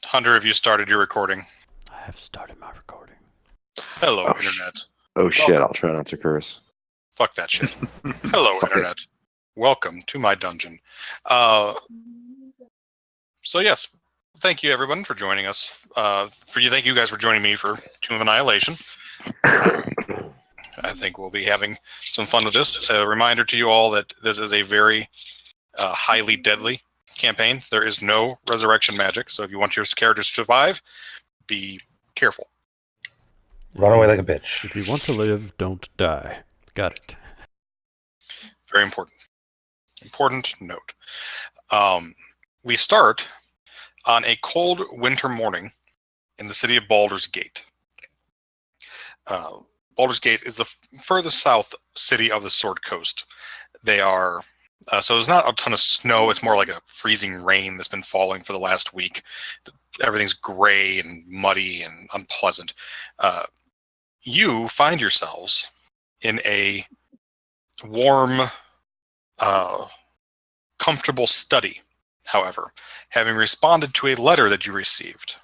Hunter, have you started your recording? I have started my recording. Hello, Internet. Oh shit, I'll try not to curse. Fuck that shit. Hello, Fuck Internet. Welcome to my dungeon. So yes, thank you everyone for joining us. Thank you guys for joining me for Tomb of Annihilation. I think we'll be having some fun with this. A reminder to you all that this is a very highly deadly campaign. There is no resurrection magic, so if you want your characters to survive, be careful. Run away like a bitch. If you want to live, don't die. Got it. Very important. Important note. We start on a cold winter morning in the city of Baldur's Gate. Baldur's Gate is the furthest south city of the Sword Coast. They are so there's not a ton of snow. It's more like a freezing rain that's been falling for the last week. Everything's gray and muddy and unpleasant. You find yourselves in a warm, comfortable study, however, having responded to a letter that you received.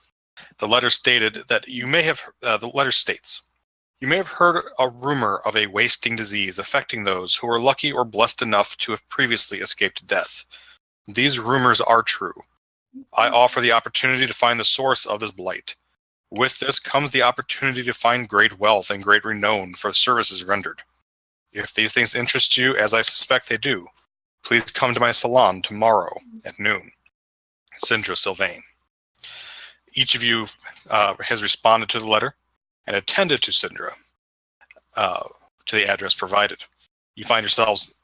The letter stated that you may have, the letter states, you may have heard a rumor of a wasting disease affecting those who were lucky or blessed enough to have previously escaped death. These rumors are true. I offer the opportunity to find the source of this blight. With this comes the opportunity to find great wealth and great renown for services rendered. If these things interest you, as I suspect they do, please come to my salon tomorrow at noon. Syndra Sylvain. Each of you has responded to the letter and attended to Syndra to the address provided. You find yourselves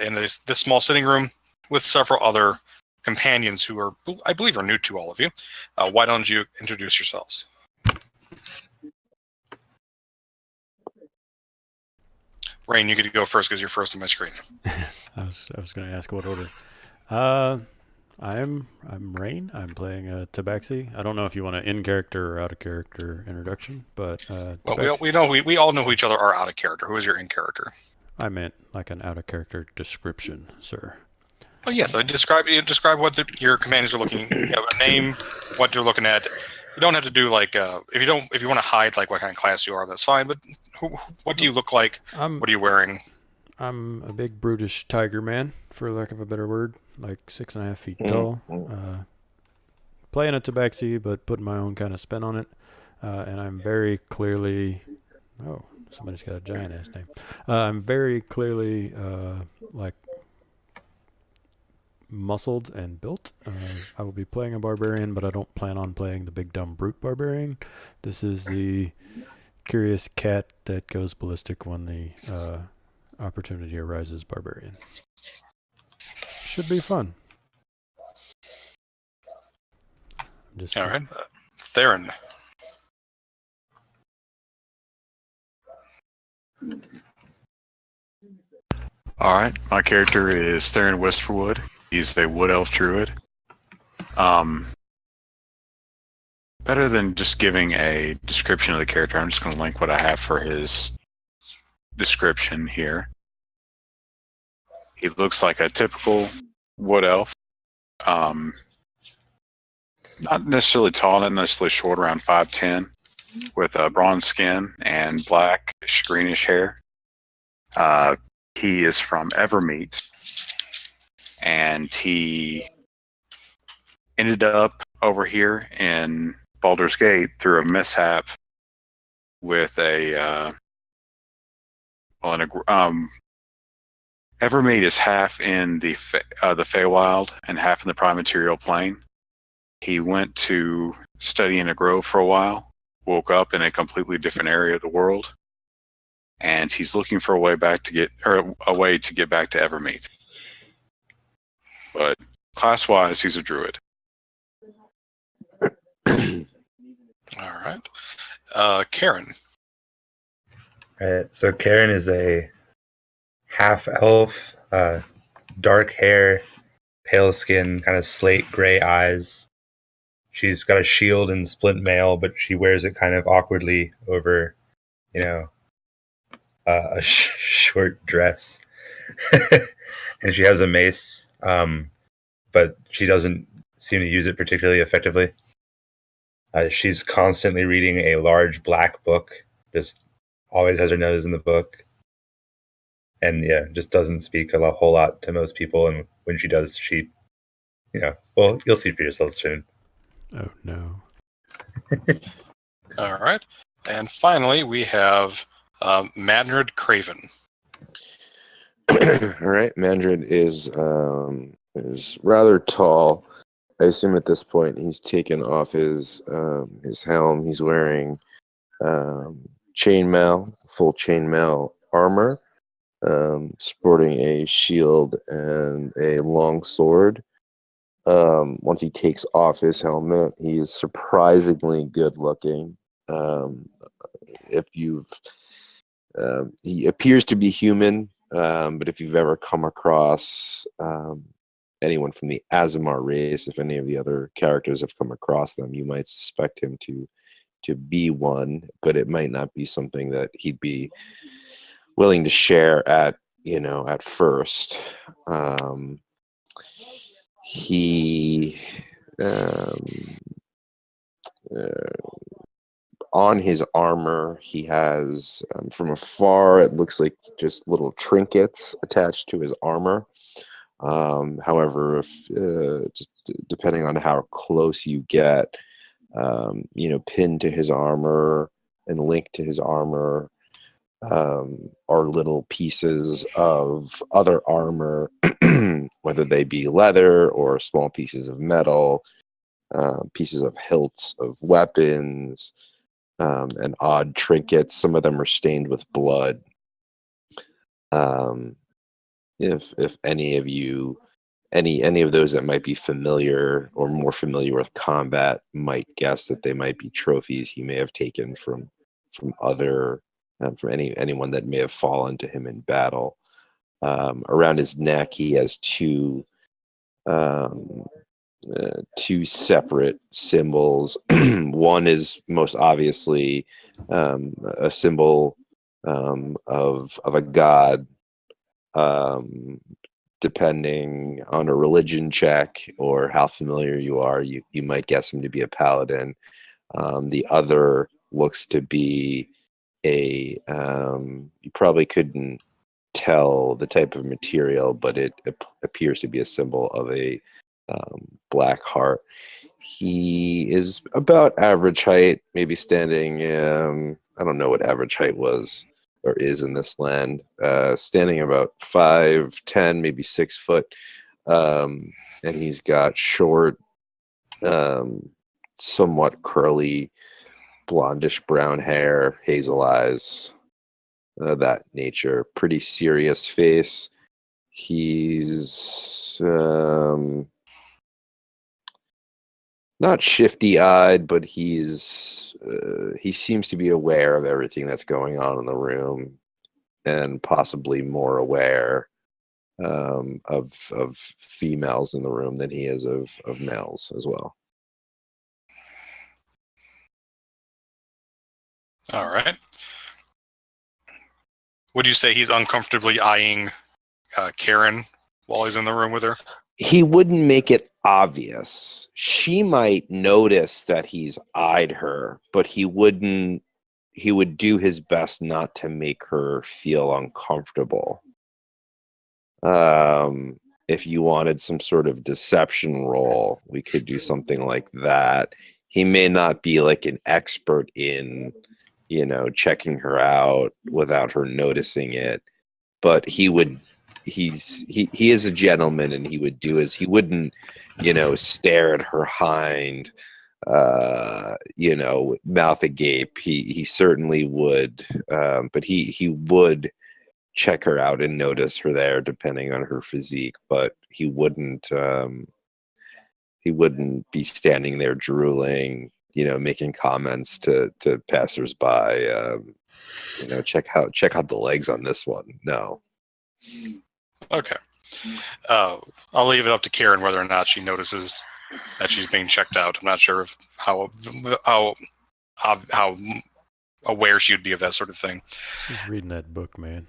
in this small sitting room with several other companions who are, I believe, are new to all of you. Why don't you introduce yourselves? Rain, you get to go first because you're first on my screen. I was going to ask what order. I'm Rain. I'm playing Tabaxi. I don't know if you want an in-character or out-of-character introduction, but well, we all know who each other are out of character. Who is your in-character? I meant like an out-of-character description, sir. Oh yes, I describe what your companions are looking. You have a name, what you're looking at. You don't have to do like if you want to hide like what kind of class you are, that's fine. But what do you look like? What are you wearing? I'm a big brutish tiger man, for lack of a better word, like 6.5 feet tall. Playing a Tabaxi, but putting my own kind of spin on it. And I'm very clearly, somebody's got a giant ass name. I'm very clearly like muscled and built. I will be playing a barbarian, but I don't plan on playing the big dumb brute barbarian. This is the curious cat that goes ballistic when the opportunity arises barbarian. Should be fun. All right. Theron. All right. My character is Theron Whisperwood. He's a wood elf druid. Better than just giving a description of the character, I'm just going to link what I have for his description here. He looks like a typical wood elf. Not necessarily tall, not necessarily short, around 5'10", with bronze skin and black, greenish hair. He is from Evermeet, and he ended up over here in Baldur's Gate through a mishap with Evermeet is half in the Feywild and half in the Prime Material Plane. He went to study in a grove for a while, woke up in a completely different area of the world, and he's looking for a way to get back to Evermeet. But class-wise, he's a druid. All right. Karen. Right. So Karen is a half elf, dark hair, pale skin, kind of slate gray eyes. She's got a shield and splint mail, but she wears it kind of awkwardly over, a short dress. And she has a mace, but she doesn't seem to use it particularly effectively. She's constantly reading a large black book, just always has her nose in the book. And yeah, just doesn't speak a whole lot to most people. And when she does, she, well, you'll see for yourselves soon. Oh, no. All right. And finally, we have Madrid Craven. All right, Mandrid is rather tall. I assume at this point he's taken off his helm. He's wearing chainmail, full chainmail armor, sporting a shield and a long sword. Once he takes off his helmet, he is surprisingly good looking. If you've he appears to be human, but if you've ever come across anyone from the Azamar race, if any of the other characters have come across them, you might suspect him to be one, but it might not be something that he'd be willing to share at first. He on his armor, he has, from afar, it looks like just little trinkets attached to his armor. However, if just depending on how close you get, pinned to his armor and linked to his armor are little pieces of other armor, whether they be leather or small pieces of metal, pieces of hilts of weapons, and odd trinkets. Some of them are stained with blood. If any of you, any of those that might be familiar or more familiar with combat might guess that they might be trophies he may have taken from other from anyone that may have fallen to him in battle. Around his neck, he has two separate symbols. One is most obviously a symbol of a god. Depending on a religion check or how familiar you are, you might guess him to be a paladin. The other looks to be you probably couldn't tell the type of material, but it appears to be a symbol of a black heart. He is about average height, maybe standing, I don't know what average height was or is in this land, standing about 5'10", maybe 6 foot. And he's got short, somewhat curly, blondish brown hair, hazel eyes, that nature. Pretty serious face. He's not shifty-eyed, but he seems to be aware of everything that's going on in the room, and possibly more aware of females in the room than he is of males as well. All right. Would you say he's uncomfortably eyeing Karen while he's in the room with her? He wouldn't make it obvious. She might notice that he's eyed her, but he would do his best not to make her feel uncomfortable. If you wanted some sort of deception roll, we could do something like that. He may not be like an expert in, checking her out without her noticing it, but he is a gentleman, and he would do as he wouldn't, stare at her hind, mouth agape. He certainly would, but he would check her out and notice her there, depending on her physique. But he wouldn't be standing there drooling, making comments to passersby. Check out the legs on this one. No. Okay. I'll leave it up to Karen whether or not she notices that she's being checked out. I'm not sure how aware she would be of that sort of thing. She's reading that book, man.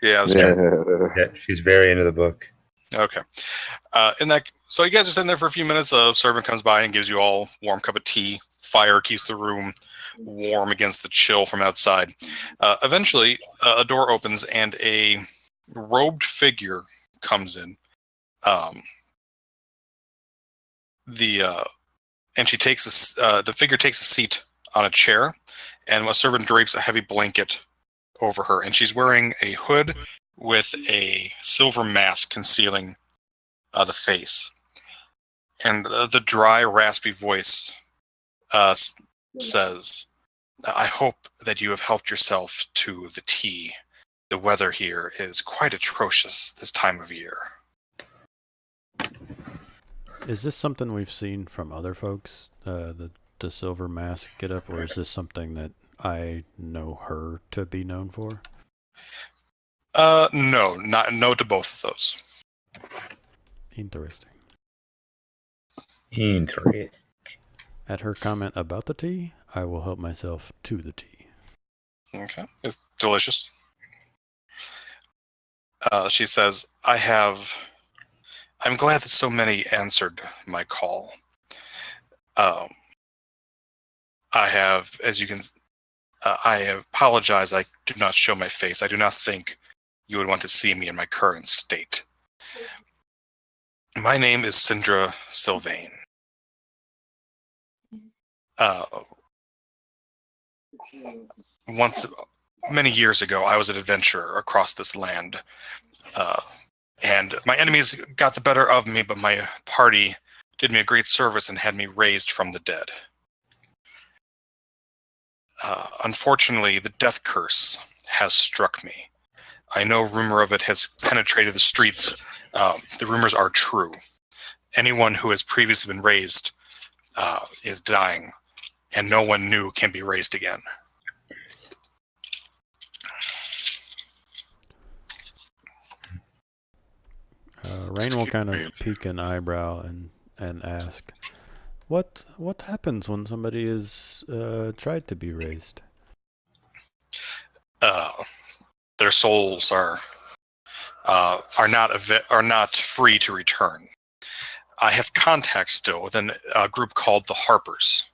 Yeah, that's true. Yeah, she's very into the book. Okay. So you guys are sitting there for a few minutes. A servant comes by and gives you all a warm cup of tea. Fire keeps the room warm against the chill from outside. Eventually, a door opens and a robed figure comes in. And she takes the figure takes a seat on a chair, and a servant drapes a heavy blanket over her, and she's wearing a hood with a silver mask concealing the face. And the dry, raspy voice says, "I hope that you have helped yourself to the tea. The weather here is quite atrocious this time of year." Is this something we've seen from other folks? The silver mask get up, or is this something that I know her to be known for? No to both of those. Interesting. Interesting. At her comment about the tea, I will help myself to the tea. Okay, it's delicious. She says, I'm glad that so many answered my call. I apologize. I do not show my face. I do not think you would want to see me in my current state. My name is Syndra Sylvain. Many years ago, I was an adventurer across this land. And my enemies got the better of me, but my party did me a great service and had me raised from the dead. Unfortunately, the death curse has struck me. I know rumor of it has penetrated the streets. The rumors are true. Anyone who has previously been raised is dying, and no one new can be raised again. Rain will kind of peek an eyebrow and ask, "What happens when somebody is tried to be raised?" Their souls are not free to return. I have contact still with a group called the Harpers,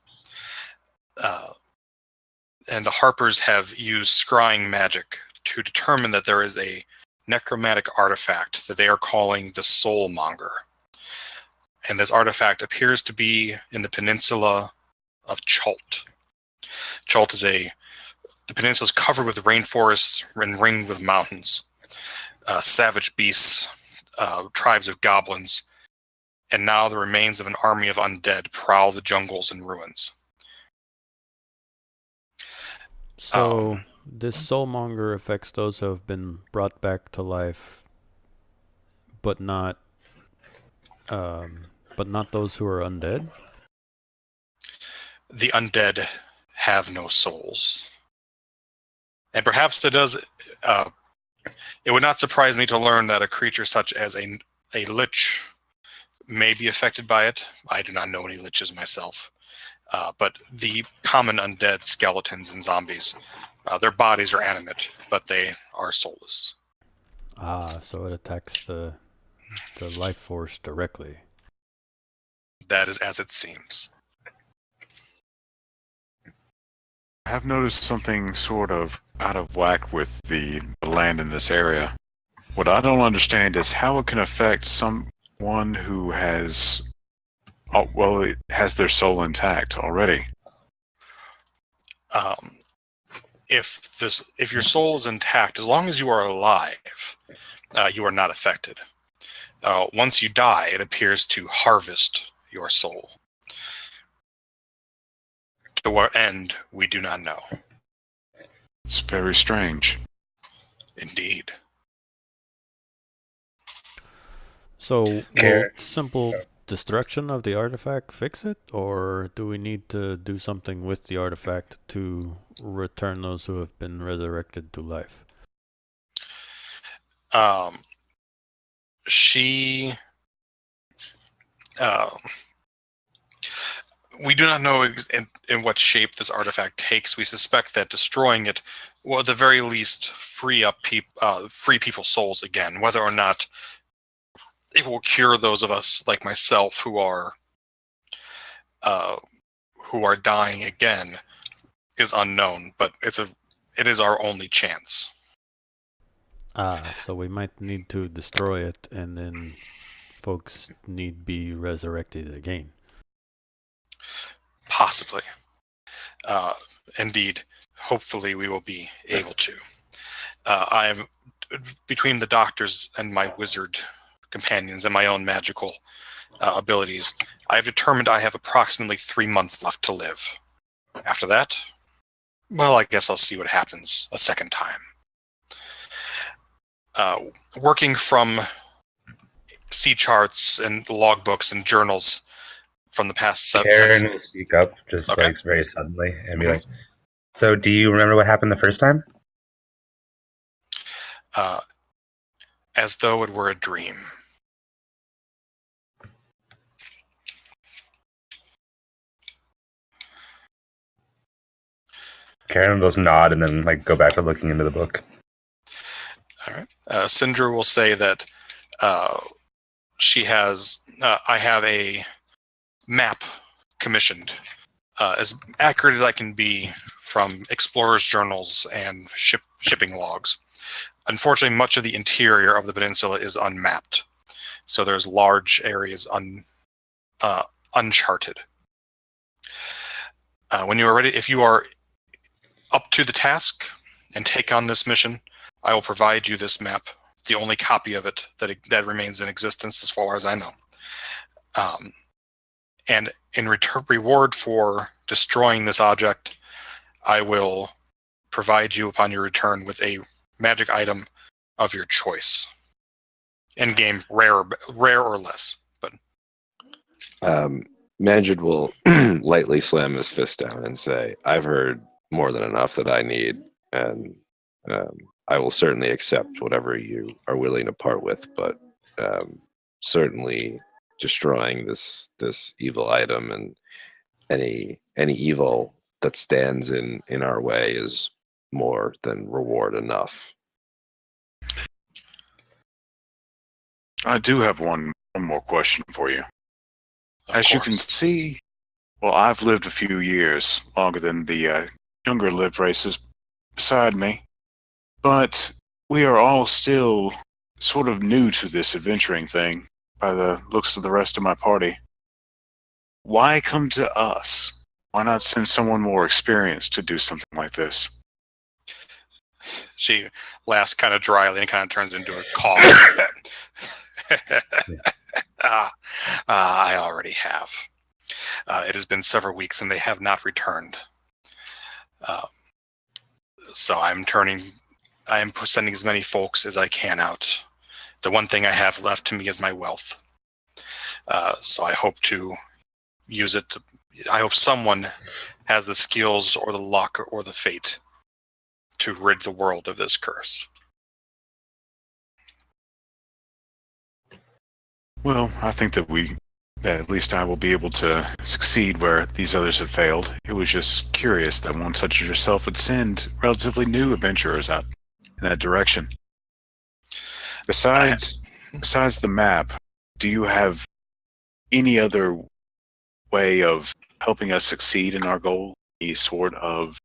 and the Harpers have used scrying magic to determine that there is a necromantic artifact that they are calling the Soul Monger. And this artifact appears to be in the peninsula of Chult. Chult is the peninsula is covered with rainforests and ringed with mountains. Savage beasts, tribes of goblins, and now the remains of an army of undead prowl the jungles and ruins. So this Soul Monger affects those who have been brought back to life, but not those who are undead? The undead have no souls. And perhaps it does. It would not surprise me to learn that a creature such as a lich may be affected by it. I do not know any liches myself. But the common undead skeletons and zombies, their bodies are animate, but they are soulless. So it attacks the life force directly. That is as it seems. I have noticed something sort of out of whack with the land in this area. What I don't understand is how it can affect someone who has, it has their soul intact already. If your soul is intact, as long as you are alive, you are not affected. Once you die, it appears to harvest your soul. To what end, we do not know. It's very strange. Indeed. So will simple destruction of the artifact fix it, or do we need to do something with the artifact to return those who have been resurrected to life? We do not know in what shape this artifact takes. We suspect that destroying it will, at the very least, free people's souls again. Whether or not it will cure those of us like myself who are dying again is unknown, but it is our only chance. So we might need to destroy it, and then folks need be resurrected again. Possibly. Indeed. Hopefully we will be able to. I am between the doctors and my wizard companions and my own magical abilities. I have determined I have approximately 3 months left to live. After that, well, I guess I'll see what happens a second time. Working from sea charts and logbooks and journals from the past Karen will speak up just Okay. like very suddenly and be like, "So, do you remember what happened the first time?" As though it were a dream. Karen will just nod and then like go back to looking into the book. All right. Syndra will say that she has. I have a map commissioned, as accurate as I can be, from explorers' journals and shipping logs. Unfortunately, much of the interior of the peninsula is unmapped, so there's large areas uncharted. When you are ready, if you are up to the task and take on this mission, I will provide you this map, the only copy of it that remains in existence as far as I know. And in reward for destroying this object, I will provide you upon your return with a magic item of your choice. In-game, rare or less. But Manjid will lightly slam his fist down and say, "I've heard more than enough that I need, and I will certainly accept whatever you are willing to part with, but certainly destroying this evil item and any evil that stands in our way is more than reward enough." I do have one more question for you. of As you course. can see, well, I've lived a few years longer than the younger lived races beside me, but we are all still sort of new to this adventuring thing by the looks of the rest of my party. Why come to us? Why not send someone more experienced to do something like this? She laughs kind of dryly and kind of turns into a cough. I already have. It has been several weeks and they have not returned. So I am sending as many folks as I can out. The one thing I have left to me is my wealth. So I hope to use it. I hope someone has the skills or the luck or the fate to rid the world of this curse. Well, I think that at least I will be able to succeed where these others have failed. It was just curious that one such as yourself would send relatively new adventurers out in that direction. Besides the map, do you have any other way of helping us succeed in our goal? Any sort of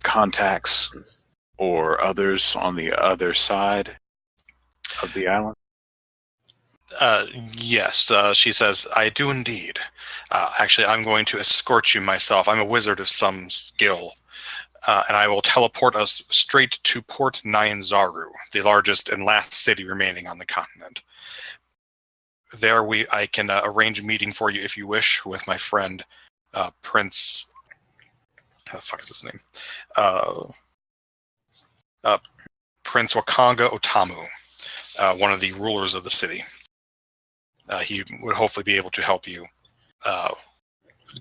contacts or others on the other side of the island? Yes, she says, I do indeed. Actually, I'm going to escort you myself. I'm a wizard of some skill, and I will teleport us straight to Port Nyanzaru, the largest and last city remaining on the continent. There I can arrange a meeting for you if you wish with my friend, Prince... How the fuck is his name? Prince Wakanga Otamu, one of the rulers of the city. He would hopefully be able to help you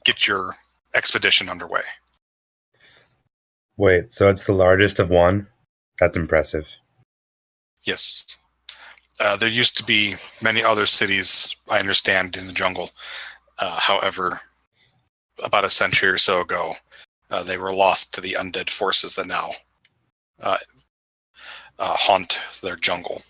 get your expedition underway. Wait, so it's the largest of one? That's impressive. Yes. There used to be many other cities, I understand, in the jungle. However, about a century or so ago, they were lost to the undead forces that now haunt their jungle.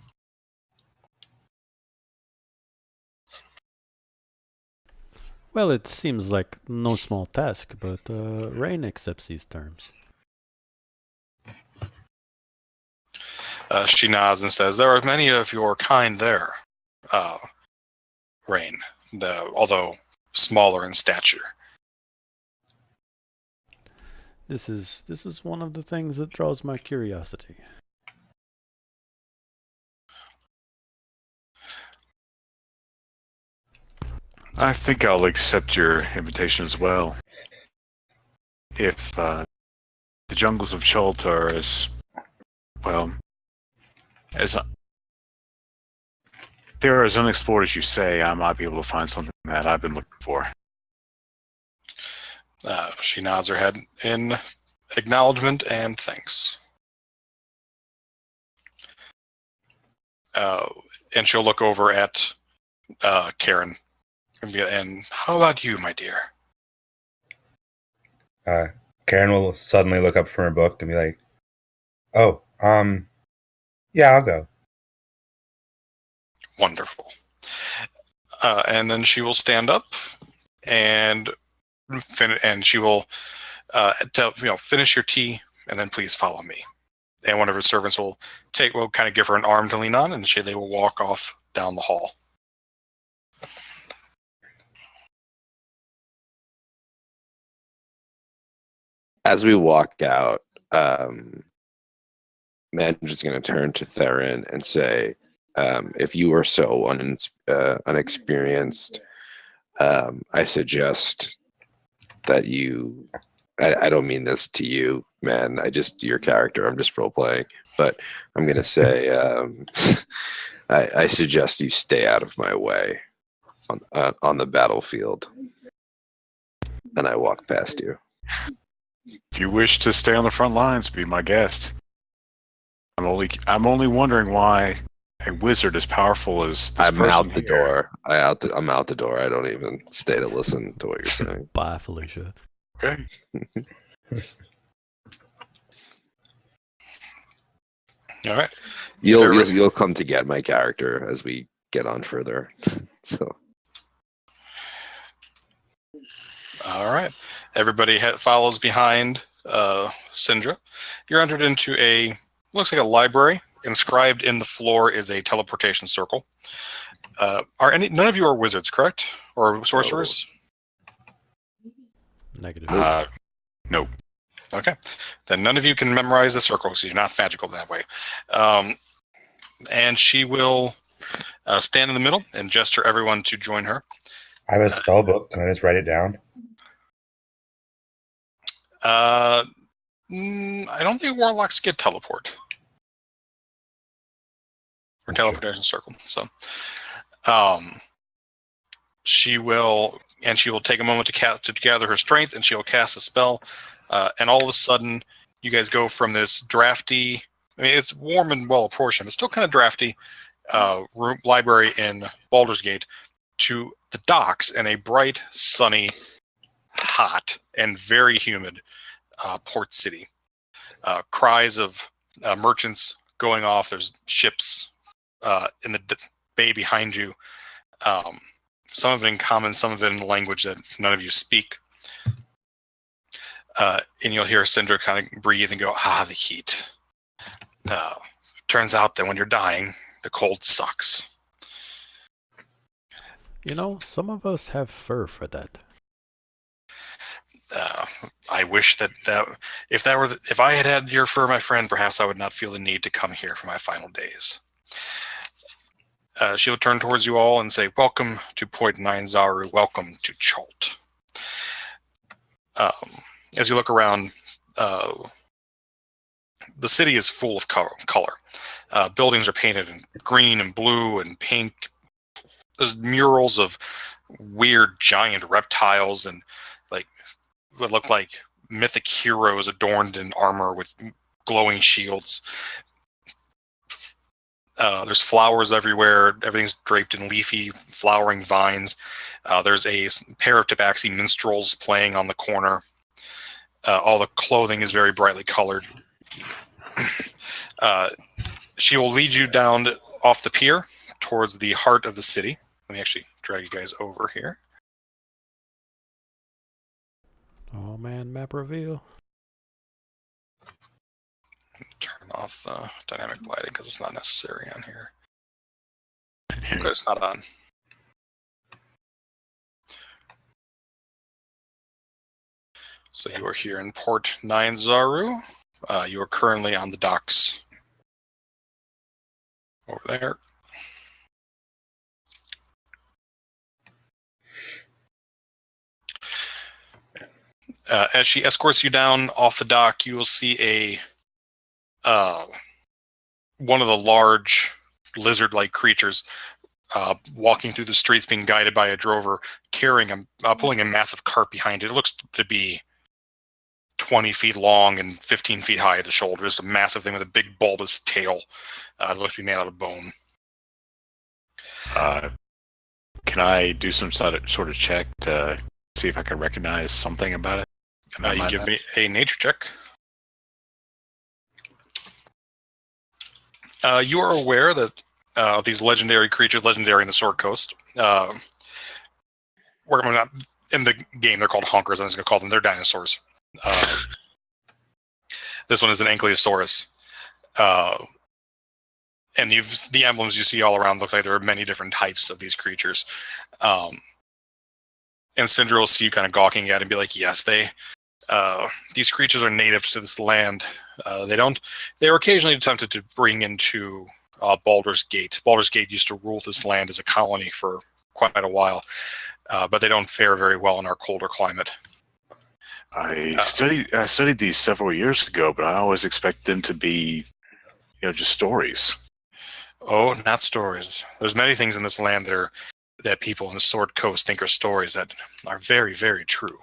Well, it seems like no small task, but Rain accepts these terms. She nods and says, "There are many of your kind there, Rain, although smaller in stature." This is one of the things that draws my curiosity. I think I'll accept your invitation as well. If the jungles of Chult are as, well, as they're as unexplored as you say, I might be able to find something that I've been looking for. She nods her head in acknowledgement and thanks. And she'll look over at Karen and how about you, my dear? Karen will suddenly look up from her book and be like, "Oh, yeah, I'll go." Wonderful. And then she will stand up and she will finish your tea and then please follow me. And one of her servants will kind of give her an arm to lean on, and they will walk off down the hall. As we walk out, Mandra's going to turn to Theron and say, if you are so unexperienced, I suggest that you... I don't mean this to you, man. Your character. I'm just role-playing. But I'm going to say, I suggest you stay out of my way on the battlefield. And I walk past you. If you wish to stay on the front lines, be my guest. I'm only wondering why a wizard as powerful as this I'm person out the here- door. I'm out the door. I don't even stay to listen to what you're saying. Bye, Felicia. Okay. All right. You'll come to get my character as we get on further. So. All right. Everybody follows behind Syndra. You're entered into looks like a library. Inscribed in the floor is a teleportation circle. None of you are wizards, correct? Or sorcerers? Negative. Nope. Okay. Then none of you can memorize the circle because you're not magical that way. And she will stand in the middle and gesture everyone to join her. I have a spell book. Can I just write it down? I don't think warlocks get teleport. Or teleportation circle. So she will take a moment to gather her strength, and she will cast a spell. And all of a sudden, you guys go from this drafty, it's warm and well apportioned, but still kind of drafty library in Baldur's Gate to the docks in a bright, sunny, hot, and very humid port city. Cries of merchants going off. There's ships in the bay behind you. Some of it in common, some of it in a language that none of you speak. And you'll hear Syndra kind of breathe and go, the heat. Turns out that when you're dying, the cold sucks. Some of us have fur for that. I wish that if I had your fur, my friend, perhaps I would not feel the need to come here for my final days. She'll turn towards you all and say, "Welcome to Point Nine Zaru. Welcome to Chult." As you look around, the city is full of color. Buildings are painted in green and blue and pink. There's murals of weird giant reptiles and what look like mythic heroes adorned in armor with glowing shields. There's flowers everywhere. Everything's draped in leafy, flowering vines. There's a pair of tabaxi minstrels playing on the corner. All the clothing is very brightly colored. She will lead you down off the pier towards the heart of the city. Let me actually drag you guys over here. man map reveal. Turn off the dynamic lighting because it's not necessary on here. Okay, it's not on. So you are here in Port 9 Zaru. You are currently on the docks. Over there. As she escorts you down off the dock, you will see one of the large lizard-like creatures walking through the streets, being guided by a drover, pulling a massive cart behind it. It looks to be 20 feet long and 15 feet high at the shoulder. Just a massive thing with a big bulbous tail. It looks to be made out of bone. Can I do some sort of check to see if I can recognize something about it? You can give me a nature check. You are aware that these legendary creatures, legendary in the Sword Coast, in the game they're called honkers. I'm just going to call them. They're dinosaurs. This one is an ankylosaurus. And the emblems you see all around look like there are many different types of these creatures. And Syndra will see you kind of gawking at it and be like, yes, these creatures are native to this land. They were occasionally attempted to bring into Baldur's Gate. Baldur's Gate used to rule this land as a colony for quite a while, but they don't fare very well in our colder climate. I studied these several years ago, but I always expect them to be, just stories. Oh, not stories. There's many things in this land that people in the Sword Coast think are stories that are very, very true.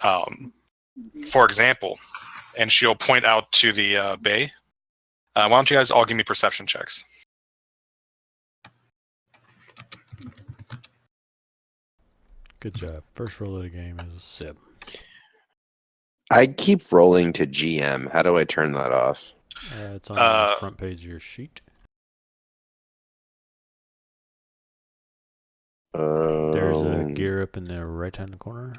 For example, and she'll point out to the bay. Why don't you guys all give me perception checks? Good job. First roll of the game is a 7. I keep rolling to GM. How do I turn that off? It's on the front page of your sheet. There's a gear up in the right-hand corner.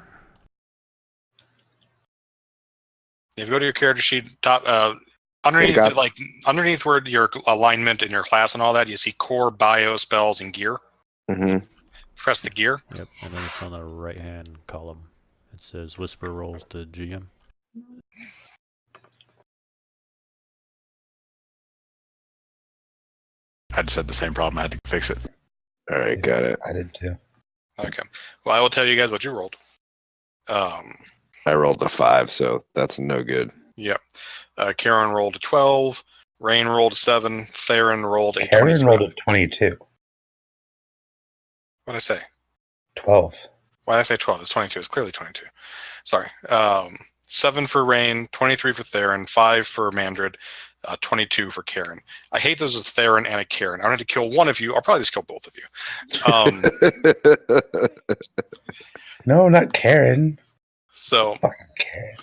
If you go to your character sheet, top underneath where your alignment and your class and all that, you see core, bio, spells, and gear. Mm-hmm. Press the gear. Yep, and then it's on the right-hand column. It says Whisper rolls to GM. I just had the same problem. I had to fix it. All right, got it. I did too. Okay. Well, I will tell you guys what you rolled. I rolled a 5, so that's no good. Yep. Karen rolled a 12. Rain rolled a 7. Theron rolled a 23. Karen rolled a 22. What did I say? 12. Why did I say 12? It's 22. It's clearly 22. Sorry. 7 for Rain, 23 for Theron, 5 for Mandred, 22 for Karen. I hate those as Theron and a Karen. I don't have to kill one of you. I'll probably just kill both of you. No, not Karen. So, Fucking Karen.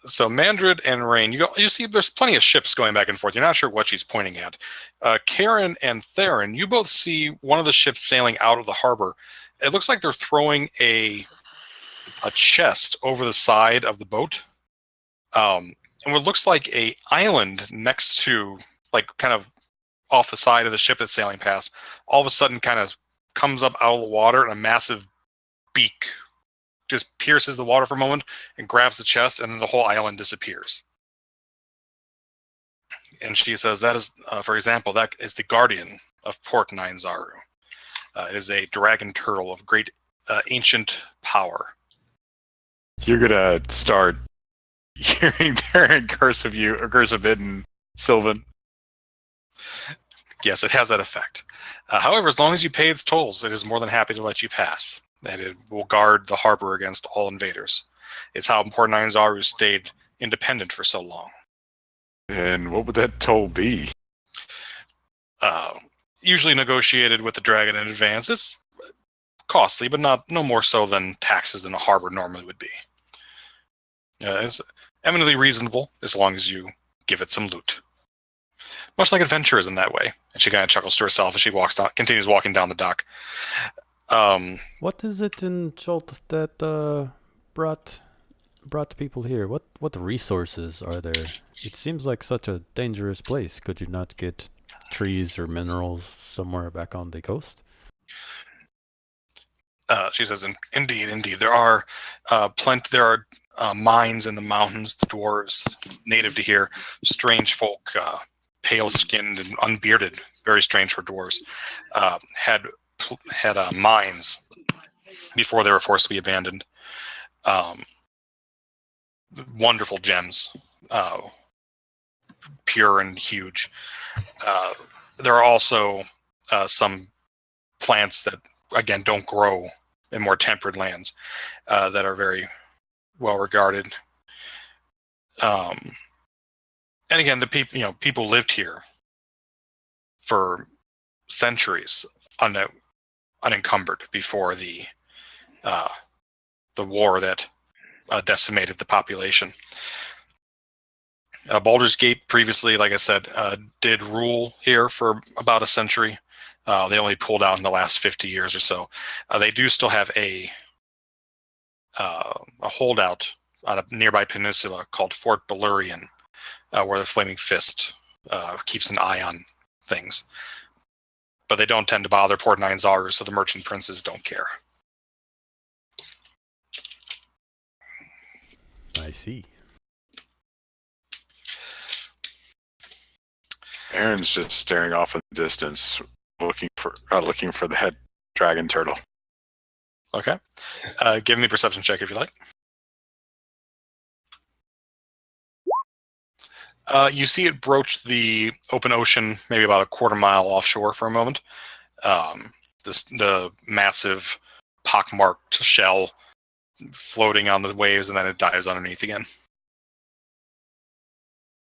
So Mandred and Rain, you see there's plenty of ships going back and forth. You're not sure what she's pointing at. Karen and Theron, you both see one of the ships sailing out of the harbor. It looks like they're throwing a chest over the side of the boat. And what looks like a island next to, like, kind of off the side of the ship that's sailing past, all of a sudden kind of comes up out of the water, and a massive beak just pierces the water for a moment and grabs the chest, and then the whole island disappears. And she says that is, for example, that is the guardian of Port 9 Zaru. It is a dragon turtle of great ancient power. You're gonna start hearing their curse of you, or curse of it, and Sylvan. Yes, it has that effect. However, as long as you pay its tolls, it is more than happy to let you pass. And it will guard the harbor against all invaders. It's how Port 9 Zaru stayed independent for so long. And what would that toll be? Usually negotiated with the dragon in advance. It's costly, but no more so than taxes than a harbor normally would be. It's eminently reasonable as long as you give it some loot. Much like adventurers in that way. And she kind of chuckles to herself as she continues walking down the dock. What is it in Jolt that brought brought the people here? What resources are there? It seems like such a dangerous place. Could you not get trees or minerals somewhere back on the coast? She says, indeed. There are plenty. There are mines in the mountains. The dwarves, native to here, strange folk, pale-skinned and unbearded, very strange for dwarves, had mines before they were forced to be abandoned. Wonderful gems, pure and huge. There are also some plants that, again, don't grow in more temperate lands that are very well regarded. And again, the people lived here for centuries unencumbered before the war that decimated the population. Baldur's Gate previously, like I said, did rule here for about a century. They only pulled out in the last 50 years or so. They do still have a holdout on a nearby peninsula called Fort Balurian, where the Flaming Fist keeps an eye on things. But they don't tend to bother Port Nine Zaru, so the merchant princes don't care. I see. Aaron's just staring off in the distance, looking for the head dragon turtle. Okay. Give me a perception check if you like. You see it broach the open ocean, maybe about a quarter mile offshore for a moment. The massive pockmarked shell floating on the waves, and then it dives underneath again.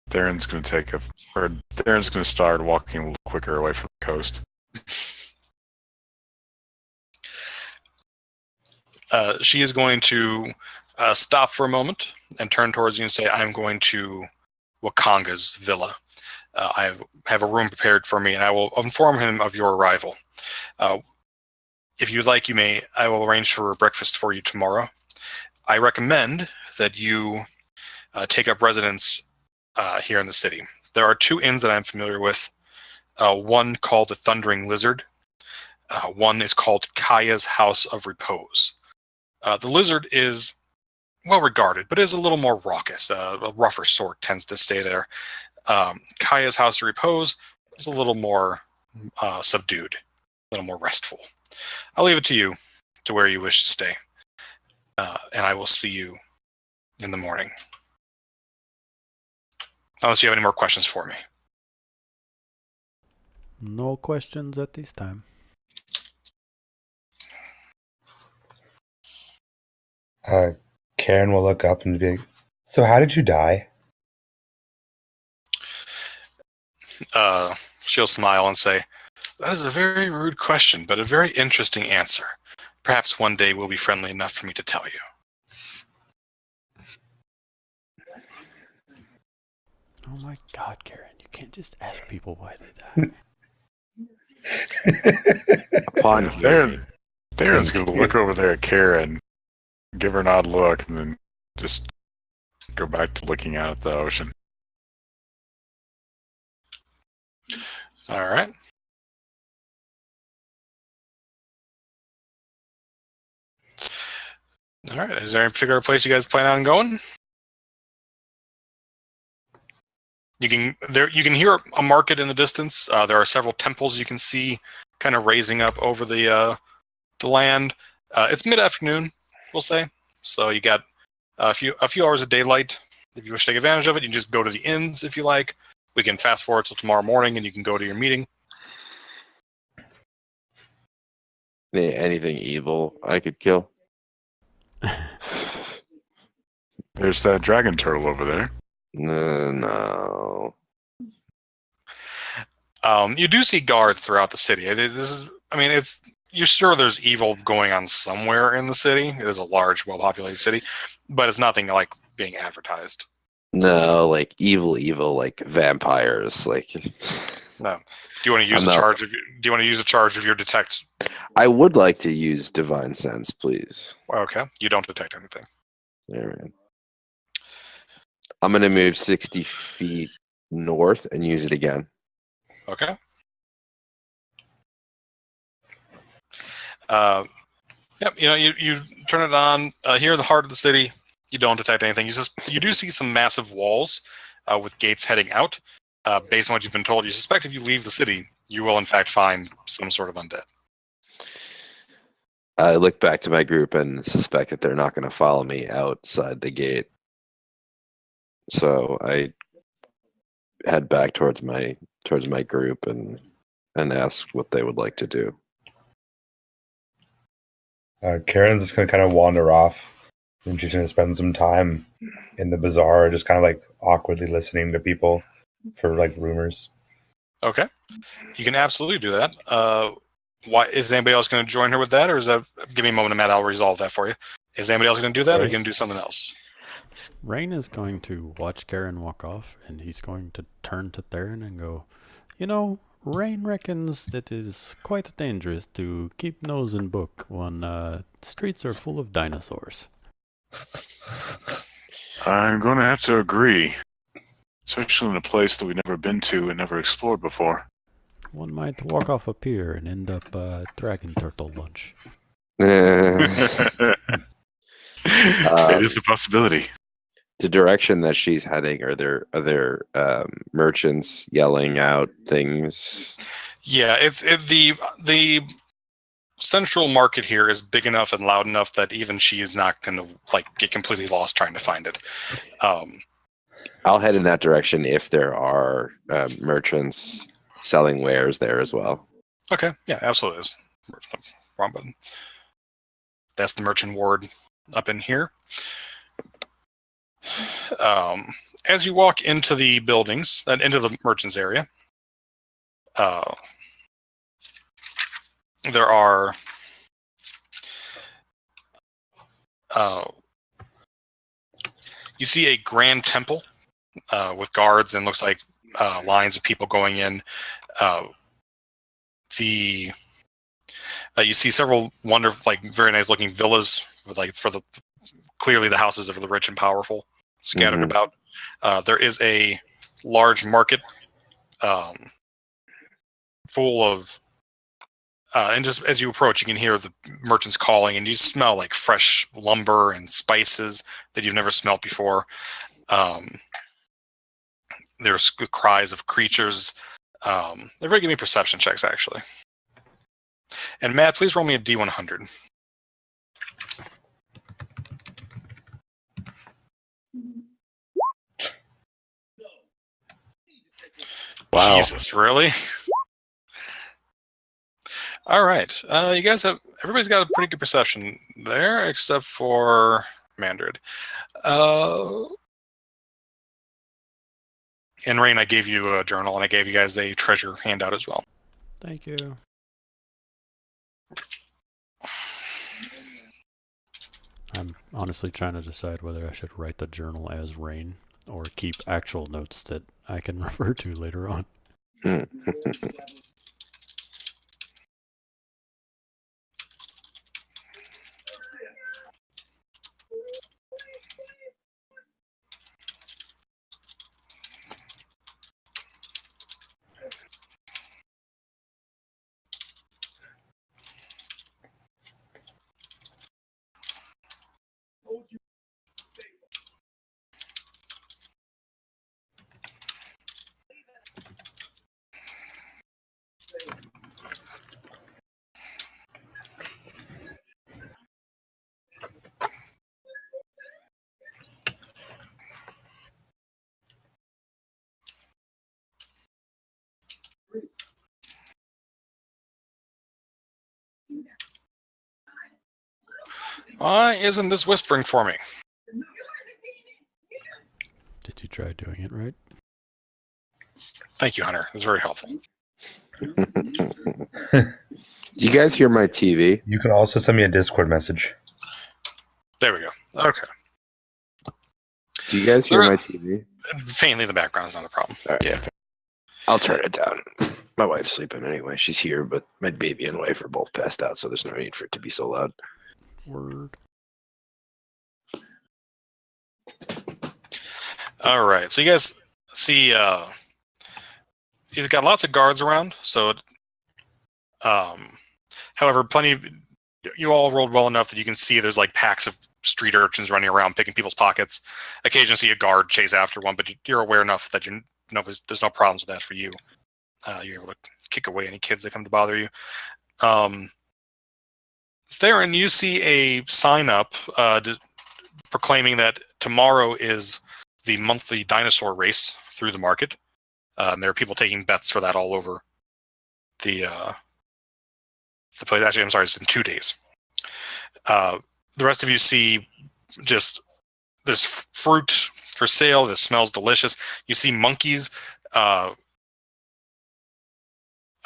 Theron's going to start walking a little quicker away from the coast. She is going to stop for a moment and turn towards you and say, I'm going to Wakanga's villa. I have a room prepared for me, and I will inform him of your arrival. If you'd like, I will arrange for breakfast for you tomorrow. I recommend that you take up residence here in the city. There are 2 inns that I'm familiar with. One called the Thundering Lizard. One is called Kaya's House of Repose. The Lizard is well regarded, but is a little more raucous. A rougher sort tends to stay there. Kaya's House of Repose is a little more subdued, a little more restful. I'll leave it to you to where you wish to stay. And I will see you in the morning. Unless you have any more questions for me. No questions at this time. Karen will look up and be, so how did you die? She'll smile and say, that is a very rude question, but a very interesting answer. Perhaps one day we'll be friendly enough for me to tell you. Oh my God, Karen, you can't just ask people why they die. Upon Theron's going to look over there at Karen, give her an odd look, and then just go back to looking out at the ocean. All right. All right. Is there any particular place you guys plan on going? You can hear a market in the distance. There are several temples you can see kind of raising up over the land. It's mid-afternoon, we'll say. So you got a few hours of daylight. If you wish to take advantage of it, you can just go to the inns if you like. We can fast forward till tomorrow morning and you can go to your meeting. Anything evil I could kill? There's that dragon turtle over there. No. You do see guards throughout the city. You're sure there's evil going on somewhere in the city. It is a large, well-populated city, but it's nothing like being advertised. No, like evil, like vampires. Like, No. Do you want to use a charge of your detect? I would like to use divine sense, please. Okay. You don't detect anything. There, man. I'm going to move 60 feet north and use it again. Okay. Yep. You turn it on. Here in the heart of the city, you don't detect anything. You do see some massive walls with gates heading out. Based on what you've been told, you suspect if you leave the city, you will in fact find some sort of undead. I look back to my group and suspect that they're not going to follow me outside the gate. So I head back towards my group and ask what they would like to do. Karen's just going to kind of wander off, and she's going to spend some time in the bazaar, just kind of like awkwardly listening to people for like rumors. Okay. You can absolutely do that. Why is anybody else going to join her with that, or is that? Give me a moment, Matt. I'll resolve that for you. Is anybody else going to do that, or are you going to do something else? Rain is going to watch Karen walk off, and he's going to turn to Theron and go, Rain reckons it is quite dangerous to keep nose in book when streets are full of dinosaurs. I'm going to have to agree. Especially in a place that we've never been to and never explored before. One might walk off a pier and end up dragon turtle lunch. It is a possibility. The direction that she's heading, are there merchants yelling out things? Yeah, the central market here is big enough and loud enough that even she is not going to get completely lost trying to find it. I'll head in that direction if there are merchants selling wares there as well. Okay, yeah, absolutely. Wrong button. That's the merchant ward up in here. As you walk into the buildings and into the merchants area, there are you see a grand temple with guards and looks like lines of people going in. You see several wonderful, very nice looking villas with clearly the houses of the rich and powerful scattered about. There is a large market full of, and just as you approach, you can hear the merchants calling, and you smell like fresh lumber and spices that you've never smelled before. There's cries of creatures. Everybody give me perception checks, actually. And Matt, please roll me a D100. Wow. Jesus, really? All right. Everybody's got a pretty good perception there, except for Mandrid. And Rain, I gave you a journal, and I gave you guys a treasure handout as well. Thank you. I'm honestly trying to decide whether I should write the journal as Rain or keep actual notes that I can refer to later on. Why isn't this whispering for me? Did you try doing it right? Thank you, Hunter. It's very helpful. Do you guys hear my TV? You can also send me a Discord message. There we go. Okay. Do you guys hear my TV? Faintly in the background is not a problem. All right. Yeah. I'll turn it down. My wife's sleeping anyway. She's here, but my baby and wife are both passed out, so there's no need for it to be so loud. Word. All right, so you guys see he's got lots of guards around. So, however, you all rolled well enough that you can see there's like packs of street urchins running around picking people's pockets. Occasionally, see a guard chase after one, but you're aware enough that you know there's no problems with that for you. You're able to kick away any kids that come to bother you. Theron, you see a sign up proclaiming that tomorrow is the monthly dinosaur race through the market. And there are people taking bets for that all over the place. Actually, I'm sorry, it's in 2 days. The rest of you see just there's fruit for sale that smells delicious. You see monkeys.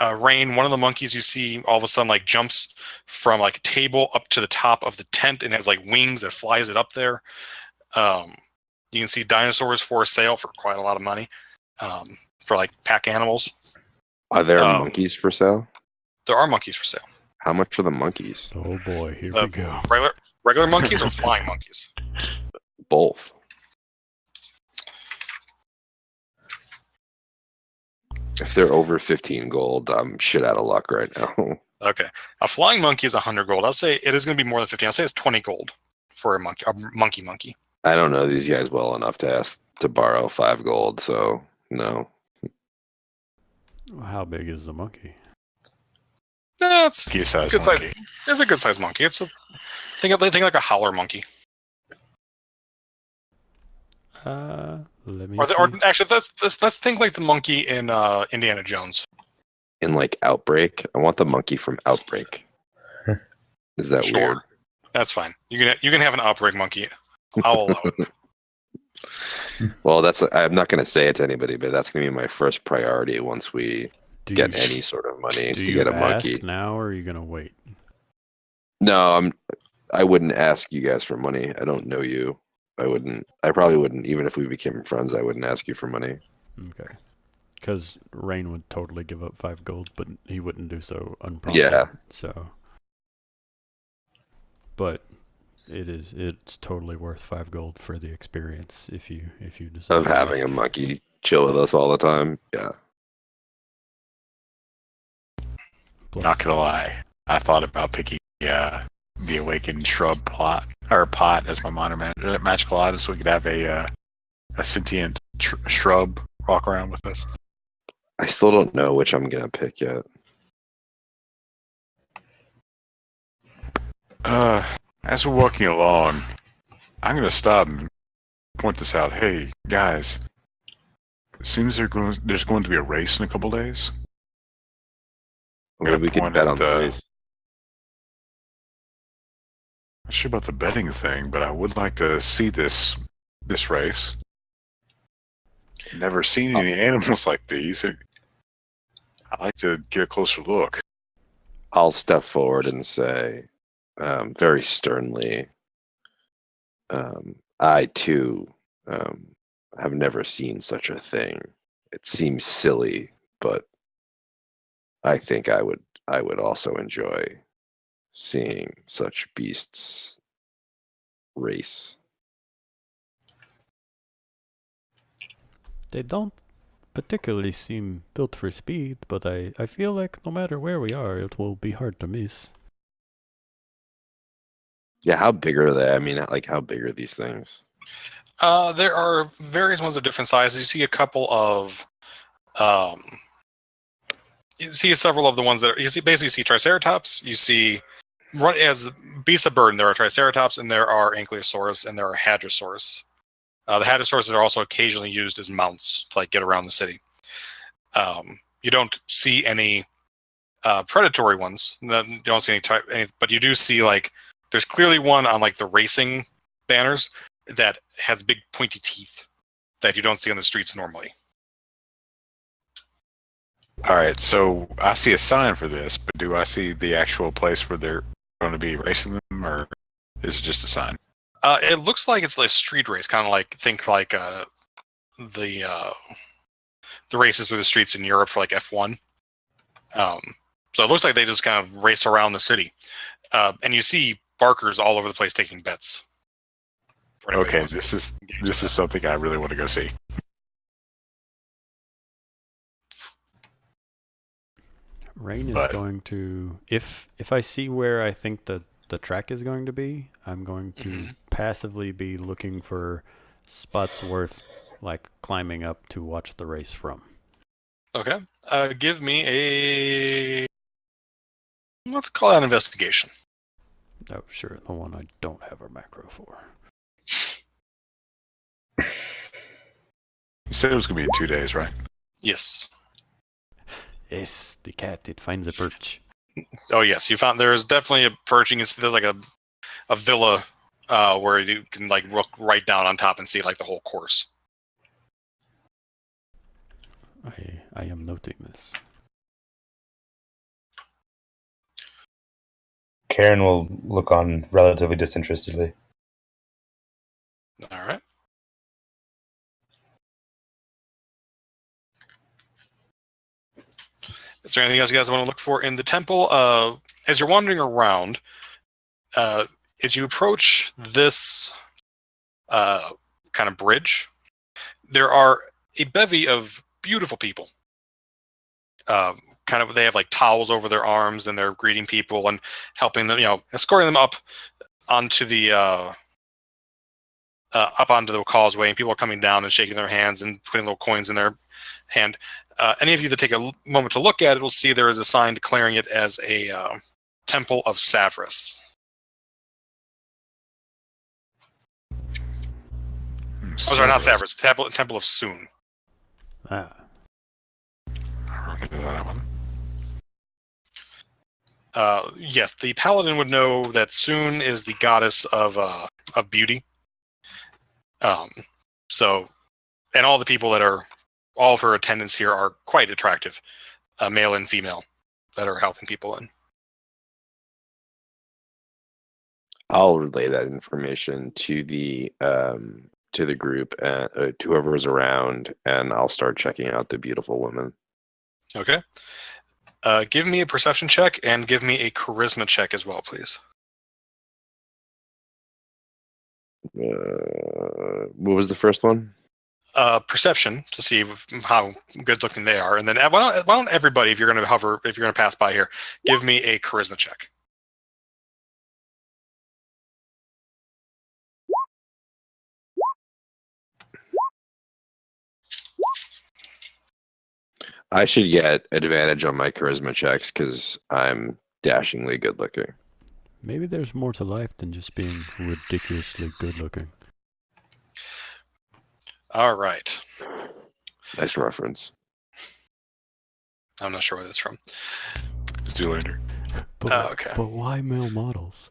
Rain, one of the monkeys you see all of a sudden like jumps from like a table up to the top of the tent and has like wings that flies it up there. You can see dinosaurs for sale for quite a lot of money, for like pack animals. Are there monkeys for sale? There are monkeys for sale. How much are the monkeys? Oh boy, here we go. Regular monkeys or flying monkeys? Both. If they're over 15 gold, I'm shit out of luck right now. Okay. A flying monkey is 100 gold. I'll say it is going to be more than 15. I'll say it's 20 gold for a monkey. I don't know these guys well enough to ask to borrow 5 gold, so no. How big is the monkey? It's Good size good monkey. size. It's a good sized monkey. It's think like a howler monkey. Let me Or see. actually, let's think like the monkey in Indiana Jones. In like Outbreak, I want the monkey from Outbreak. Is that Sure. weird? That's fine. You can have an outbreak monkey. I'll allow it. Well, I'm not going to say it to anybody, but that's going to be my first priority once we get any sort of money is to get a monkey. Ask now, or are you gonna wait? No, I wouldn't ask you guys for money. I don't know you. I probably wouldn't, even if we became friends, I wouldn't ask you for money. Okay. Because Rain would totally give up 5 gold, but he wouldn't do so unprompted. Yeah. So. But it's totally worth 5 gold for the experience if you decide Of to having risk. a monkey chill with us all the time. Yeah. Plus, Not gonna lie, I thought about picking the awakened shrub pot as my minor magical item, so we could have a sentient shrub walk around with us. I still don't know which I'm going to pick yet. As we're walking along, I'm gonna stop and point this out. Hey guys, it seems there's going to be a race in a couple days. Maybe we could point bet at on the race. Not sure about the betting thing, but I would like to see this race. Never seen any animals like these. I'd like to get a closer look. I'll step forward and say, very sternly, I too have never seen such a thing. It seems silly, but I think I would also enjoy seeing such beasts race. they don't particularly seem built for speed, but I feel like no matter where we are, it will be hard to miss. Yeah, how big are they? I mean, like, how big are these things? There are various ones of different sizes. You see a couple of, you see several of the ones that you see Triceratops. You see, as beasts of burden, there are Triceratops and there are Ankylosaurus and there are Hadrosaurus. The Hadrosaurus are also occasionally used as mounts to like get around the city. You don't see any predatory ones. You don't see any, but you do see like there's clearly one on like the racing banners that has big pointy teeth that you don't see on the streets normally. All right, so I see a sign for this, but do I see the actual place where they're going to be racing them, or is it just a sign? It looks like it's like a street race, kind of like the races through the streets in Europe for like F1. So it looks like they just kind of race around the city, and you see barkers all over the place taking bets for anybody Okay, who wants to this is something I really want to go see. Rain is But- going to, if I see where I think the track is going to be, I'm going to passively be looking for spots worth like climbing up to watch the race from. Okay. Give me a. Let's call that investigation. Oh, sure, the one I don't have a macro for. You said it was going to be in 2 days, right? Yes. Yes, the cat, it finds a perch. Oh yes, you found there's definitely a perching. There's like a villa where you can like look right down on top and see like the whole course. I am noting this. Karen will look on relatively disinterestedly. All right. Is there anything else you guys want to look for in the temple? As you're wandering around, as you approach this kind of bridge, there are a bevy of beautiful people. They have like towels over their arms, and they're greeting people and helping them, escorting them up onto the causeway, and people are coming down and shaking their hands and putting little coins in their hand. Any of you that take a moment to look at it will see there is a sign declaring it as a Temple of Savras. Oh, sorry, not Savras. Temple of Soon. Ah, That one. Yes, the paladin would know that Soon is the goddess of beauty. So, and all the people that are, all of her attendants here are quite attractive, male and female, that are helping people in. I'll relay that information to the group, to whoever's around, and I'll start checking out the beautiful women. Okay. Give me a perception check and give me a charisma check as well, please. What was the first one? Perception to see how good looking they are, and then why don't everybody, if you're going to pass by here, give me a charisma check. I should get advantage on my charisma checks because I'm dashingly good looking. maybe there's more to life than just being ridiculously good looking. All right. Nice reference. I'm not sure where that's from. Zoolander. But, Okay. but why male models?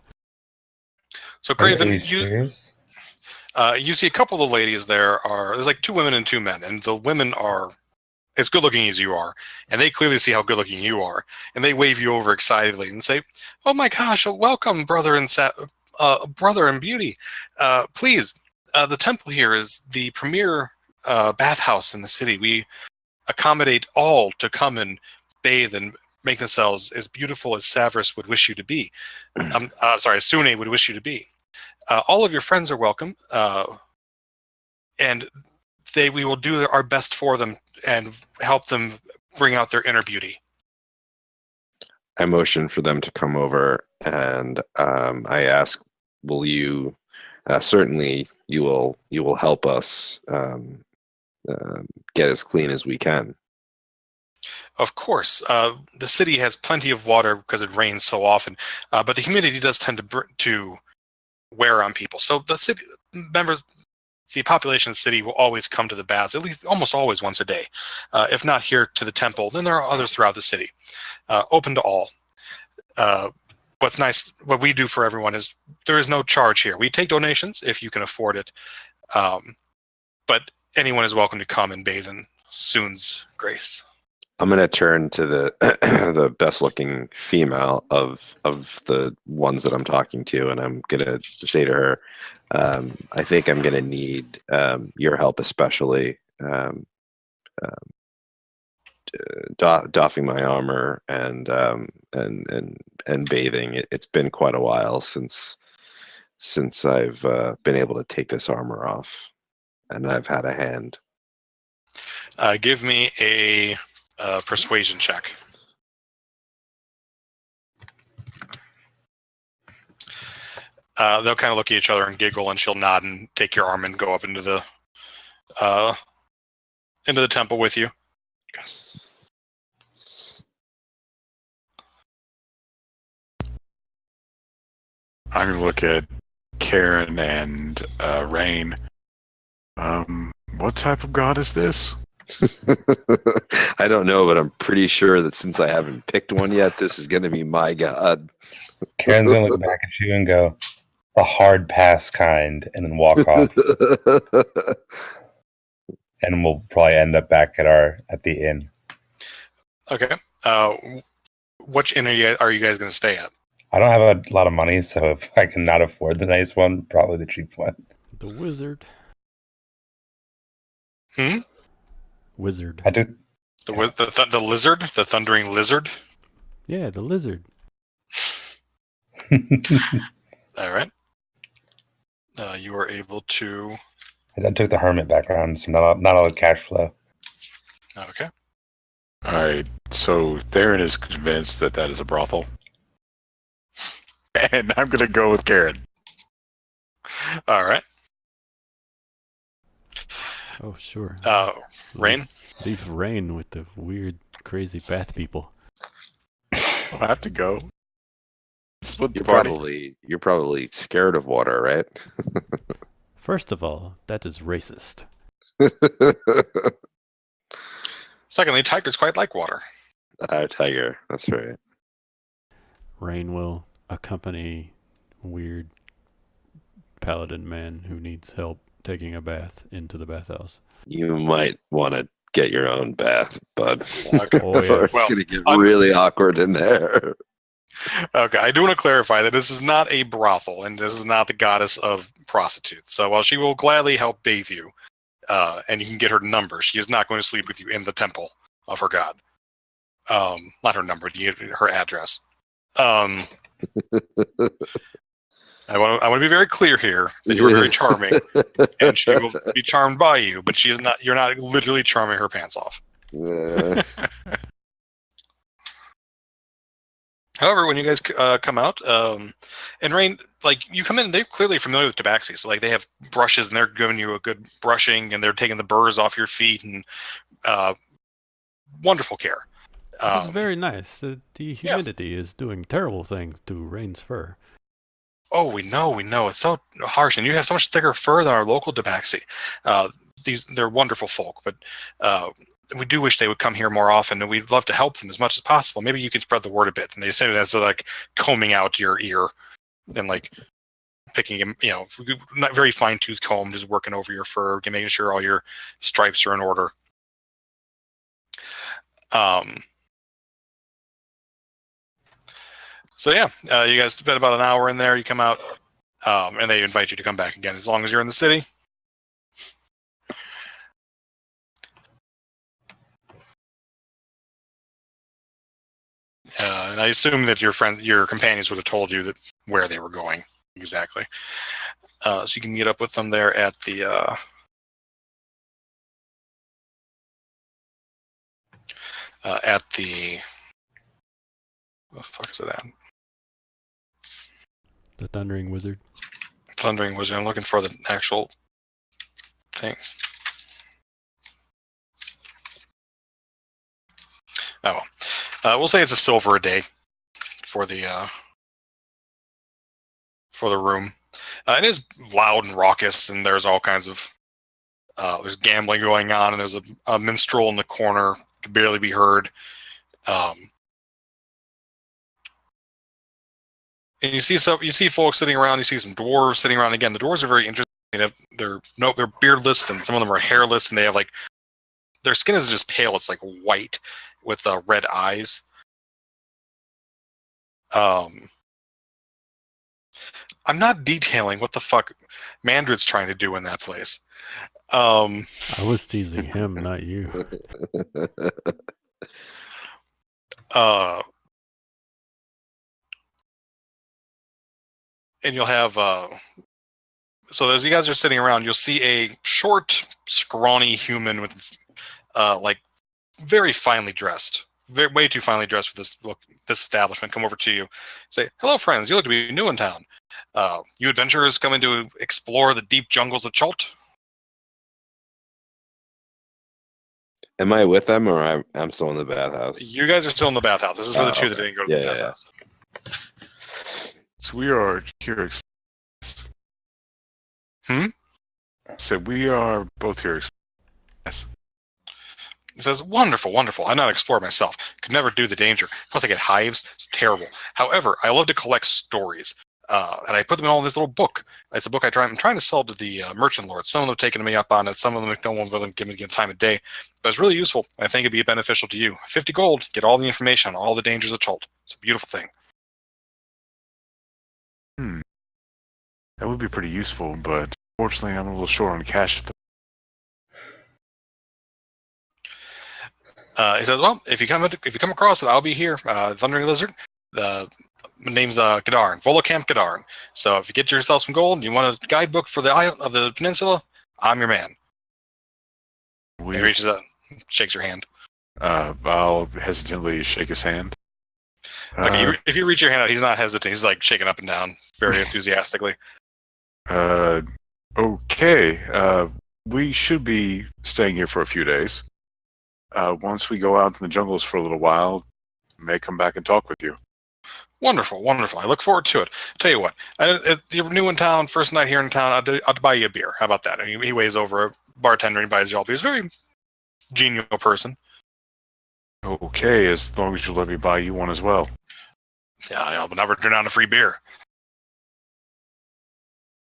So, Are Craven, you serious? you see a couple of the ladies there there's like 2 women and 2 men, and the women are as good looking as you are, and they clearly see how good looking you are, and they wave you over excitedly and say, "Oh my gosh, welcome, brother and beauty. Please, the temple here is the premier bathhouse in the city. We accommodate all to come and bathe and make themselves as beautiful as Savras would wish you to be. Sune would wish you to be. All of your friends are welcome, and we will do our best for them and help them bring out their inner beauty." I motion for them to come over, and I ask, "Will you? Certainly, you will help us get as clean as we can." Of course, the city has plenty of water because it rains so often, but the humidity does tend to wear on people. So the city members, the population of the city will always come to the baths, at least almost always once a day. If not here to the temple, then there are others throughout the city, open to all. What's nice, what we do for everyone is there is no charge here. We take donations if you can afford it, but anyone is welcome to come and bathe in Soon's grace. I'm gonna turn to the the best looking female of the ones that I'm talking to, and I'm gonna say to her, "I think I'm gonna need your help, especially doffing my armor and bathing. It's been quite a while since since I've been able to take this armor off, and I've had a hand. Give me a persuasion check. They'll kind of look at each other and giggle, and she'll nod and take your arm and go up into the temple with you. Yes. I'm gonna look at Karen and Rain. What type of god is this? I don't know, but I'm pretty sure that since I haven't picked one yet, this is going to be my god. Karen's gonna look back at you and go, "The hard pass kind," and then walk off. And we'll probably end up back at the inn. Okay. Which inn are you guys going to stay at? I don't have a lot of money, so if I cannot afford the nice one, probably the cheap one. The wizard. Wizard. I do. The lizard? The thundering lizard? Yeah, the lizard. All right. You are able to... I took the hermit background, so not a lot of cash flow. Okay. Alright, so Theron is convinced that is a brothel. And I'm gonna go with Karen. All right. Oh, sure. Rain? Leave Rain with the weird, crazy bath people. I'll have to go. Split the You're party. probably scared of water, right? First of all, that is racist. Secondly, tigers quite like water. Tiger, that's right. Rain will accompany weird paladin man who needs help taking a bath into the bathhouse. You might want to get your own bath, bud. Okay. Oh, yeah. Or it's going to get really awkward in there. Okay, I do want to clarify that this is not a brothel, and this is not the goddess of prostitutes. So while she will gladly help bathe you, and you can get her number, she is not going to sleep with you in the temple of her god. Not her number, her address. I want to be very clear here that you're very charming, and she will be charmed by you, but she is not. You're not literally charming her pants off. However, when you guys come out, and Rain, like, you come in, they're clearly familiar with Tabaxi, so like they have brushes and they're giving you a good brushing and they're taking the burrs off your feet and wonderful care. It's very nice. The humidity is doing terrible things to Rain's fur. Oh, we know. It's so harsh, and you have so much thicker fur than our local Tabaxi. They're wonderful folk, but we do wish they would come here more often, and we'd love to help them as much as possible. Maybe you can spread the word a bit. And they say that's like combing out your ear and like picking him, not very fine tooth comb, just working over your fur, making sure all your stripes are in order. So yeah, you guys spend about an hour in there. You come out, and they invite you to come back again as long as you're in the city. And I assume that your companions would have told you where they were going exactly. So you can meet up with them there at the what the fuck is it at? The Thundering Wizard. Thundering Wizard. I'm looking for the actual thing. Oh, we'll say it's a silver a day for the room. It is loud and raucous, and there's all kinds of there's gambling going on, and there's a minstrel in the corner, can barely be heard. And you see folks sitting around. You see some dwarves sitting around. Again, the dwarves are very interesting. They're beardless, and some of them are hairless, and they have like their skin is just pale. It's like white with red eyes. I'm not detailing what the fuck Mandrid's trying to do in that place. I was teasing him, not you. and you'll have so as you guys are sitting around, you'll see a short, scrawny human with like very finely dressed, way too finely dressed for this establishment, come over to you, say, "Hello, friends. You look to be new in town. You adventurers coming to explore the deep jungles of Chult?" Am I with them, or I'm still in the bathhouse? You guys are still in the bathhouse. This is for the two that didn't go to the bathhouse. So we are here. So we are both here. Yes. He says, "Wonderful, wonderful. I'm not an explorer myself. Could never do the danger. Plus I get hives. It's terrible. However, I love to collect stories. And I put them all in this little book. It's a book I'm trying to sell to the merchant lords. Some of them have taken me up on it. Some of them don't want to give me the time of day. But it's really useful. And I think it'd be beneficial to you. 50 gold, get all the information on all the dangers of Chult. It's a beautiful thing." That would be pretty useful, but fortunately I'm a little short on cash. He says, "Well, if you come across it, I'll be here. Thundering Lizard. My name's Gadarn, Volocamp Gadarn. So if you get yourself some gold, and you want a guidebook for the island of the peninsula, I'm your man." He reaches out, shakes your hand. I'll hesitantly shake his hand. Okay, if you reach your hand out, he's not hesitant. He's like shaking up and down, very enthusiastically. Okay. We should be staying here for a few days. Once we go out in the jungles for a little while, may come back and talk with you. Wonderful, wonderful. I look forward to it. Tell you what, you're new in town, first night here in town, I'll buy you a beer. How about that? And he weighs over a bartender and buys you all beer. He's a very genial person. Okay, as long as you let me buy you one as well. Yeah, I'll never turn down a free beer.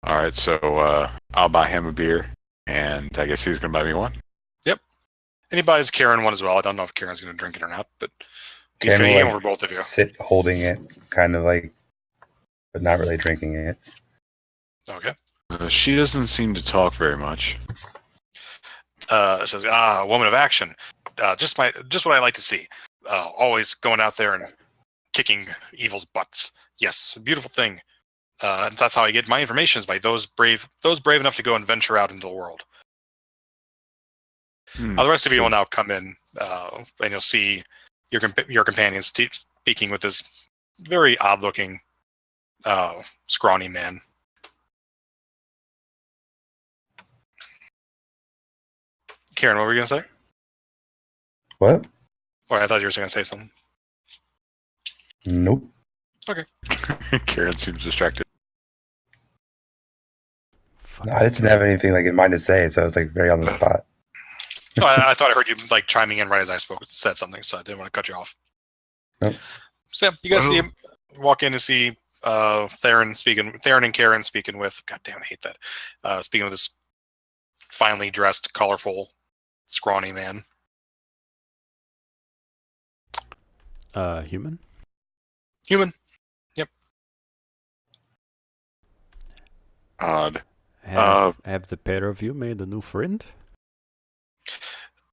All right, so I'll buy him a beer, and I guess he's going to buy me one. Yep. And he buys Karen one as well. I don't know if Karen's going to drink it or not, but he's Karen going to will, aim over both of you. Sit holding it, kind of like, but not really drinking it. Okay. She doesn't seem to talk very much. Says, a woman of action. Just what I like to see. Always going out there and kicking evil's butts. Yes, a beautiful thing. And that's how I get my information, is by those brave enough to go and venture out into the world. Now, the rest of you will now come in, and you'll see your companions speaking with this very odd-looking, scrawny man. Karen, what were you going to say? What? Oh, I thought you were going to say something. Nope. Okay. Karen seems distracted. No, I didn't have anything like in mind to say, so I was like very on the spot. No, I thought I heard you like chiming in right as I said something, so I didn't want to cut you off. Nope. So yeah, you guys see him walk in to see Theron and Karen speaking with. God damn, I hate that. Speaking with this finely dressed, colorful, scrawny man. Human? Human. Yep. Odd. Have the pair of you made a new friend?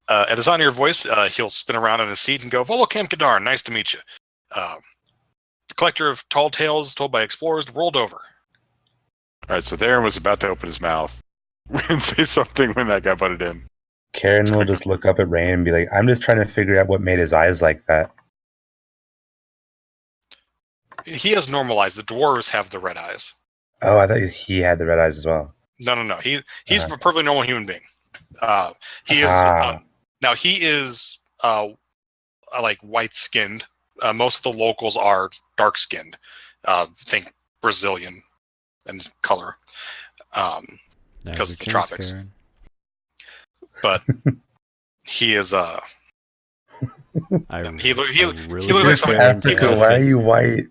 At the sound of your voice, he'll spin around in his seat and go, "Volocamp Gadarn, nice to meet you. The collector of tall tales told by explorers the world over." All right, so Theron was about to open his mouth and say something when that guy butted in. Karen will just look up at Rain and be like, "I'm just trying to figure out what made his eyes like that." He has normalized. The dwarves have the red eyes. Oh, I thought he had the red eyes as well. No. He's a perfectly normal human being. He is now. He is like white skinned. Most of the locals are dark skinned. Think Brazilian and color, because of the tropics. Karen. But he is he really looks like somebody. Africa, why are you white?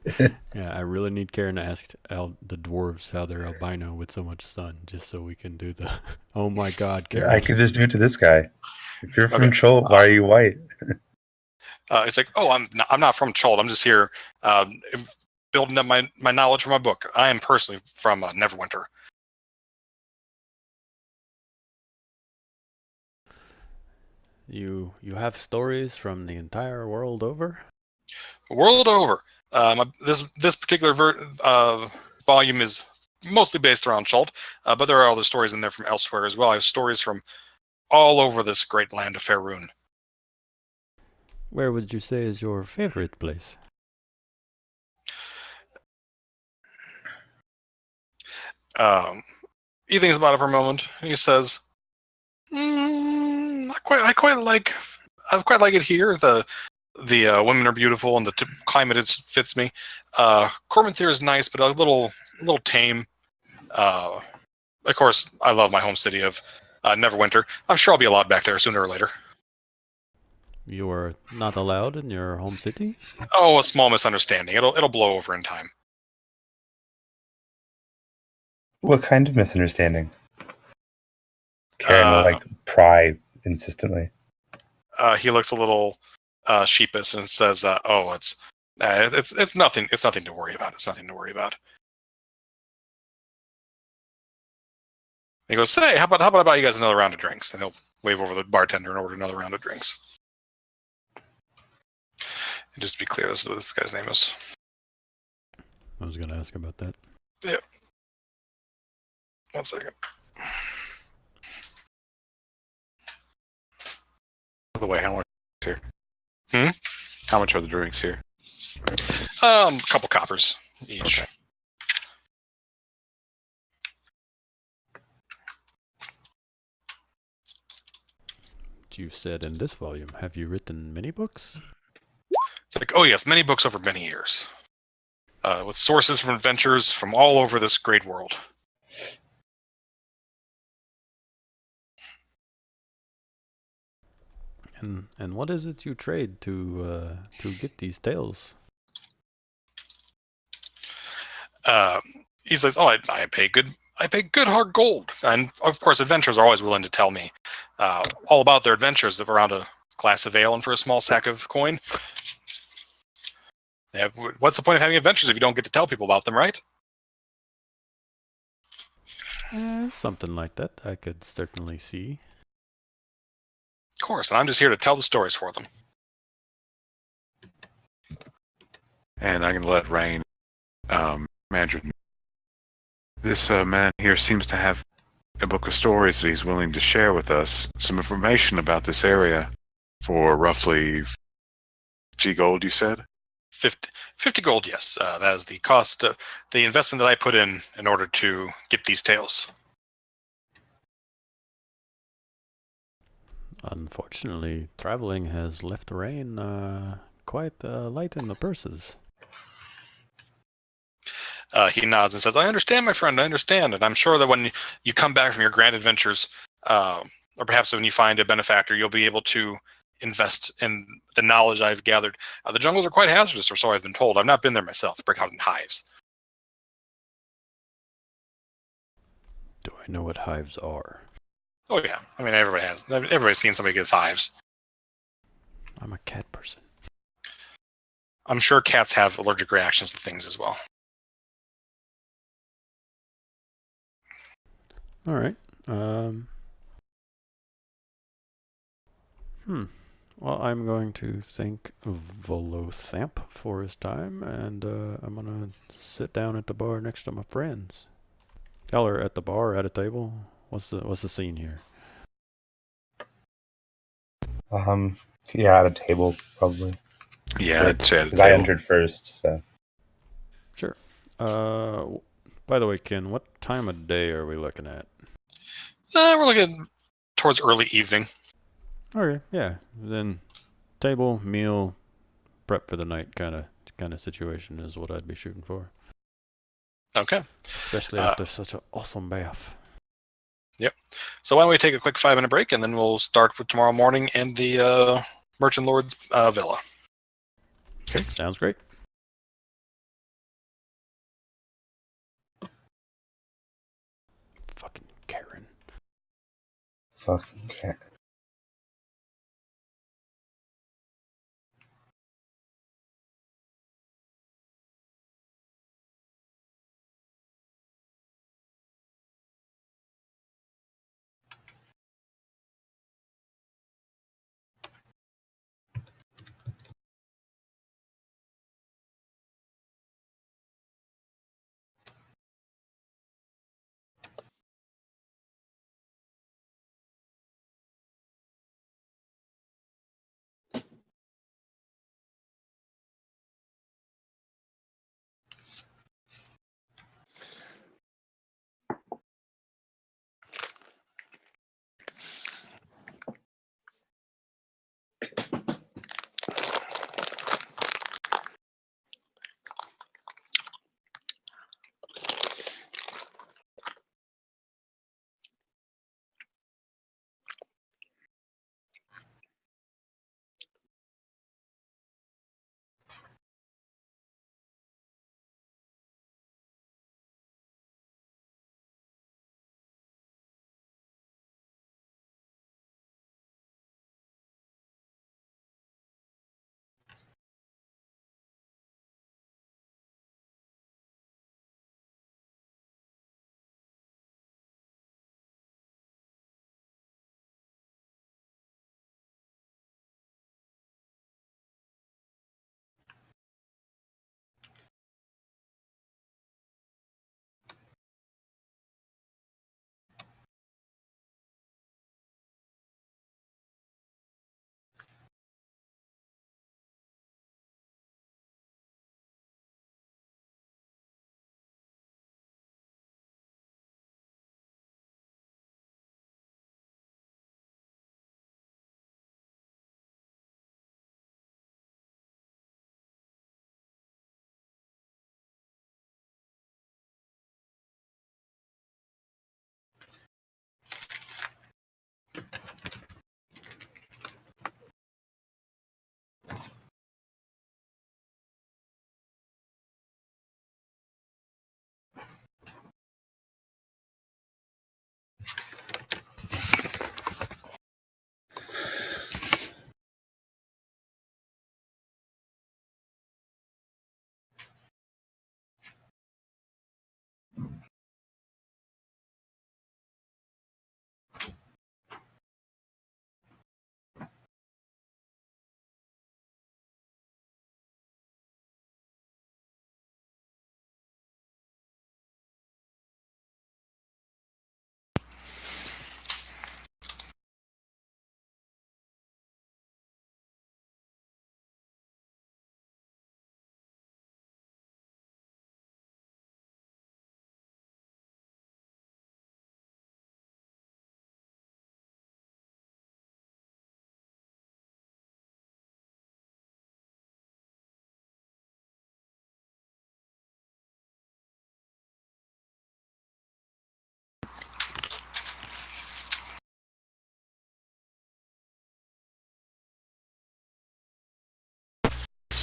Yeah, I really need Karen to ask the dwarves how they're albino with so much sun, just so we can do the. Oh my God, Karen! I could just do it to this guy. If you're from Chult, why are you white? It's like, oh, I'm not from Chult. I'm just here building up my knowledge from my book. I am personally from Neverwinter. You have stories from the entire world over? World over. This particular volume is mostly based around Schult, but there are other stories in there from elsewhere as well. I have stories from all over this great land of Faerun. Where would you say is your favorite place? He thinks about it for a moment. And he says, I quite like it here. The women are beautiful, and the climate fits me. Cormanthyr is nice, but a little tame. Of course, I love my home city of Neverwinter. I'm sure I'll be allowed back there sooner or later. You are not allowed in your home city? Oh, a small misunderstanding. It'll blow over in time. What kind of misunderstanding? Karen will pry insistently. He looks a little sheepish and says, "Oh, it's nothing. It's nothing to worry about. It's nothing to worry about." He goes, "Say, how about I buy you guys another round of drinks?" And he'll wave over the bartender and order another round of drinks. And just to be clear, this is what this guy's name is. I was going to ask about that. Yeah. 1 second. By the way, how much is here? How much are the drinks here? A couple coppers each. Okay. You said in this volume, have you written many books? It's like, oh yes, many books over many years. With sources from adventures from all over this great world. And what is it you trade to get these tales? He says, "Oh, I pay good hard gold," and of course, adventurers are always willing to tell me all about their adventures around a glass of ale and for a small sack of coin. What's the point of having adventures if you don't get to tell people about them, right? Something like that, I could certainly see. Of course, and I'm just here to tell the stories for them. And I can let Rain, manager. This man here seems to have a book of stories that he's willing to share with us. Some information about this area for roughly 50 gold, you said? 50 gold, yes. That is the cost, the investment that I put in order to get these tales. Unfortunately, traveling has left Rain quite light in the purses. He nods and says, "I understand, my friend, I understand. And I'm sure that when you come back from your grand adventures, or perhaps when you find a benefactor, you'll be able to invest in the knowledge I've gathered. The jungles are quite hazardous, or so I've been told. I've not been there myself. Break out in hives." Do I know what hives are? Oh, yeah. I mean, everybody has. Everybody's seen somebody gets hives. I'm a cat person. I'm sure cats have allergic reactions to things as well. All right. Well, I'm going to thank Volothamp for his time, and I'm going to sit down at the bar next to my friends. Y'all are at the bar, at a table. What's the scene here? Yeah, at a table probably. Yeah, I'd say because I entered first, so. Sure. By the way, Ken, what time of day are we looking at? We're looking towards early evening. Okay, yeah. Then table, meal, prep for the night kind of situation is what I'd be shooting for. Okay. Especially after such an awesome bath. Yep. So why don't we take a quick 5-minute break, and then we'll start with tomorrow morning in the Merchant Lord's villa. Okay, sounds great. Fucking Karen. Fucking Karen.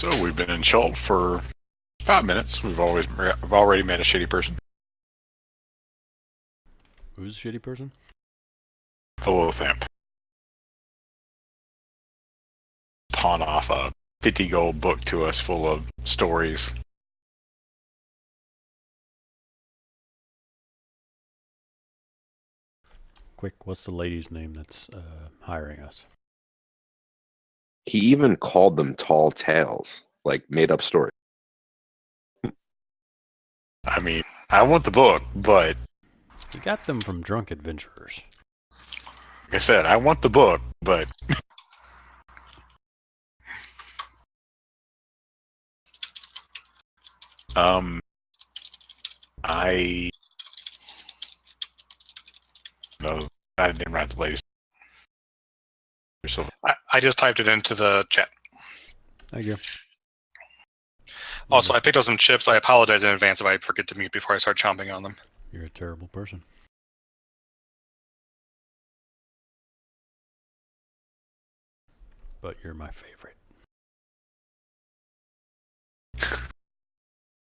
So we've been in Chult for 5 minutes. We've already met a shitty person. Who's a shitty person? Philothamp. Pawn off a 50 gold book to us full of stories. Quick, what's the lady's name that's hiring us? He even called them tall tales, like made up stories. I mean, I want the book, but He got them from drunk adventurers. like I said, I want the book, but I no, I didn't write the latest. So I just typed it into the chat. Thank you. Also, I picked up some chips. I apologize in advance if I forget to mute before I start chomping on them. You're a terrible person. But you're my favorite.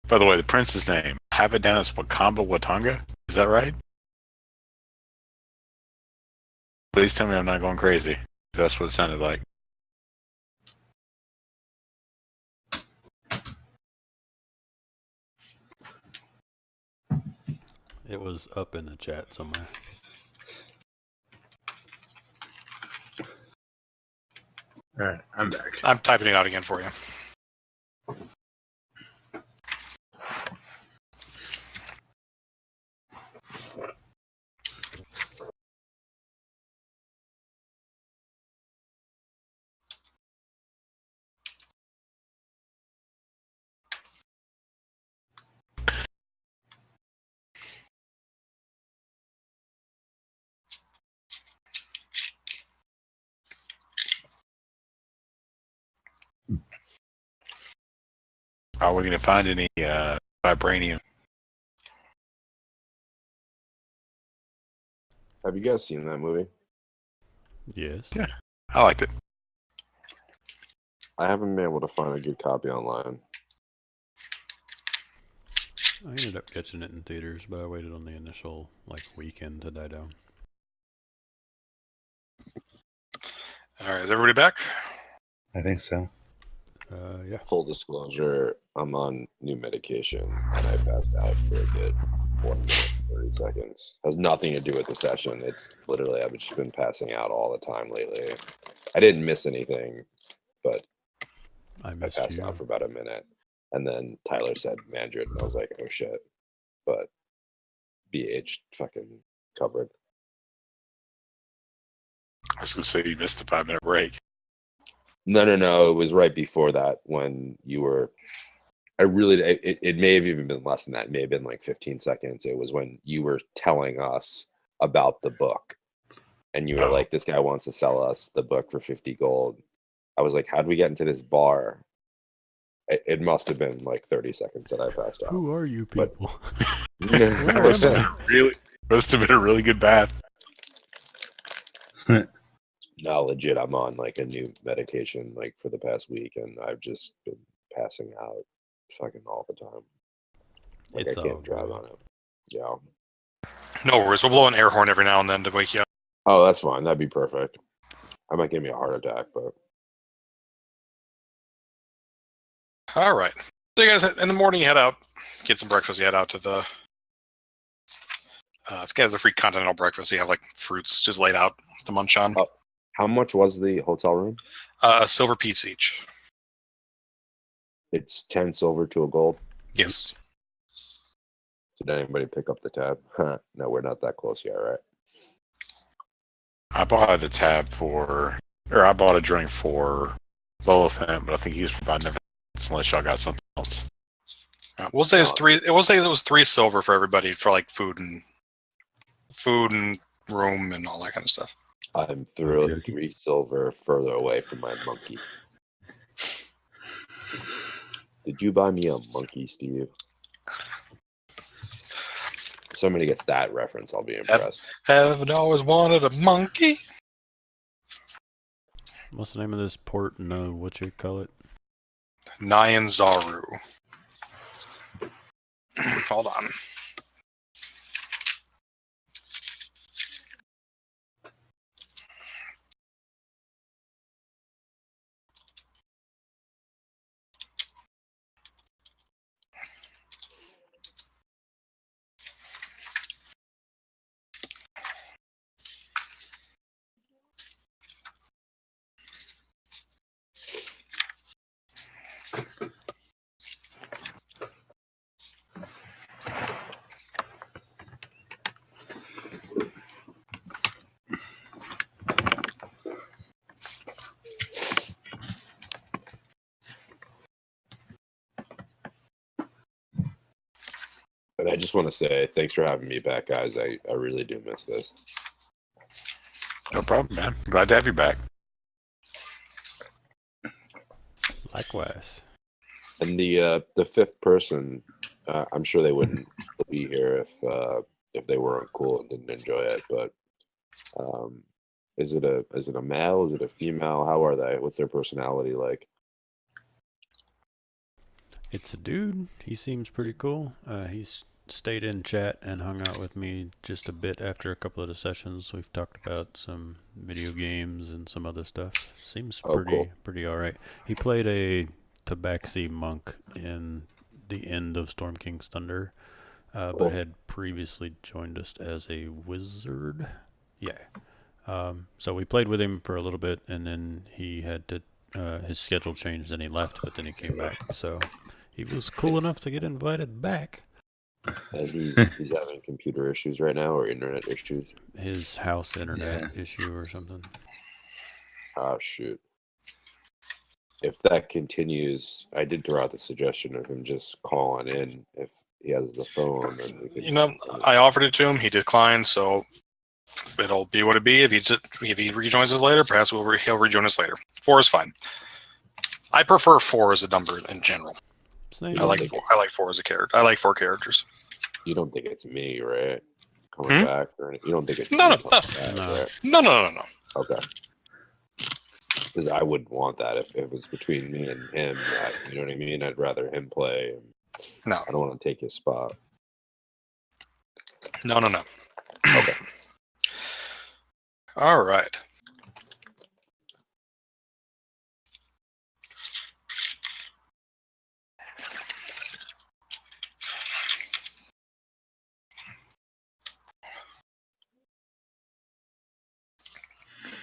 by the way, the prince's name, have it down as Wakamba Watanga. Is that right? Please tell me I'm not going crazy. That's what it sounded like. It was up in the chat somewhere. Alright, I'm back. I'm typing it out again for you. Are we going to find any vibranium? Have you guys seen that movie? Yes. Yeah. I liked it. I haven't been able to find a good copy online. I ended up catching it in theaters, but I waited on the initial weekend to die down. All right, is everybody back? I think so. Yeah. Full disclosure, I'm on new medication and I passed out for a good 1 minute, 30 seconds. Has nothing to do with the session. It's literally, I've just been passing out all the time lately. I didn't miss anything, but I I missed passed you. out for about a minute. And then Tyler said Mandrid, and I was like, oh shit. But BH fucking covered. I was going to say you missed the 5-minute break. No. It was right before that when you were. It may have even been less than that. It may have been like 15 seconds. It was when you were telling us about the book. And you were like, this guy wants to sell us the book for 50 gold. I was like, how'd we get into this bar? It must have been like 30 seconds that I passed out. Who are you people? That must have been a really good bath. No, legit, I'm on like a new medication like for the past week, and I've just been passing out fucking all the time. Like It's I all can't drive good. on it. Yeah. No worries. We'll blow an air horn every now and then to wake you up. Oh, that's fine. That'd be perfect. I might give me a heart attack, but All right. So you guys, in the morning, you head out, get some breakfast. You head out to the. This guy has a free continental breakfast. So you have like fruits just laid out to munch on. Oh. How much was the hotel room? A silver piece each. It's 10 silver to a gold. Yes. Did anybody pick up the tab? No, we're not that close yet, right? I bought a tab I bought a drink for Lolafant, but I think he was providing everything unless y'all got something else. We'll say it's three. We'll say it was 3 silver for everybody for like food and room and all that kind of stuff. I'm thrilled Okay. 3 silver further away from my monkey. Did you buy me a monkey, Steve? If somebody gets that reference, I'll be impressed. Haven't always wanted a monkey. What's the name of this port? No, what you call it? Nyanzaru. Hold on. But I just want to say thanks for having me back, guys. I really do miss this. No problem, man. Glad to have you back. Likewise. And the fifth person, I'm sure they wouldn't be here if they weren't cool and didn't enjoy it. But is it a male? Is it a female? How are they? What's their personality like? It's a dude. He seems pretty cool. He's stayed in chat and hung out with me just a bit after a couple of the sessions. We've talked about some video games and some other stuff. Seems pretty all right. He played a Tabaxi monk in the end of Storm King's Thunder, but had previously joined us as a wizard. Yeah. So we played with him for a little bit, and then he had to his schedule changed, and he left, but then he came back. So he was cool enough to get invited back. And he's having computer issues right now, or internet issues. His house internet issue or something. Ah, shoot. If that continues, I did throw out the suggestion of him just calling in if he has the phone. And we could I offered it to him. He declined, so it'll be what it be. If he rejoins us later, perhaps he'll rejoin us later. 4 is fine. I prefer 4 as a number in general. I like 4. I like 4 as a character. I like 4 characters. You don't think it's me, right? Coming back, or you don't think it's no. Right? No. Okay. Because I wouldn't want that if it was between me and him. You know what I mean? I'd rather him play. No, I don't want to take his spot. No. Okay. All right.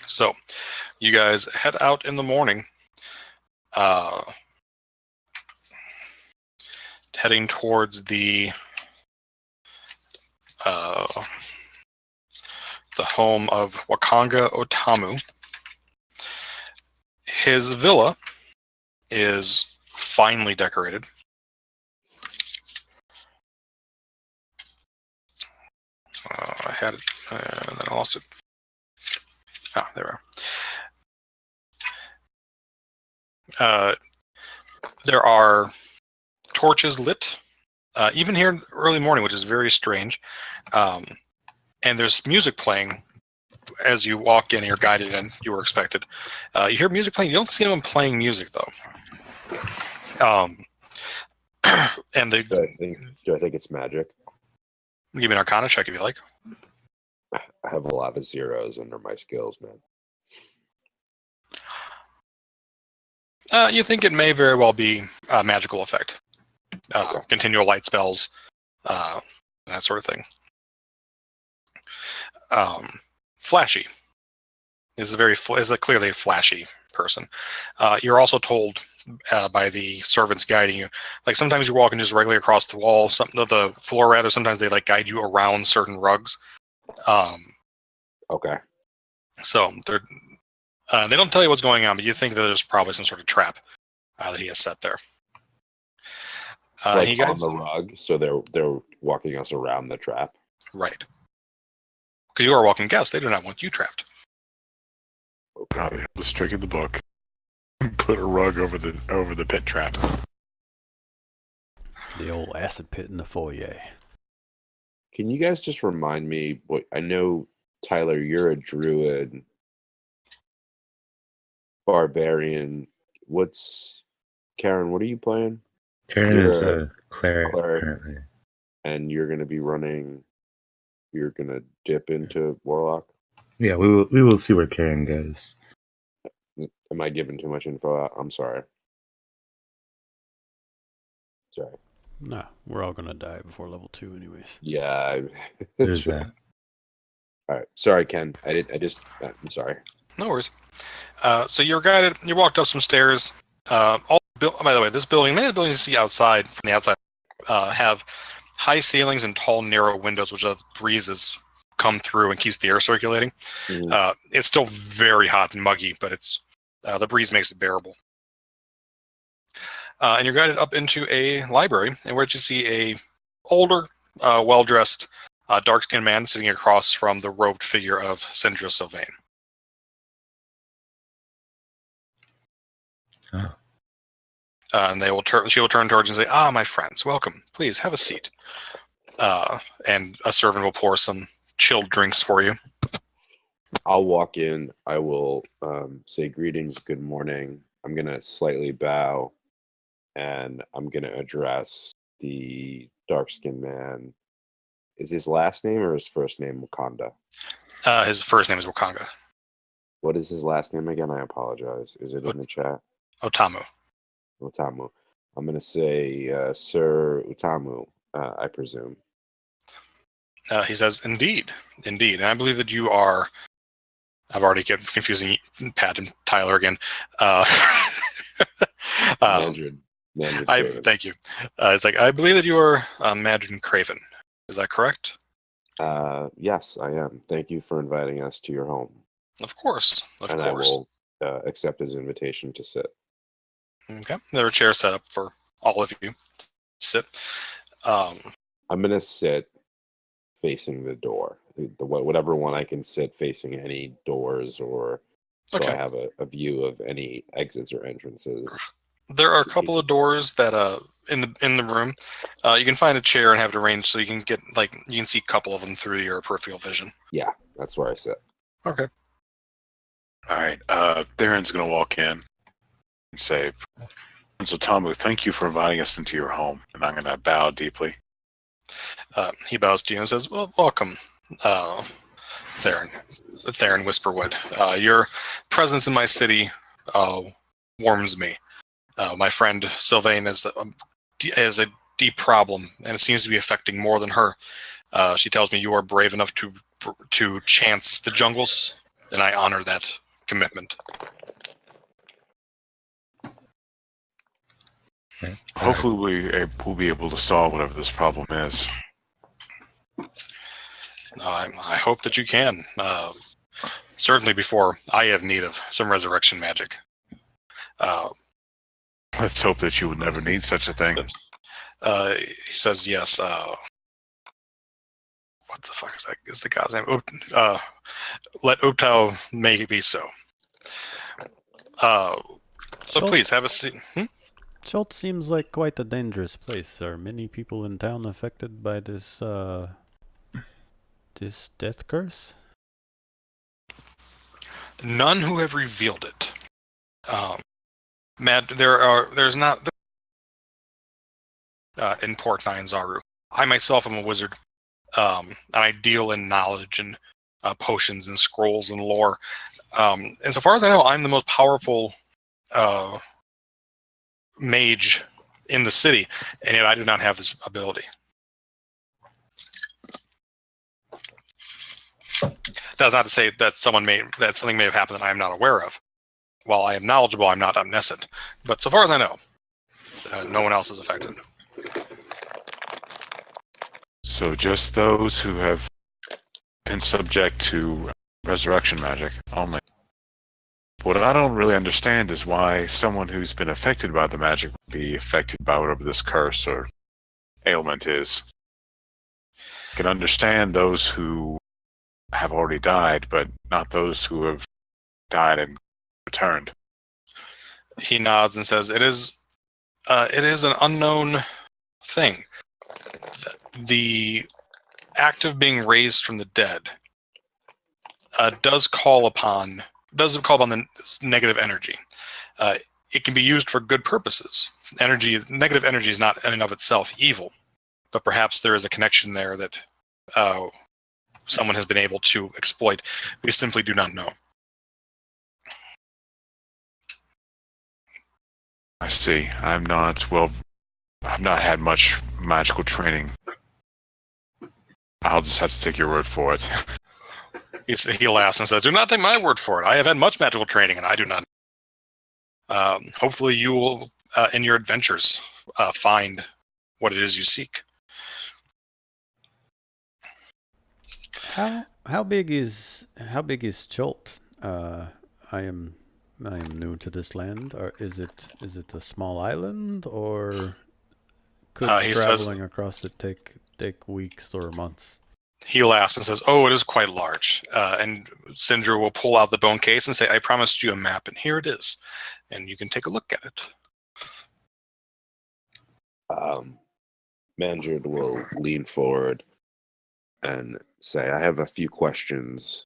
So, you guys head out in the morning, heading towards the home of Wakanga Otamu. His villa is finely decorated. I had it, and then I lost it. Ah, there we are. There are torches lit, even here in the early morning, which is very strange. And there's music playing as you walk in. You're guided in. You were expected. You hear music playing. You don't see anyone playing music though. And they Do I think it's magic? give me an Arcana check if you like. I have a lot of zeros under my skills, man. You think it may very well be a magical effect. Continual light spells, that sort of thing. Flashy is clearly a flashy person. You're also told by the servants guiding you, like sometimes you're walking just regularly across the wall, the floor rather. Sometimes they like guide you around certain rugs. Okay. So they don't tell you what's going on, but you think that there's probably some sort of trap that he has set there. Like on the rug, so they're walking us around the trap. Right. Because you are a welcome guest. They do not want you trapped. Probably have this trick in the book. Put a rug over the pit trap. The old acid pit in the foyer. Can you guys just remind me what I know, Tyler, you're a druid, barbarian. Karen, what are you playing? Karen You're is a a cleric cleric. currently. And you're going to be running. You're going to dip into Warlock. Yeah, we will see where Karen goes. Am I giving too much info out? I'm sorry. Sorry. Nah, we're all gonna die before level 2 anyways. Yeah. There's that. All right. Sorry, Ken. I'm sorry. No worries. So you're guided. You walked up some stairs. By the way, this building, many of the buildings you see outside from the outside, have high ceilings and tall, narrow windows, which let breezes come through and keeps the air circulating. Mm. It's still very hot and muggy, but it's the breeze makes it bearable. And you're guided up into a library, in which you see a older, well-dressed, dark-skinned man sitting across from the robed figure of Syndra Sylvain. Oh. And she will turn towards you and say, "Ah, my friends, welcome. Please have a seat." And a servant will pour some chilled drinks for you. I'll walk in. I will say greetings, good morning. I'm going to slightly bow, and I'm going to address the dark-skinned man. Is his last name or his first name Wakanda? His first name is Wakanga. What is his last name again? I apologize. Is it in the chat? Otamu. Utamu. I'm going to say Sir Utamu, I presume. He says, indeed. And I believe that you are... I've already kept confusing Pat and Tyler again. Mandarin Craven. Thank you. It's like, I believe that you are Mandarin Craven. Is that correct? Yes, I am. Thank you for inviting us to your home. Of course. I will accept his invitation to sit. Okay. There are chairs set up for all of you to sit. I'm going to sit facing the door. Whatever one I can sit facing any doors, or so Okay. I have a view of any exits or entrances. There are a couple of doors that in the room. You can find a chair and have it arranged so you can get you can see a couple of them through your peripheral vision. Yeah, that's where I sit. Okay. All right. Theron's going to walk in and say, "So Tamu, thank you for inviting us into your home." And I'm going to bow deeply. He bows to you and says, "Well, welcome, Theron Whisperwood. Your presence in my city warms me. My friend Sylvain has a deep problem, and it seems to be affecting more than her. She tells me you are brave enough to chance the jungles, and I honor that commitment." Hopefully we'll be able to solve whatever this problem is. I hope that you can. Certainly before I have need of some resurrection magic. Let's hope that you would never need such a thing. He says yes. What the fuck is that? Is the god's name? Let Optau make it be so. So please have a seat. Schultz seems like quite a dangerous place. Are many people in town affected by this death curse? None who have revealed it. There's not in Port Nyanzaru. I myself am a wizard, and I deal in knowledge and potions and scrolls and lore. And so far as I know, I'm the most powerful mage in the city, and yet I do not have this ability. That's not to say that something may have happened that I am not aware of. While I am knowledgeable, I'm not omniscient. But so far as I know, no one else is affected. So just those who have been subject to resurrection magic only. What I don't really understand is why someone who's been affected by the magic would be affected by whatever this curse or ailment is. I can understand those who have already died, but not those who have died and returned. He nods and says, It is an unknown thing. The act of being raised from the dead does call upon the negative energy. it can be used for good purposes. Negative energy is not in and of itself evil, but perhaps there is a connection there that someone has been able to exploit. We simply do not know. I see. I've not had much magical training. I'll just have to take your word for it. He laughs and says, "Do not take my word for it. I have had much magical training, and I do not. Hopefully you will, in your adventures, find what it is you seek." How big is Chult? I am new to this land. Or is it a small island, or could traveling across it take weeks or months? He laughs and says, "Oh, it is quite large." And Syndra will pull out the bone case and say, "I promised you a map, and here it is. And you can take a look at it." Mandred will lean forward and say, "I have a few questions.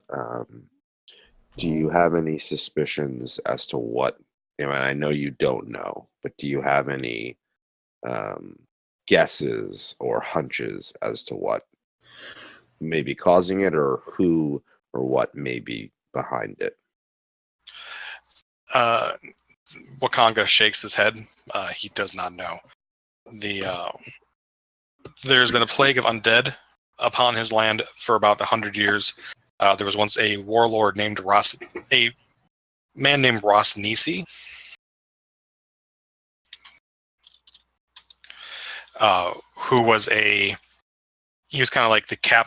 Do you have any suspicions as to what, I know you don't know, but do you have any guesses or hunches as to what may be causing it, or who or what may be behind it?" Wakanga shakes his head. He does not know. There's been a plague of undead upon his land for about 100 years. There was once a warlord named a man named Ross Nisi, who was he was kind of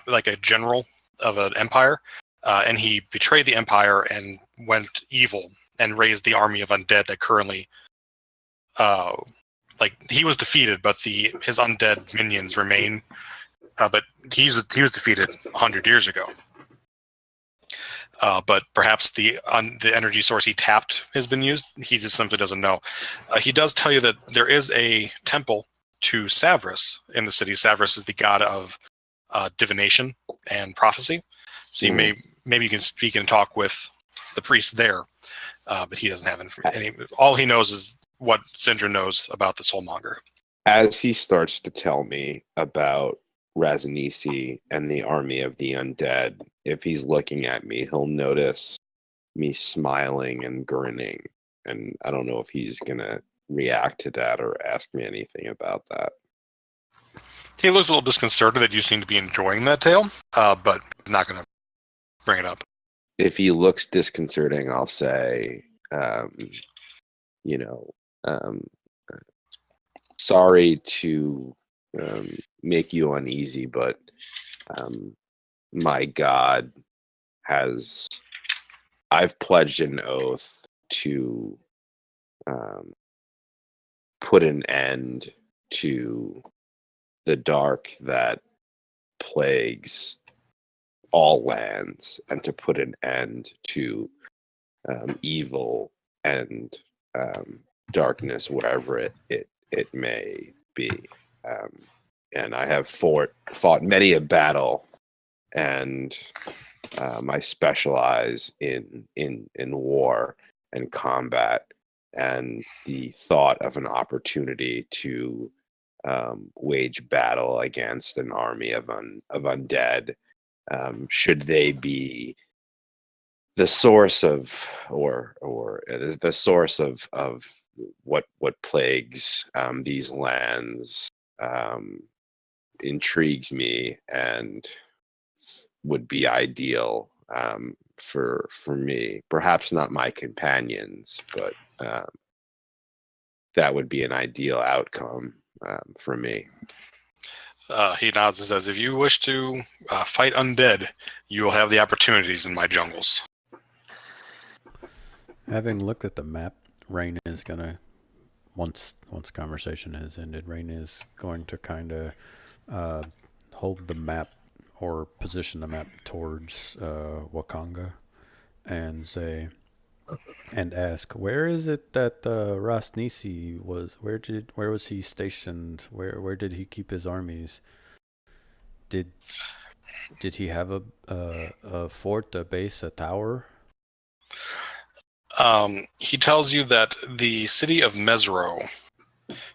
like a general of an empire, and he betrayed the empire and went evil and raised the army of undead that currently, he was defeated, but his undead minions remain. But he was defeated 100 years ago. But perhaps the energy source he tapped has been used. He just simply doesn't know. He does tell you that there is a temple to Savras in the city. Savras is the god of divination and prophecy. So maybe you can speak and talk with the priest there, but he doesn't have any. All he knows is what Syndra knows about the Soul Monger. As he starts to tell me about Razanisi and the army of the undead, if he's looking at me, he'll notice me smiling and grinning, and I don't know if he's gonna react to that or ask me anything about that. He looks a little disconcerted that you seem to be enjoying that tale, but not gonna bring it up. If he looks disconcerting, I'll say, sorry to make you uneasy, but my God I've pledged an oath to put an end to the dark that plagues all lands, and to put an end to evil and darkness wherever it may be. And I have fought many a battle, and I specialize in war and combat, and the thought of an opportunity to wage battle against an army of undead, should they be the source of or the source of what plagues these lands, intrigues me and would be ideal for me. Perhaps not my companions, but that would be an ideal outcome for me. He nods and says, "If you wish to fight undead, you will have the opportunities in my jungles." Having looked at the map, Rain is gonna, once conversation has ended, Rain is going to kind of hold the map or position the map towards Wakanga and say, and ask, where is it that Ras Nisi was? Where was he stationed? Where did he keep his armies? Did he have a fort, a base, a tower? He tells you that the city of Mesro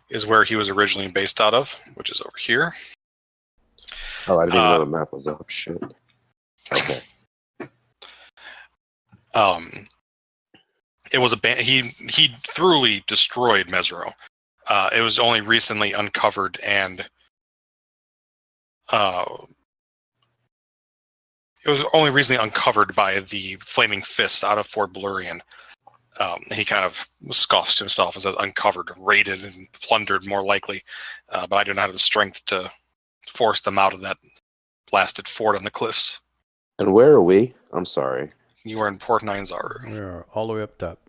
is where he was originally based out of, which is over here. Oh, I didn't even know the map was up. Shit. Okay. It was he thoroughly destroyed Mesro. It was only recently uncovered and it was only recently uncovered by the Flaming Fist out of Fort Blurian. He kind of scoffs to himself and says uncovered, raided, and plundered more likely. But I do not have the strength to force them out of that blasted fort on the cliffs. And where are we? I'm sorry. You are in Port Ninezaru. We are all the way up top.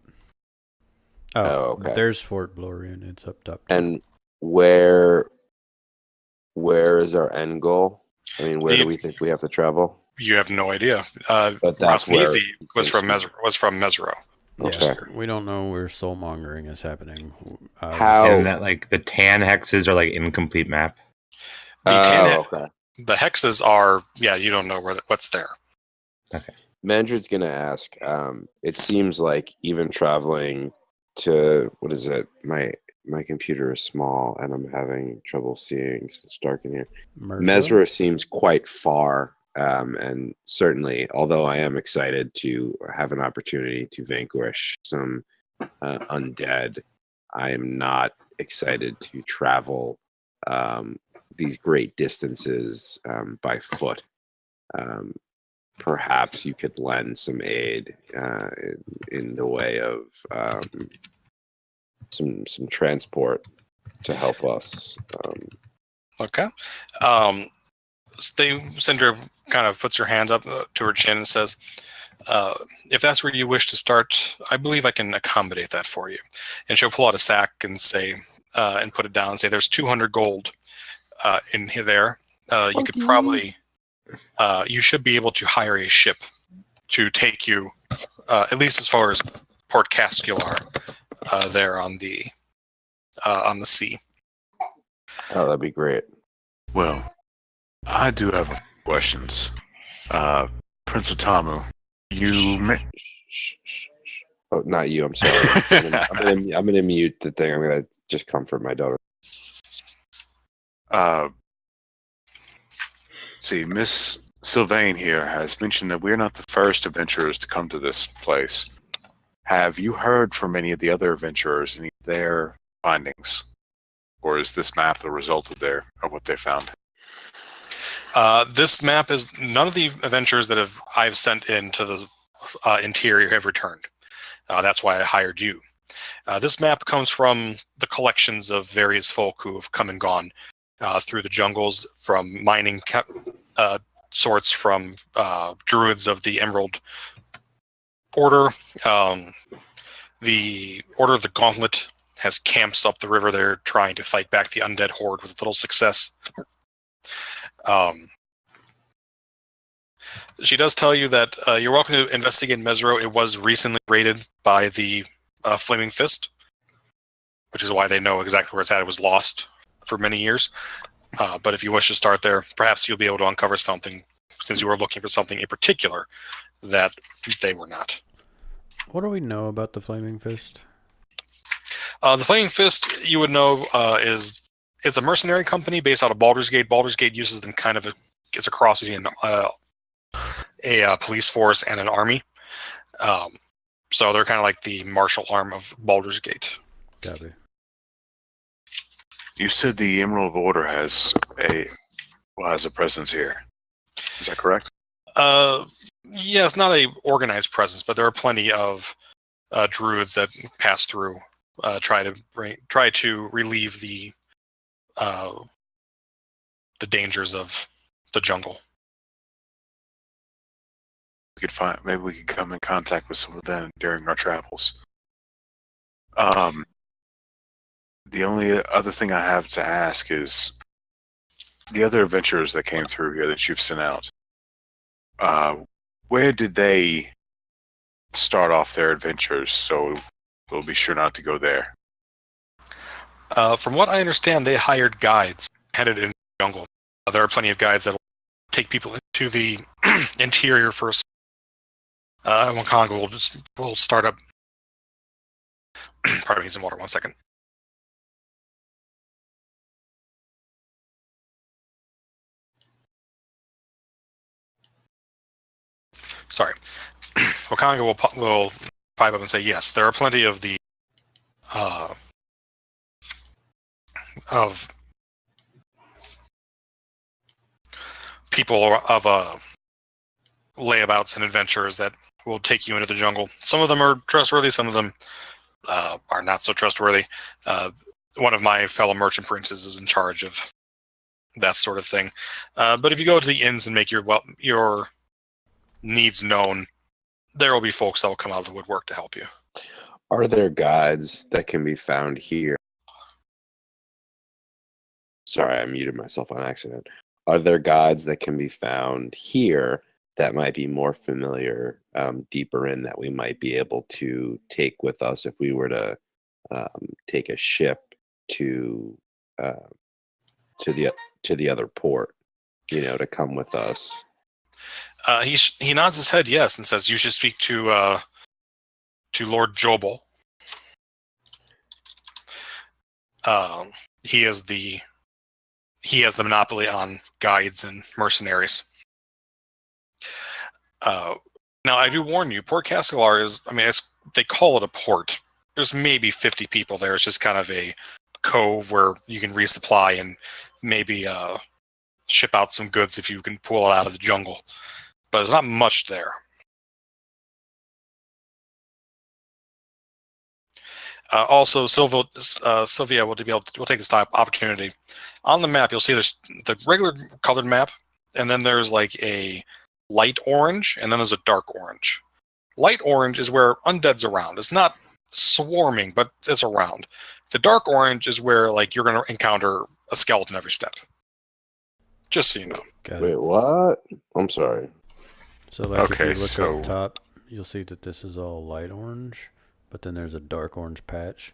Oh, okay. There's Fort Blurian. It's up top. And where is our end goal? I mean, where do we think we have to travel? You have no idea. But that's where Rosneezy was from Mesro. Okay. We don't know where soul mongering is happening. How? And that, like, the tan hexes are like incomplete map. Okay. The hexes are, you don't know what's there. Okay. Mandred's gonna ask. It seems like even traveling to what is it? My computer is small and I'm having trouble seeing because it's dark in here. Mesra seems quite far, and certainly, although I am excited to have an opportunity to vanquish some undead, I am not excited to travel these great distances by foot. Perhaps you could lend some aid in the way of some transport to help us. Okay. Syndra kind of puts her hand up to her chin and says, if that's where you wish to start, I believe I can accommodate that for you. And she'll pull out a sack and say, and put it down and say, there's 200 gold in there. You could probably, you should be able to hire a ship to take you, at least as far as Port Cascular, there on the sea. Oh, that'd be great. Well, I do have a few questions. Prince Otamu, Oh, not you. I'm sorry. I'm gonna mute the thing. I'm gonna just comfort my daughter. See, Miss Sylvain here has mentioned that we're not the first adventurers to come to this place. Have you heard from any of the other adventurers, any of their findings? Or is this map the result of what they found? This map is none of the adventurers that I've sent into the interior have returned. That's why I hired you. This map comes from the collections of various folk who have come and gone through the jungles, from mining sorts, from druids of the Emerald Order. The Order of the Gauntlet has camps up the river there trying to fight back the undead horde with little success. She does tell you that you're welcome to investigate Mesro. It was recently raided by the Flaming Fist, which is why they know exactly where it's at. It was lost for many years. But if you wish to start there, perhaps you'll be able to uncover something, since you were looking for something in particular that they were not. What do we know about the Flaming Fist? The Flaming Fist, you would know, is a mercenary company based out of Baldur's Gate. Baldur's Gate uses them kind of as a cross between a police force and an army. So they're kind of like the martial arm of Baldur's Gate. Copy. You said the Emerald Order has a presence here. Is that correct? Yeah, it's not a organized presence, but there are plenty of druids that pass through, try to relieve the dangers of the jungle. Maybe we could come in contact with some of them during our travels. The only other thing I have to ask is the other adventurers that came through here that you've sent out. Where did they start off their adventures? So we'll be sure not to go there. From what I understand, they hired guides headed in the jungle. There are plenty of guides that will take people into the interior first. Wakonga will start up Pardon me, some water. 1 second. Sorry. Wakanga will pipe up and say, yes, there are plenty of the of people of layabouts and adventurers that will take you into the jungle. Some of them are trustworthy, some of them are not so trustworthy. One of my fellow merchant princes is in charge of that sort of thing. But if you go to the inns and make your needs known, there will be folks that will come out of the woodwork to help you. Are there guides that can be found here? Sorry, I muted myself on accident. Are there guides that can be found here that might be more familiar, deeper in, that we might be able to take with us if we were to take a ship to the other port? To come with us. He nods his head yes and says, "You should speak to Lord Jobel. He has the monopoly on guides and mercenaries." Now, I do warn you, Port Castelar is, they call it a port. There's maybe 50 people there. It's just kind of a cove where you can resupply and maybe ship out some goods if you can pull it out of the jungle. But there's not much there. Also, Sylvia will take this opportunity. On the map, you'll see there's the regular colored map, and then there's like a light orange, and then there's a dark orange. Light orange is where undead's around. It's not swarming, but it's around. The dark orange is where you're going to encounter a skeleton every step. Just so you know. Wait, what? I'm sorry. So if you look up top, you'll see that this is all light orange, but then there's a dark orange patch.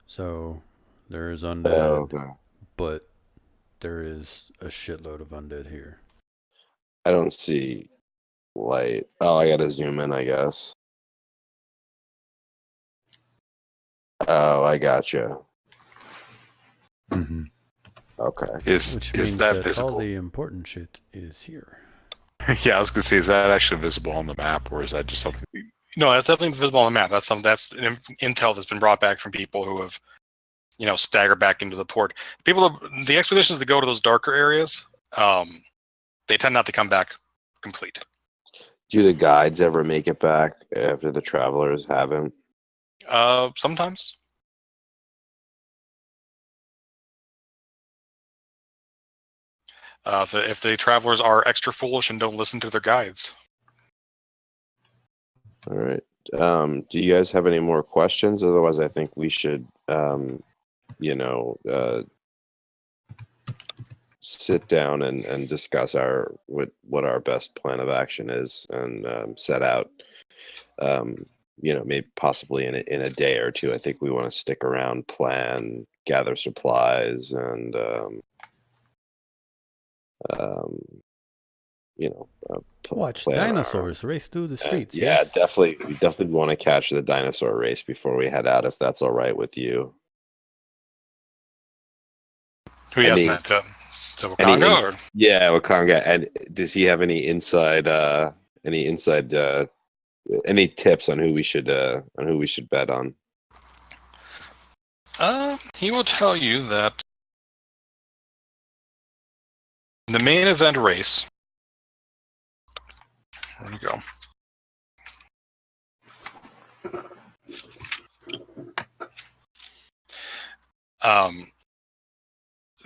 So there is undead, but there is a shitload of undead here. I don't see light. Oh, I gotta zoom in, I guess. Oh, I gotcha. Mm-hmm. Okay. Which means that that visible? all the important shit is here. Yeah, I was gonna say, is that actually visible on the map, or is that just something? No, that's definitely visible on the map. That's intel that's been brought back from people who have, staggered back into the port. The expeditions that go to those darker areas, they tend not to come back complete. Do the guides ever make it back after the travelers haven't? Sometimes. If the travelers are extra foolish and don't listen to their guides. All right. Do you guys have any more questions? Otherwise, I think we should, sit down and discuss what our best plan of action is, and set out. Maybe possibly in a day or two. I think we want to stick around, plan, gather supplies, and watch dinosaurs race through the streets. Yeah, yes? definitely. We definitely want to catch the dinosaur race before we head out, if that's all right with you. Who you asking that to? To Wakanga? Yeah, Wakanga. And does he have any inside any tips on who we should bet on? He will tell you that in the main event race. Where'd he go?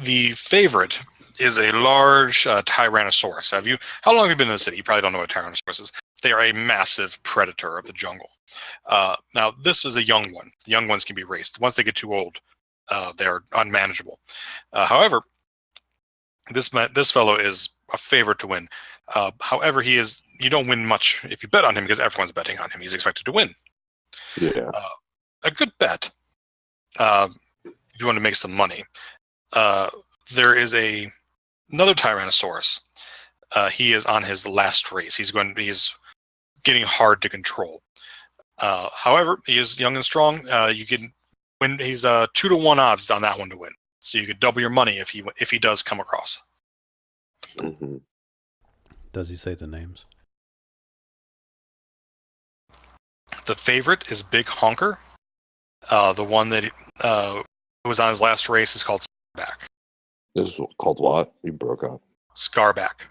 The favorite is a large Tyrannosaurus. How long have you been in the city? You probably don't know what a Tyrannosaurus is. They are a massive predator of the jungle. Now, this is a young one. The young ones can be raced. Once they get too old, they're unmanageable. However, this fellow is a favorite to win. However, you don't win much if you bet on him, because everyone's betting on him. He's expected to win. Yeah. A good bet, if you want to make some money. There is another Tyrannosaurus. He is on his last race. He's getting hard to control. However, he is young and strong. You can win. He's 2-to-1 odds on that one to win. So you could double your money if he does come across. Mm-hmm. Does he say the names? The favorite is Big Honker. The one that was on his last race is called Scarback. This is called what? You broke up. Scarback.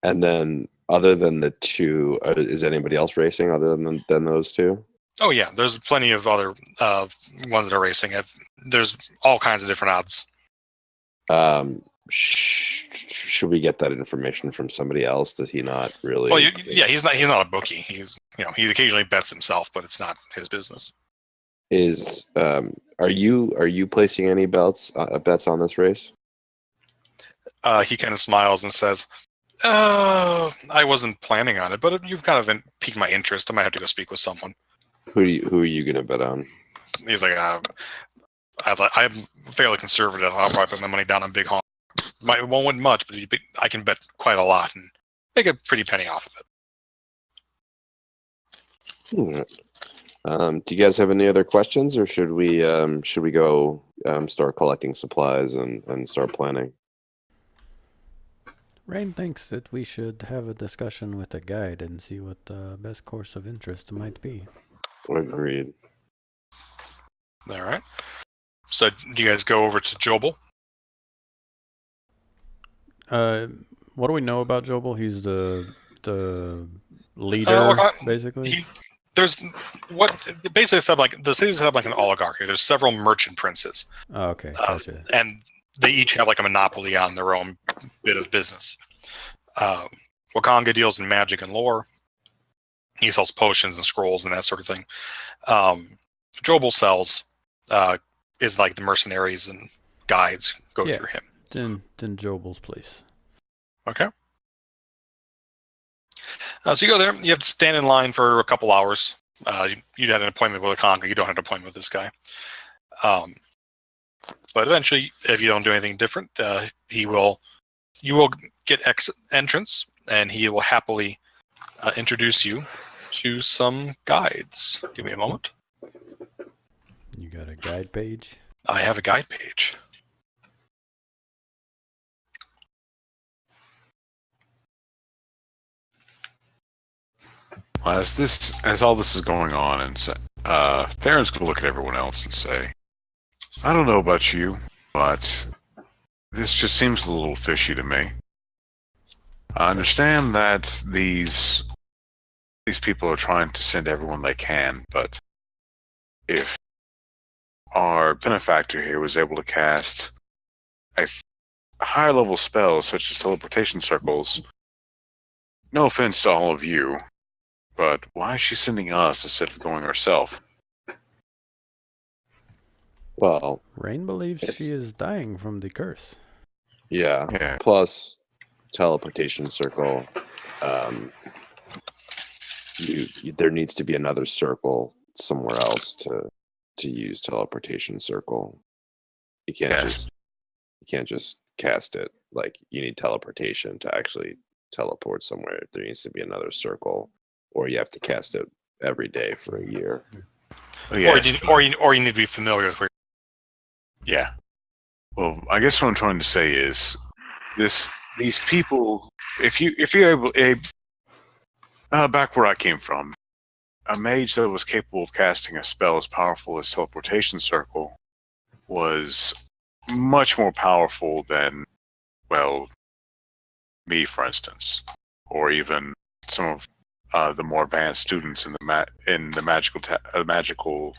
And then, other than the two, is anybody else racing other than those two? Oh yeah, there's plenty of other ones that are racing. There's all kinds of different odds. Should we get that information from somebody else? Does he not really? Well, he's not a bookie. He occasionally bets himself, but it's not his business. Are you placing any bets on this race? He kind of smiles and says, I wasn't planning on it, but you've kind of piqued my interest. I might have to go speak with someone. Who are you going to bet on? He's like, I'm fairly conservative. I'll probably put my money down on Big Honk. It won't win much, but I can bet quite a lot and make a pretty penny off of it. Do you guys have any other questions, or should we go start collecting supplies and start planning? Rain thinks that we should have a discussion with a guide and see what the best course of interest might be. Agreed. All right. So, do you guys go over to Jobel? What do we know about Jobel? He's the leader, basically. Basically set up like the city's set up like an oligarchy. There's several merchant princes. Oh, okay, gotcha. And they each have like a monopoly on their own bit of business. Wakanga deals in magic and lore. He sells potions and scrolls and that sort of thing. Jobel sells is like the mercenaries and guides go through him. It's in Jobel's place. Okay. So you go there. You have to stand in line for a couple hours. You had an appointment with Wakanga. You don't have an appointment with this guy. But eventually, if you don't do anything different, you will get entrance, and he will happily introduce you to some guides. Give me a moment. You got a guide page? I have a guide page. Well, as all this is going on, and Theron's going to look at everyone else and say, I don't know about you, but this just seems a little fishy to me. I understand that these people are trying to send everyone they can, but if our benefactor here was able to cast a higher level spell such as teleportation circles, no offense to all of you, but why is she sending us instead of going herself? Well, Rain believes she is dying from the curse. Yeah. Plus, teleportation circle. There needs to be another circle somewhere else to use teleportation circle. You can't just cast it. Like, you need teleportation to actually teleport somewhere. There needs to be another circle, or you have to cast it every day for a year. Yes. Or you need to be familiar with where. Yeah. Well, I guess what I'm trying to say is these people. If you're able, back where I came from, a mage that was capable of casting a spell as powerful as teleportation circle was much more powerful than, well, me, for instance, or even some of the more advanced students in the magical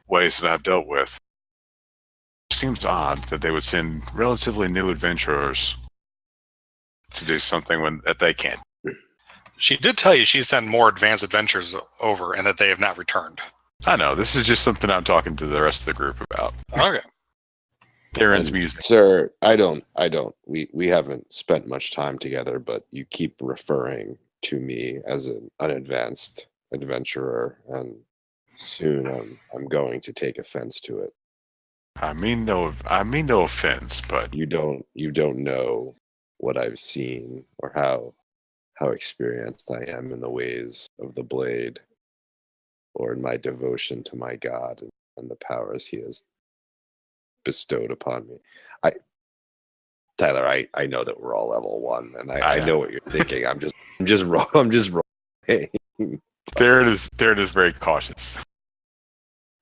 ways that I've dealt with. It seems odd that they would send relatively new adventurers to do something that they can't. She did tell you she sent more advanced adventures over and that they have not returned. I know. This is just something I'm talking to the rest of the group about. Okay. Theron's music. Sir, I don't. We haven't spent much time together, but you keep referring to me as an advanced adventurer, and soon I'm going to take offense to it. I mean no offense, but you don't know what I've seen or how experienced I am in the ways of the blade. or in my devotion to my God and the powers he has bestowed upon me. Tyler, I know that we're all level 1, and I know what you're thinking. I'm just wrong. I'm just wrong. There it is. There it is. Very cautious.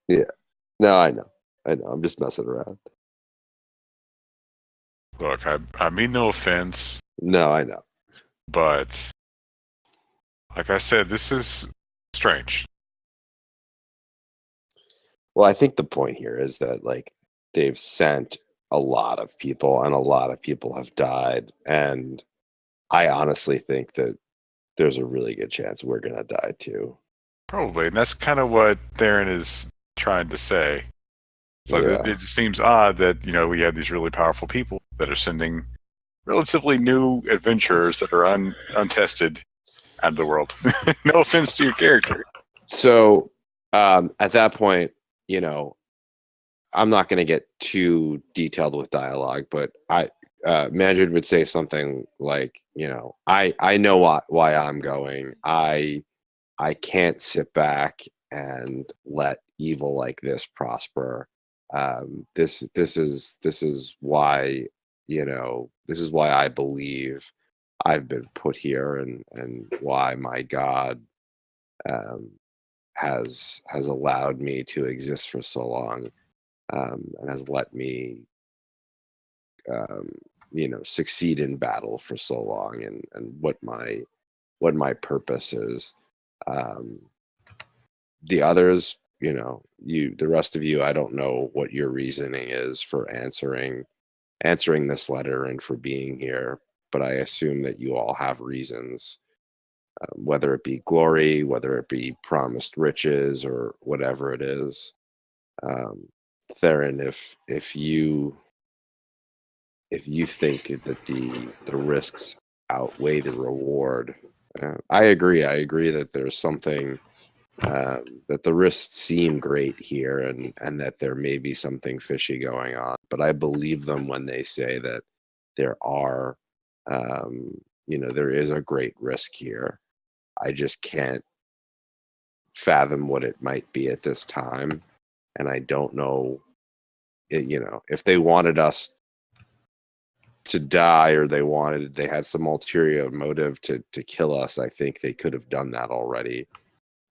Yeah. No, I know. I'm just messing around. Look, I mean no offense, No, I know. but like I said, this is strange. Well, I think the point here is that like they've sent a lot of people, and a lot of people have died, and I honestly think that there's a really good chance we're gonna die too. Probably, and that's kind of what Theron is trying to say. So Yeah. it just seems odd that we have these really powerful people that are sending relatively new adventurers that are untested out of the world. No offense to your character. So at that point, I'm not going to get too detailed with dialogue, but Madrid would say something like, I know why I'm going. I can't sit back and let evil like this prosper. This is why this is why I believe I've been put here, and why my God has allowed me to exist for so long, and has let me succeed in battle for so long, and what my purpose is. The others, the rest of you, I don't know what your reasoning is for answering this letter and for being here, but I assume that you all have reasons, whether it be glory, whether it be promised riches, or whatever it is. Theron, if you think that the risks outweigh the reward, I agree that there's something, that the risks seem great here, and that there may be something fishy going on, but I believe them when they say that there are, there is a great risk here. I just can't fathom what it might be at this time, and I don't know, if they wanted us to die, or they had some ulterior motive to kill us, I think they could have done that already.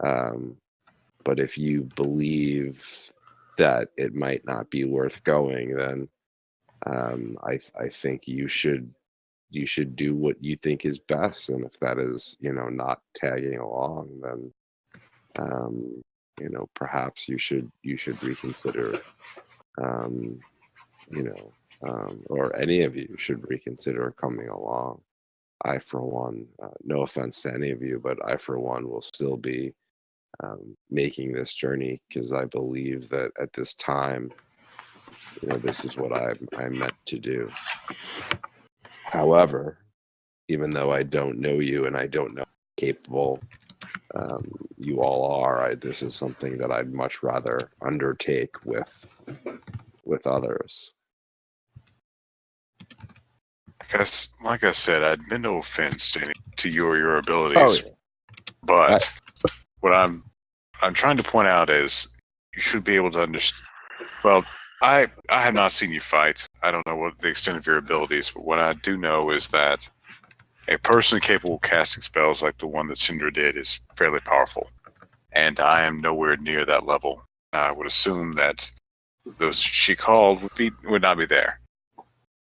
But if you believe that it might not be worth going, then I think you should do what you think is best, and if that is not tagging along, then perhaps you should reconsider, or any of you should reconsider coming along. I, for one, no offense to any of you, but I, for one, will still be making this journey, because I believe that at this time, this is what I'm meant to do. However, even though I don't know you, and I don't know how capable you all are, this is something that I'd much rather undertake with others. Like I said, I'd meant no offense to you or your abilities, but what I'm trying to point out is you should be able to understand. Well, I have not seen you fight. I don't know what the extent of your abilities, but what I do know is that a person capable of casting spells like the one that Syndra did is fairly powerful, and I am nowhere near that level. I would assume that those she called would not be there.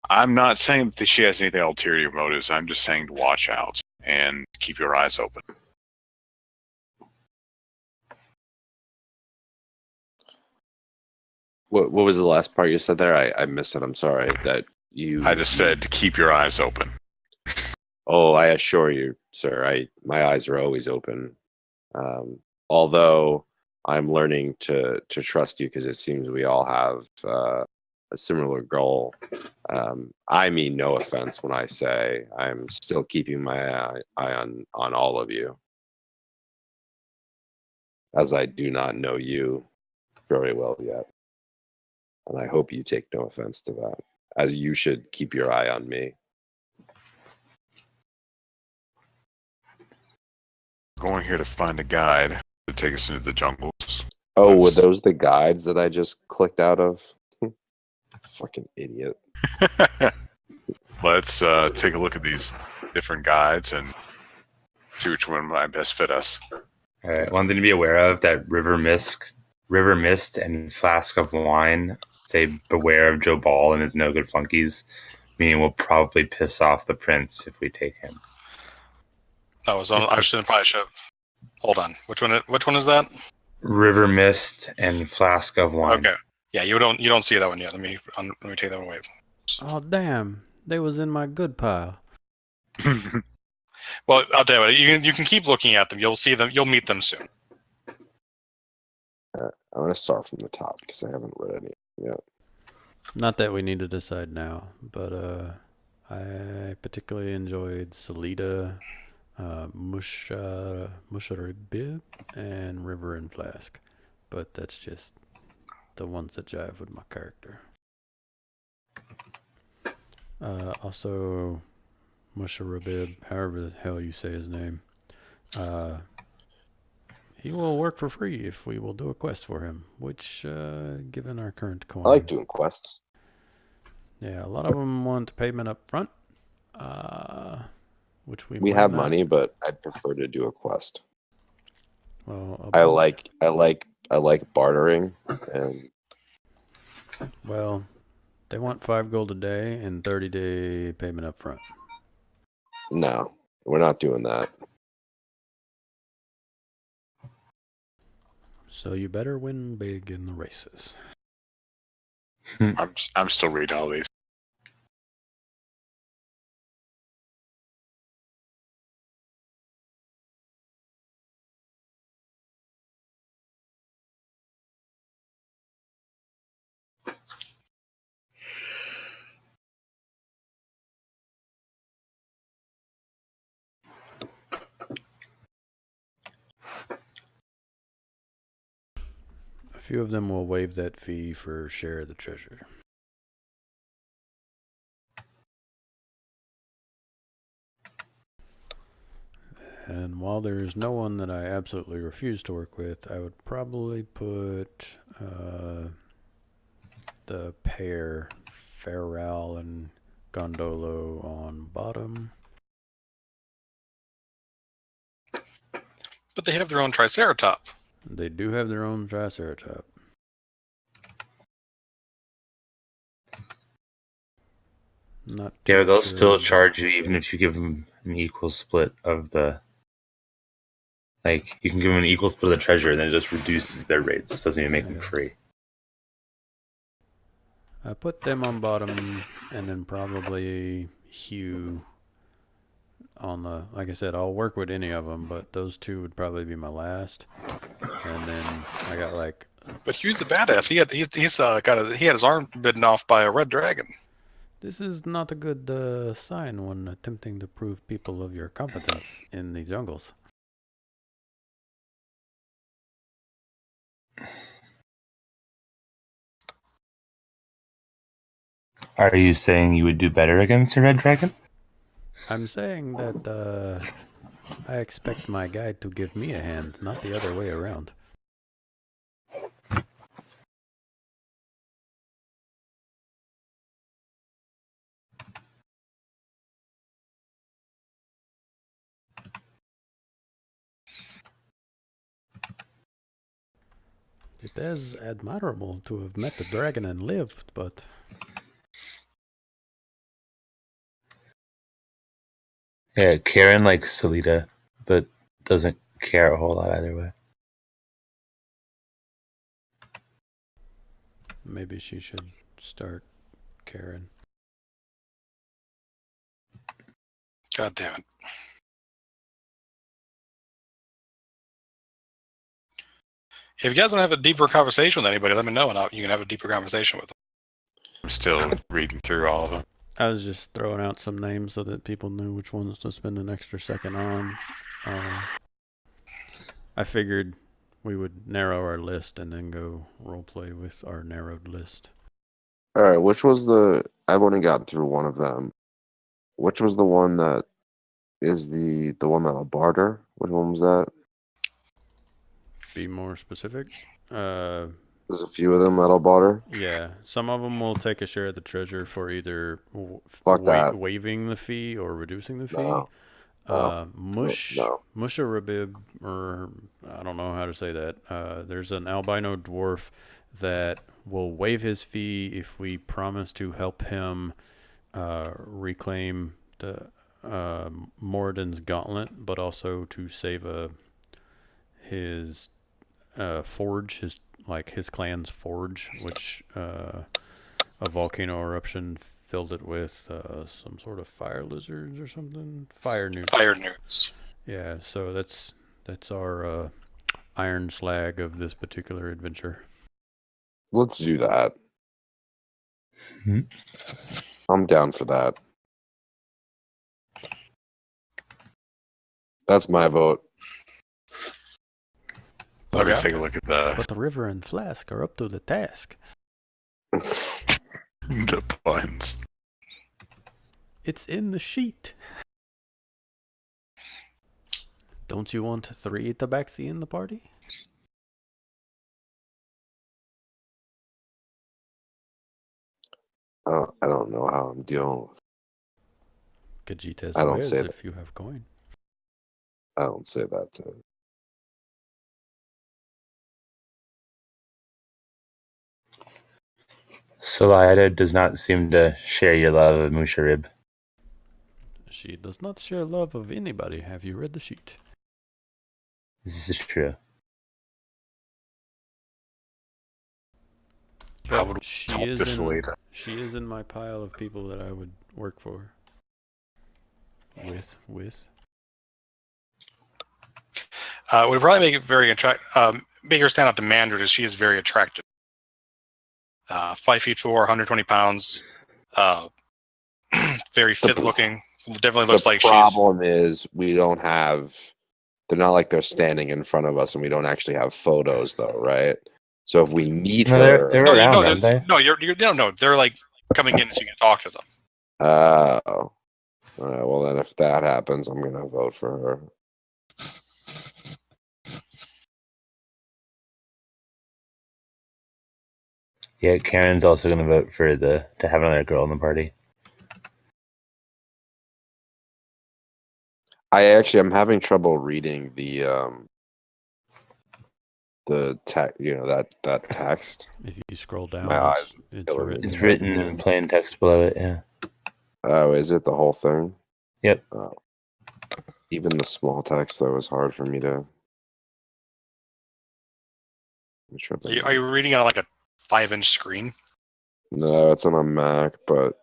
I'm not saying that she has anything ulterior motives. I'm just saying to watch out and keep your eyes open. What was the last part you said there? I missed it. I'm sorry. I just said to keep your eyes open. Oh, I assure you, sir. My eyes are always open. Although I'm learning to trust you, because it seems we all have a similar goal. I mean no offense when I say I'm still keeping my eye on all of you, as I do not know you very well yet. And I hope you take no offense to that, as you should keep your eye on me. Going here to find a guide. to take us into the jungles. Oh, were Let's- those the guides that I just clicked out of? Fucking idiot. Let's take a look at these different guides and see which one might best fit us. All right. One thing to be aware of: that River Mist, and Flask of Wine say beware of Joe Ball and his no good flunkies, meaning we'll probably piss off the prince if we take him. That was on. I probably should. Hold on. Which one is that? River Mist and Flask of Wine. Okay. Yeah, you don't see that one yet. Let me take that away. Oh, damn. They was in my good pile. Well, I'll tell you what. You can keep looking at them. You'll see them. You'll meet them soon. I'm going to start from the top because I haven't read any yet. Not that we need to decide now, but I particularly enjoyed Salida, Musharibib, and River and Flask. But that's just the ones that jive with my character. Also, Musharibib, however the hell you say his name, he will work for free if we will do a quest for him, which, given our current coin... I like doing quests. Yeah, a lot of them want payment up front, which we We might have not. money, but I'd prefer to do a quest. Well, I like bartering, and Well, they want 5 gold a day and 30-day payment up front. no, we're not doing that. So you better win big in the races. I'm still reading all these. A few of them will waive that fee for share of the treasure. And while there's no one that I absolutely refuse to work with, I would probably put the pair, Farral and Gondolo, on bottom. But they have their own Triceratop. They do have their own Triceratop. Not Yeah, too they'll sure. still charge you even if you give them an equal split of the... Like, you can give them an equal split of the treasure, and then it just reduces their rates. Doesn't even make them free. I put them on bottom, and then probably Hugh on the... Like I said, I'll work with any of them, but those two would probably be my last. And then I got like... But Hugh's a badass. He had his arm bitten off by a red dragon. This is not a good sign when attempting to prove people of your competence in the jungles. Are you saying you would do better against a red dragon? I'm saying that I expect my guide to give me a hand, not the other way around. It is admirable to have met the dragon and lived, but... Yeah, Karen likes Salida, but doesn't care a whole lot either way. Maybe she should start Karen. God damn it. If you guys want to have a deeper conversation with anybody, let me know, and you can have a deeper conversation with them. I'm still reading through all of them. I was just throwing out some names so that people knew which ones to spend an extra second on. I figured we would narrow our list and then go roleplay with our narrowed list. All right, which was I've only gotten through one of them. Which was the one that is the one that'll barter? Which one was that? be more specific. There's a few of them that'll bother. Yeah, some of them will take a share of the treasure for either Fuck that. waiving the fee or reducing the fee. No. Musharabib, or I don't know how to say that. There's an albino dwarf that will waive his fee if we promise to help him reclaim the Moradin's gauntlet, but also to save his forge, his clan's forge, which a volcano eruption filled it with some sort of fire lizards or something. Fire newts. Fire newts. Yeah, so that's our iron slag of this particular adventure. Let's do that. Hmm. I'm down for that. That's my vote. Let me Okay. take a look at the But the river and flask are up to the task. the puns. It's in the sheet. Don't you want 3 tabaxi in the party? I don't know how I'm dealing with. Cajitas I don't say if you have coin. I don't say that to. Salida does not seem to share your love of Musharib. She does not share love of anybody. Have you read the sheet? This is true. I would She hope is this in, later. she is in my pile of people that I would work for. With. It would probably make it very attractive. Make her stand out to Mandred, as she is very attractive. 5'4", 120 pounds. Very fit looking. Definitely looks like The she's. problem is we don't have. They're not like they're standing in front of us, and we don't actually have photos, though, right? So if we meet No, her, they're No, around, aren't they? no. They're like coming in so you can talk to them. oh, all right. Well, then if that happens, I'm gonna vote for her. Yeah, Karen's also going to vote for to have another girl in the party. I'm having trouble reading the text. That text. If you scroll down, My eyes it's killing me. written. It's written in plain text below it, yeah. Oh, is it the whole thing? Yep. Oh. Even the small text though is hard for me to. Are you reading on like a 5-inch screen? No, it's on a Mac, but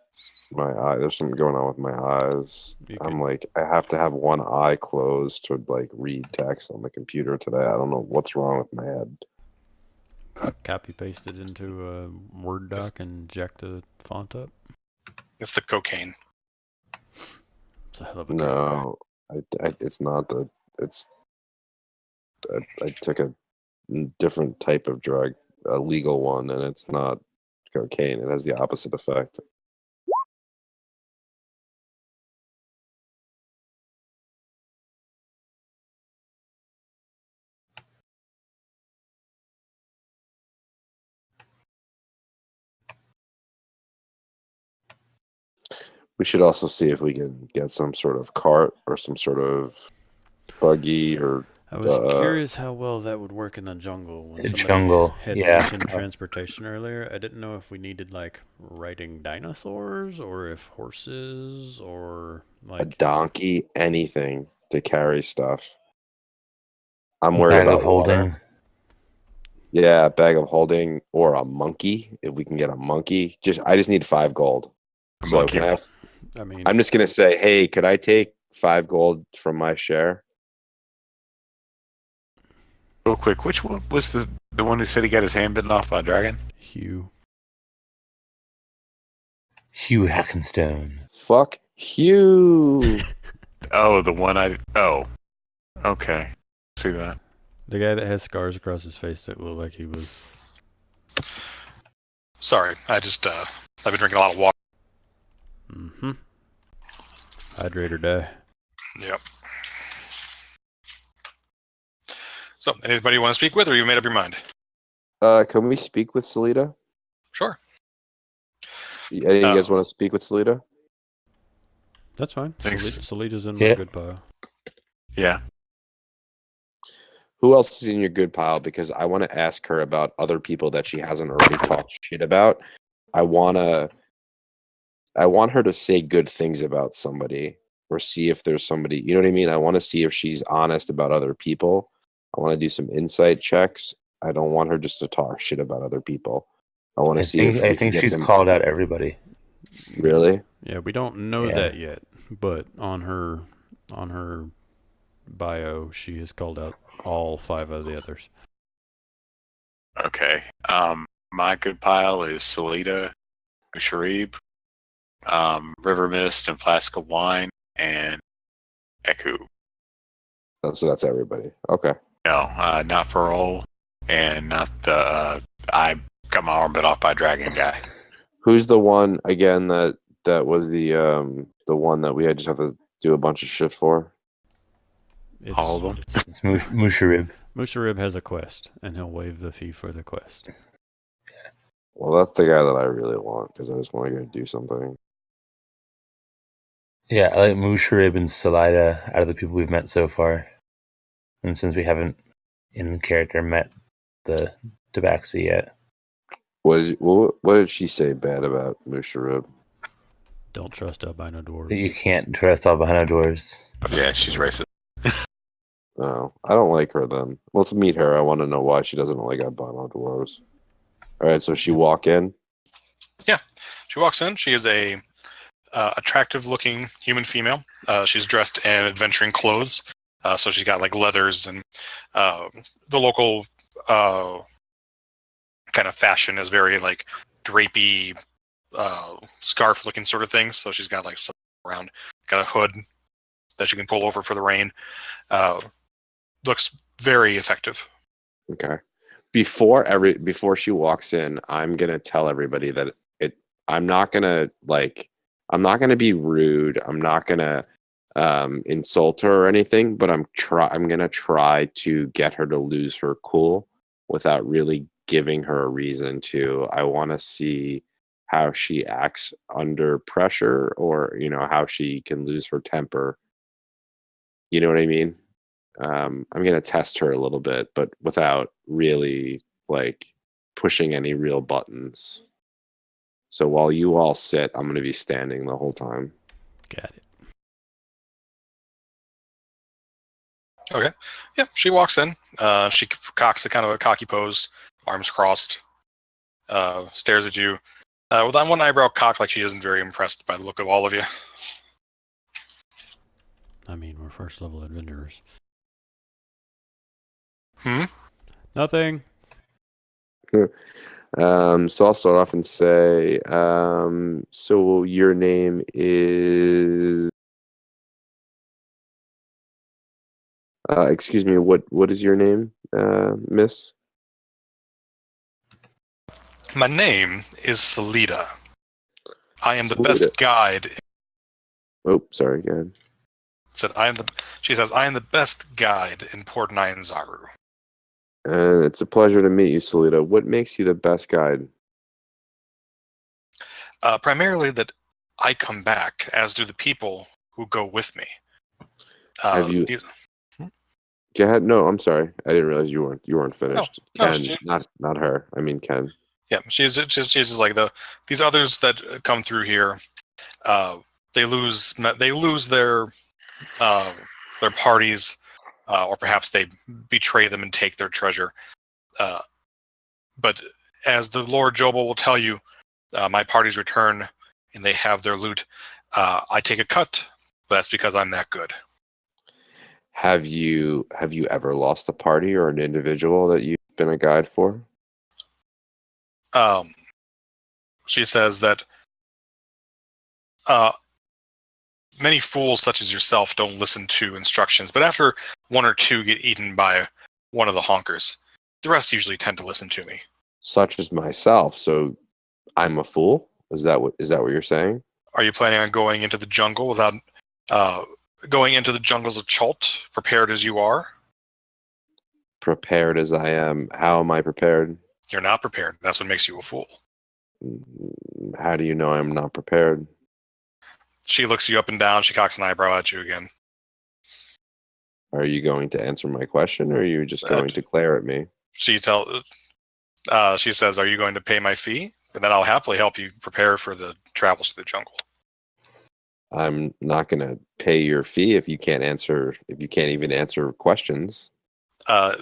there's something going on with my eyes. I'm like, I have to have one eye closed to like read text on the computer today. I don't know what's wrong with my head. Copy paste it into a Word doc and jack the font up. It's the cocaine. It's a hell of a No, it's not the. It's. I took a different type of drug, a legal one, and it's not cocaine. It has the opposite effect. We should also see if we can get some sort of cart or some sort of buggy or. I was curious how well that would work in the jungle. When somebody had yeah. mentioned transportation earlier, I didn't know if we needed like riding dinosaurs or if horses or like a donkey, anything to carry stuff. I'm worried bag about of holding. water. Yeah, a bag of holding or a monkey. If we can get a monkey, I just need 5 gold. So Monkey. I'm just gonna say, hey, could I take 5 gold from my share? Real quick, which one was the one who said he got his hand bitten off by a dragon? Hugh. Hugh Hackenstone. Fuck Hugh. Oh, the one Oh, okay. See that? The guy that has scars across his face that look like he was. Sorry, I've been drinking a lot of water. Mm-hmm. Hydrate or die. Yep. So, anybody you want to speak with, or you made up your mind? Can we speak with Salida? Sure. Any of you guys want to speak with Salida? That's fine. Thanks. Salida's in Yeah. my good pile. Yeah. Who else is in your good pile? Because I want to ask her about other people that she hasn't already talked shit about. I want her to say good things about somebody, or see if there's somebody. You know what I mean? I want to see if she's honest about other people. I want to do some insight checks. I don't want her just to talk shit about other people. I want to see if we I can think get she's some. called out everybody. Really? Yeah, we don't know Yeah. that yet, but on her bio, she has called out all 5 of the others. Okay. My good pile is Salida, Sharib, River Mist and Flask of Wine, and Eku. Oh, so that's everybody. Okay. No, not Farol, and not the. I got my arm bit off by a dragon guy. Who's the one again that was the one that we had just have to do a bunch of shit for? It's, All of them. It's Musharib. Musharib has a quest, and he'll waive the fee for the quest. Well, that's the guy that I really want because I just want to go do something. Yeah, I like Musharib and Salida out of the people we've met so far. And since we haven't, in character, met the Tabaxi yet. What did she say bad about Musharib? Don't trust albino dwarves. That you can't trust albino dwarves. Yeah, she's racist. No, I don't like her then. Let's meet her. I want to know why she doesn't like albino dwarves. All right, so she walk in. She walks in. She is a attractive-looking human female. She's dressed in adventuring clothes, so she's got like leathers and the local kind of fashion is very like drapey, scarf-looking sort of things. So she's got like something around, got a hood that she can pull over for the rain. Looks very effective. Okay. Before she walks in, I'm gonna tell everybody that I'm not gonna be rude. I'm not gonna insult her or anything, but I'm gonna try to get her to lose her cool without really giving her a reason to. I want to see how she acts under pressure, or how she can lose her temper. You know what I mean? I'm gonna test her a little bit, but without really pushing any real buttons. So while you all sit, I'm gonna be standing the whole time. Got it. Okay. Yeah, she walks in. She cocks a kind of a cocky pose, arms crossed, stares at you with that one eyebrow cocked, like she isn't very impressed by the look of all of you. I mean, we're first level adventurers. So Nothing. I'll start off and say, so your name is, excuse me, what is your name, miss? My name is Salida. I am the Salida. best guide. Oh, sorry, go ahead. She says, I am the best guide in Port Nyanzaru. And it's a pleasure to meet you, Salida. What makes you the best guide? Primarily that I come back, as do the people who go with me. Have you? Go ahead. No, I'm sorry. I didn't realize you weren't finished. No, Ken, not her. I mean Ken. Yeah, she's just like these others that come through here. They lose their parties, or perhaps they betray them and take their treasure. But as the Lord Jobel will tell you, my parties return and they have their loot. I take a cut, but that's because I'm that good. Have you ever lost a party or an individual that you've been a guide for? She says that many fools such as yourself don't listen to instructions, but after one or two get eaten by one of the honkers, the rest usually tend to listen to me. Such as myself. So I'm a fool? Is that what you're saying? Are you planning on going into the jungle without going into the jungles of Chult, prepared as you are? prepared as I am, how am I prepared? You're not prepared. That's what makes you a fool. How do you know I'm not prepared? She looks you up and down. She cocks an eyebrow at you again. Are you going to answer my question, or are you just going to glare at me? She says, "Are you going to pay my fee? And then I'll happily help you prepare for the travels through the jungle." I'm not going to pay your fee if you can't even answer questions.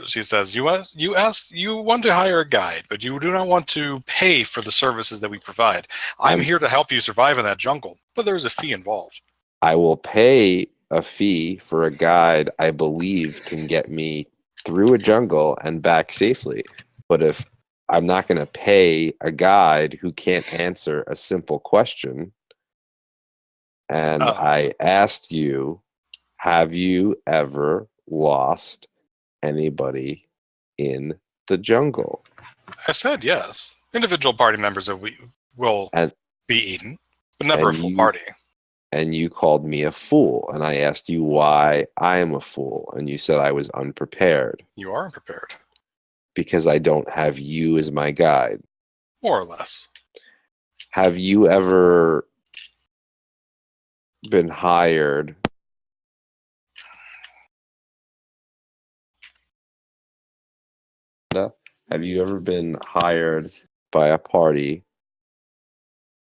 She says, you want to hire a guide, but you do not want to pay for the services that we provide. I'm here to help you survive in that jungle, but there's a fee involved. I will pay a fee for a guide I believe can get me through a jungle and back safely. But if I'm not going to pay a guide who can't answer a simple question, and I asked you, have you ever lost anybody in the jungle? I said yes. Individual party members will be eaten, but never a full party. And you called me a fool, and I asked you why I am a fool, and you said I was unprepared. You are unprepared. Because I don't have you as my guide. More or less. Have you ever been hired Have you ever been hired by a party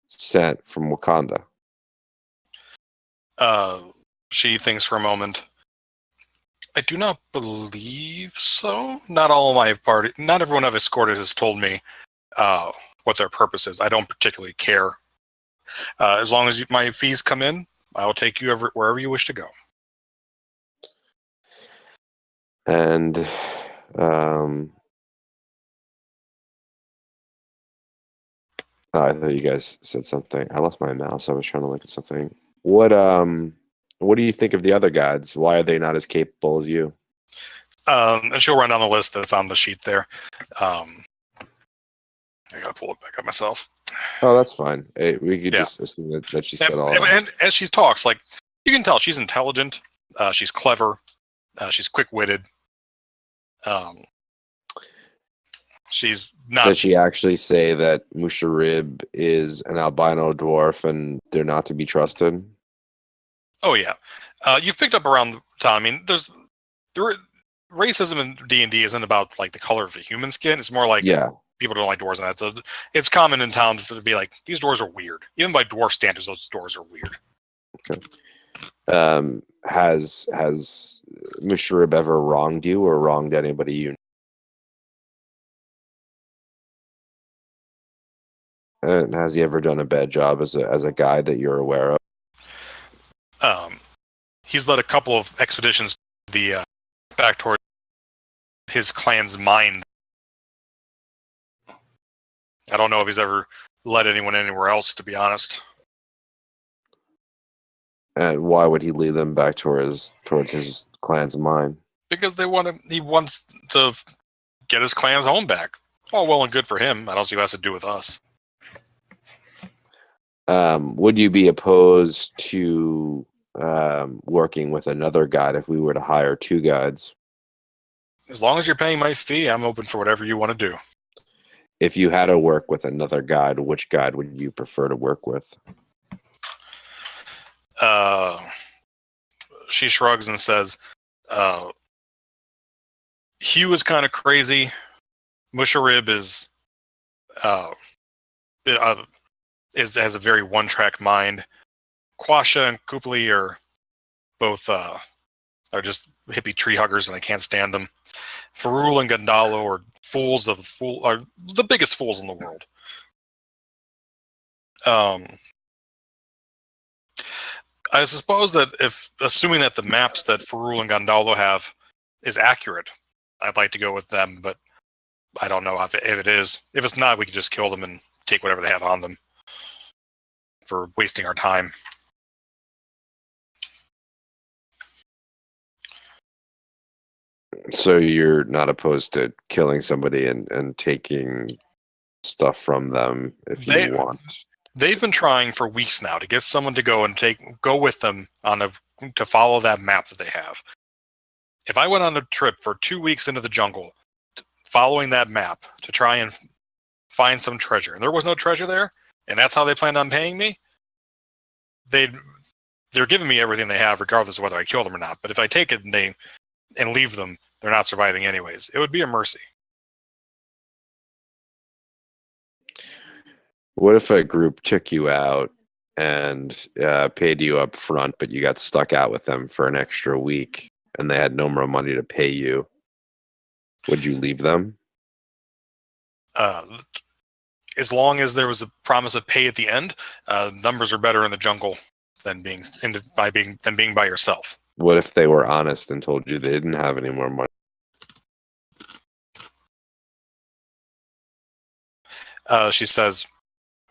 sent from Wakanda? She thinks for a moment. I do not believe so. Not everyone I've escorted has told me what their purpose is. I don't particularly care. As long as my fees come in, I will take you wherever you wish to go. And I thought you guys said something. I lost my mouse. I was trying to look at something. What do you think of the other guides? Why are they not as capable as you? And she'll run down the list that's on the sheet there. I gotta pull it back up myself. Oh, that's fine. Hey, we could just assume that she said all that. And as she talks, like, you can tell she's intelligent, she's clever, she's quick-witted. She's not. Does she actually say that Musharib is an albino dwarf and they're not to be trusted? Oh yeah, you've picked up around the town. I mean, racism in D&D isn't about like the color of the human skin. It's more like people don't like dwarves and that. So it's common in town to be like, these dwarves are weird. Even by dwarf standards, those dwarves are weird. Okay. Has Musharib ever wronged you or wronged anybody you know? And has he ever done a bad job as a guide that you're aware of? He's led a couple of expeditions back toward his clan's mind. I don't know if he's ever led anyone anywhere else, to be honest. And why would he lead them back towards his clan's mind? Because he wants to get his clan's home back. All well and good for him. I don't see what it has to do with us. Would you be opposed to working with another guide if we were to hire two guides? As long as you're paying my fee, I'm open for whatever you want to do. If you had to work with another guide, which guide would you prefer to work with? She shrugs and says, Hugh is kind of crazy. Musharib has a very one-track mind. Quasha and Kupli are both are just hippie tree huggers, and I can't stand them. Farul and Gandalo are the biggest fools in the world. I suppose that assuming that the maps that Farul and Gandalo have is accurate, I'd like to go with them, but I don't know if it is. If it's not, we could just kill them and take whatever they have on them for wasting our time. So you're not opposed to killing somebody and taking stuff from them if you want? They've been trying for weeks now to get someone to go with them to follow that map that they have. If I went on a trip for 2 weeks into the jungle, following that map to try and find some treasure, and there was no treasure there, and that's how they planned on paying me, they're giving me everything they have, regardless of whether I kill them or not. But if I take it and leave them, they're not surviving anyways. It would be a mercy. What if a group took you out and paid you up front, but you got stuck out with them for an extra week and they had no more money to pay you? Would you leave them? As long as there was a promise of pay at the end, numbers are better in the jungle than being by yourself. What if they were honest and told you they didn't have any more money? She says,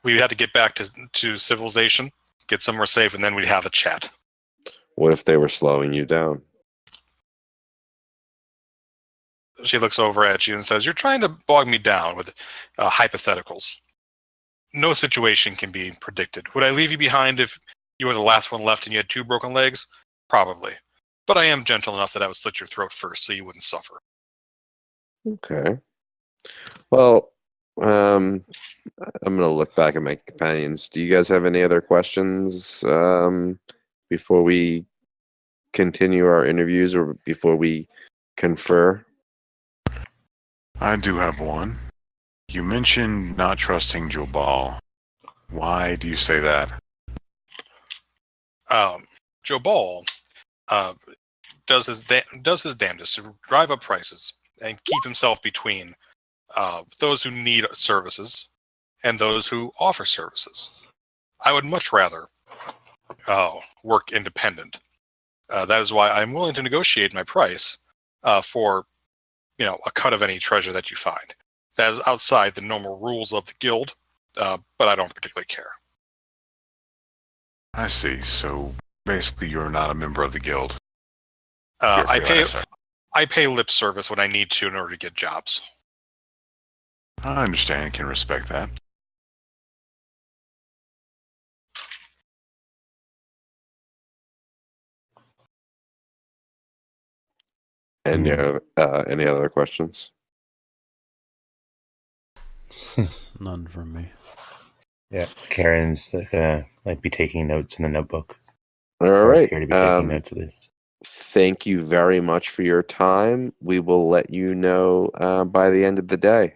we had to get back to civilization, get somewhere safe, and then we'd have a chat. What if they were slowing you down? She looks over at you and says, you're trying to bog me down with hypotheticals. No situation can be predicted. Would I leave you behind if you were the last one left and you had 2 broken legs? Probably. But I am gentle enough that I would slit your throat first so you wouldn't suffer. Okay. Well, I'm going to look back at my companions. Do you guys have any other questions before we continue our interviews or before we confer? I do have one. You mentioned not trusting Jobal. Why do you say that? Jobal does his damnedest to drive up prices and keep himself between those who need services and those who offer services. I would much rather work independent. That is why I'm willing to negotiate my price for a cut of any treasure that you find. That is outside the normal rules of the guild, but I don't particularly care. I see. So basically, you're not a member of the guild. I pay lip service when I need to in order to get jobs. I understand and can respect that. Any other questions? None from me. Yeah, Karen's gonna be taking notes in the notebook. All right. Here to be taking notes at least. Thank you very much for your time. We will let you know by the end of the day.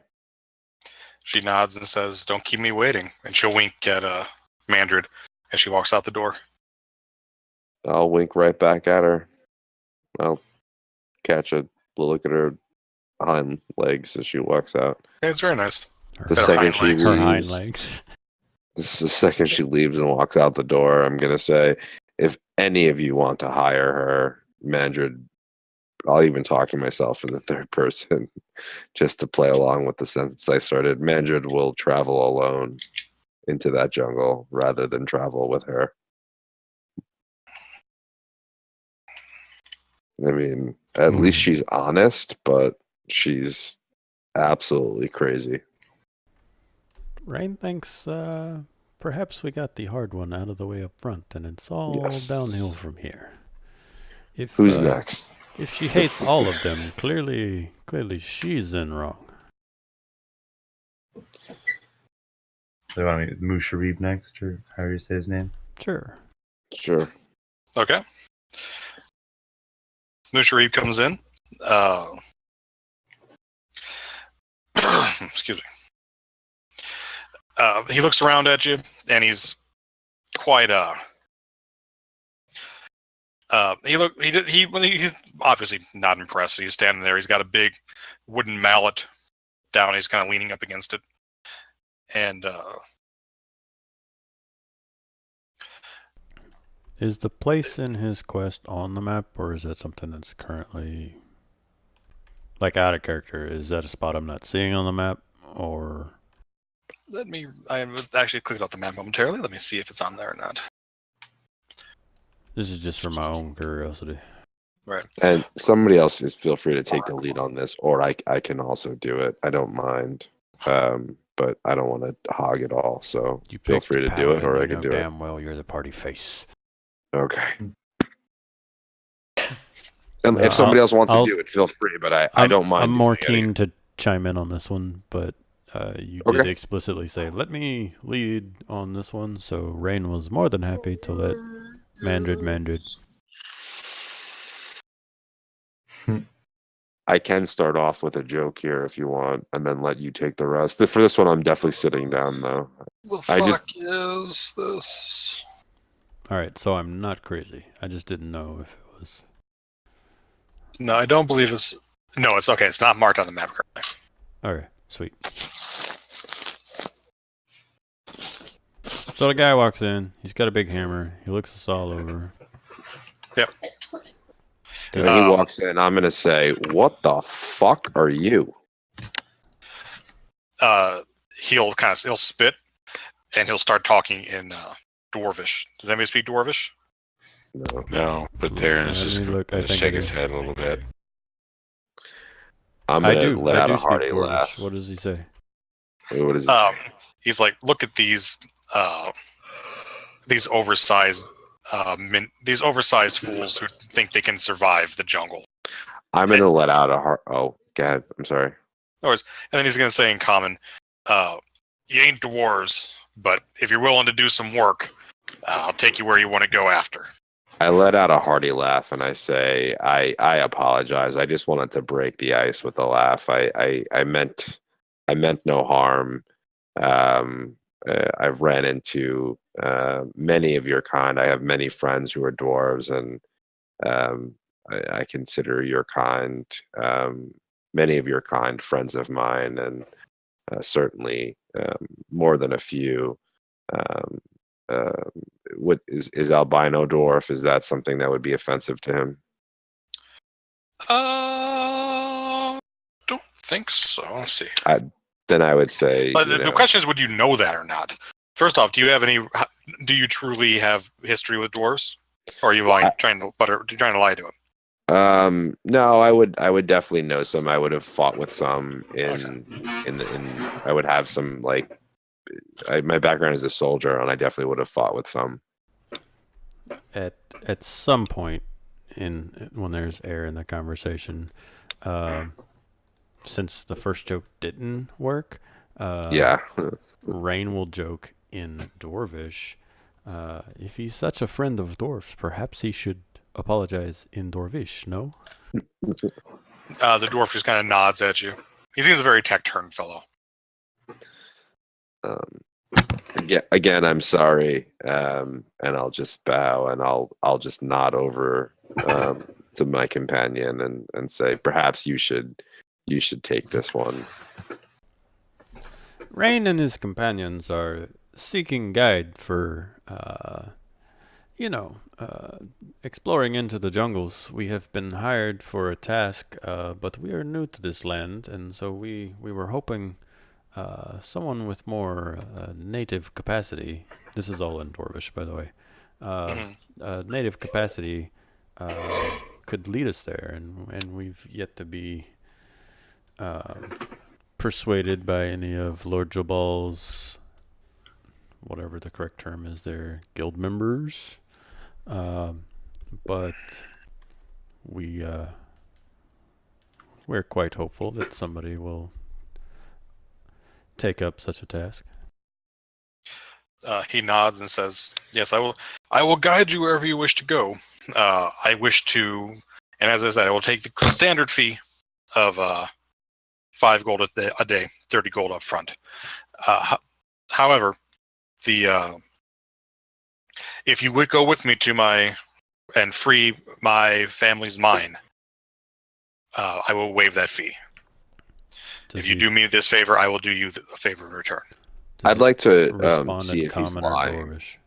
She nods and says, don't keep me waiting. And she'll wink at Mandred as she walks out the door. I'll wink right back at her. I'll catch a look at her hind legs as she walks out. It's very nice. The second she Her hind leaves, legs. this is the second she leaves and walks out the door, I'm going to say, if any of you want to hire her, Mandred, I'll even talk to myself in the third person just to play along with the sentence I started. Mandred will travel alone into that jungle rather than travel with her. I mean, at least she's honest, but she's absolutely crazy. Rain thinks perhaps we got the hard one out of the way up front, and it's all Yes. downhill from here. Who's next? If she hates all of them, clearly she's in wrong. Do you want me to Musharib next, or how do you say his name? Sure. Sure. Okay. Musharib comes in. Excuse me. He looks around at you, and he's quite he's obviously not impressed. He's standing there. He's got a big wooden mallet down. He's kind of leaning up against it, and Is the place in his quest on the map, or is that something that's currently out of character? Is that a spot I'm not seeing on the map, or? I actually clicked off the map momentarily. Let me see if it's on there or not. This is just for my own curiosity. Right. And somebody else feel free to take the lead on this, or I can also do it. I don't mind. But I don't want to hog it all, so You feel picked free to the do it, paladin, or I you can know do it. damn well you're the party face. Okay. If somebody else wants I'll- to do it, feel free. But I don't mind. I'm more doing keen to chime in on this one, but you did Okay. explicitly say, let me lead on this one, so Rain was more than happy to let Mandred. I can start off with a joke here if you want, and then let you take the rest. For this one, I'm definitely sitting down, though. The I just- fuck is this? Alright, so I'm not crazy. I just didn't know if it was... No, I don't believe it's... No, it's okay. It's not marked on the map currently. Okay, sweet. So the guy walks in, he's got a big hammer, he looks us all over. Yep. And he walks in, I'm going to say, what the fuck are you? He'll spit, and he'll start talking in Dwarvish. Does anybody speak Dwarvish? No, but Theron is just Look, I going to think shake I his do. head a little bit. I'm I going do. to let I out do a speak hearty Dwarvish. laugh. What does he say? What does he say? He's like, look at these oversized these oversized fools who think they can survive the jungle. I'm going to let out a heart. Oh, go ahead. I'm sorry. And then he's going to say in common, you ain't dwarves, but if you're willing to do some work, I'll take you where you want to go after. I let out a hearty laugh and I say, I apologize. I just wanted to break the ice with a laugh. I meant no harm. I've ran into many of your kind. I have many friends who are dwarves, and I consider your kind, many of your kind, friends of mine, and certainly more than a few. What is albino dwarf? Is that something that would be offensive to him? Don't think so. Let's see. Then I would say. The question is, would you know that or not? First off, do you truly have history with dwarves, or are you trying to lie to him? No, I would definitely know some. I would have fought with some I would have some, like, my background is a soldier, and I definitely would have fought with some. At some point when there's air in the conversation, since the first joke didn't work, Yeah. Rain will joke in Dwarvish. If he's such a friend of dwarfs, perhaps he should apologize in Dwarvish, no? The dwarf just kind of nods at you. He seems a very tech-turned fellow. Again, I'm sorry, and I'll just bow, and I'll just nod over to my companion and say, perhaps you should take this one. Rain and his companions are seeking guide for, exploring into the jungles. We have been hired for a task, but we are new to this land, and so we were hoping someone with more native capacity. This is all in Dwarvish, by the way. Native capacity could lead us there, and we've yet to be persuaded by any of Lord Jobal's, whatever the correct term is there, guild members. But we're quite hopeful that somebody will take up such a task. He nods and says, "Yes, I will guide you wherever you wish to go. I wish to, and as I said, I will take the standard fee of 5 gold a day, 30 gold up front. However, if you would go with me and free my family's mine, I will waive that fee. If you do me this favor, I will do you a favor in return." I'd like to in see if he's common or lying. Dwarvish.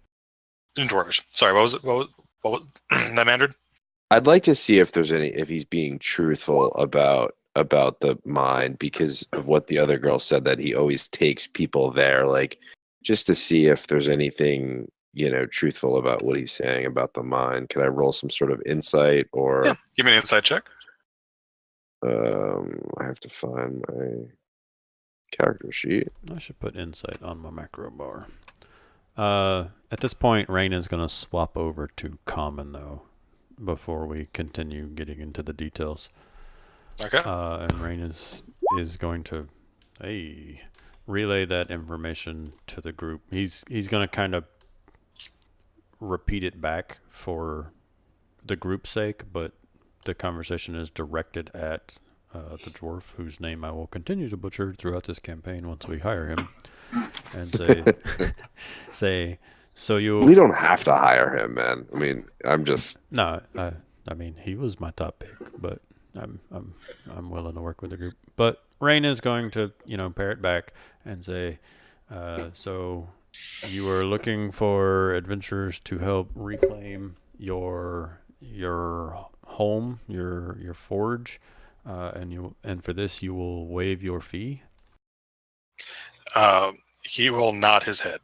In Dwarvish. Sorry, what was it? What was that, Mandarin? I'd like to see if he's being truthful about the mine, because of what the other girl said, that he always takes people there, like, just to see if there's anything, truthful about what he's saying about the mine. Can I roll some sort of insight, or Yeah, give me an insight check. I have to find my character sheet. I should put insight on my macro bar. At this point, Rain is going to swap over to common, though, before we continue getting into the details. Okay. And Rain is going to relay that information to the group. He's going to kind of repeat it back for the group's sake, but the conversation is directed at the dwarf, whose name I will continue to butcher throughout this campaign once we hire him, and say, so you. We don't have to hire him, man. I mean, I'm just. No, I mean, he was my top pick, but I'm willing to work with the group. But Rain is going to, parrot back and say, so you are looking for adventurers to help reclaim your home, your forge, and for this you will waive your fee. He will nod his head.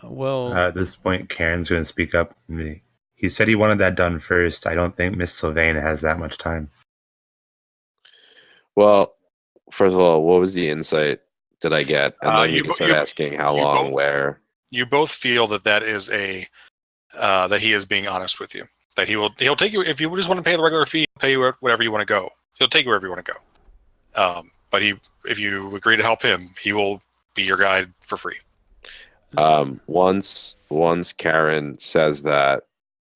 Well, at this point, Karen's going to speak up. He said he wanted that done first. I don't think Miss Sylvain has that much time. Well, first of all, what was the insight did I get? And then you can start asking how long, where. You both feel that is that he is being honest with you. That he'll take you if you just want to pay the regular fee, he'll pay you whatever you want to go. He'll take you wherever you want to go. But if you agree to help him, he will be your guide for free. Once Karen says that,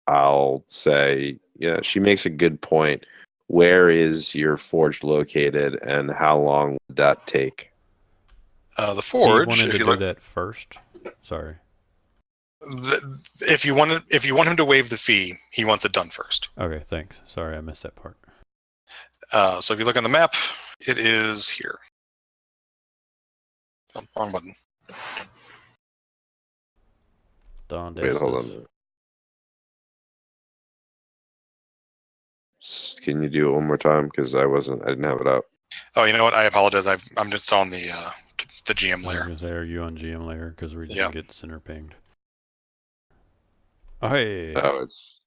I'll say, yeah, she makes a good point. Where is your forge located, and how long would that take? The forge. He wanted to do that first. Sorry. If you want him to waive the fee, he wants it done first. Okay, thanks. Sorry, I missed that part. So if you look on the map, it is here. Oh, wrong button. Wait, hold on. Can you do it one more time? Because I didn't have it up. Oh, you know what? I apologize. I'm just on the GM layer. I was gonna say, are you on GM layer? Because we didn't get center pinged. Oh, hey. Oh, it's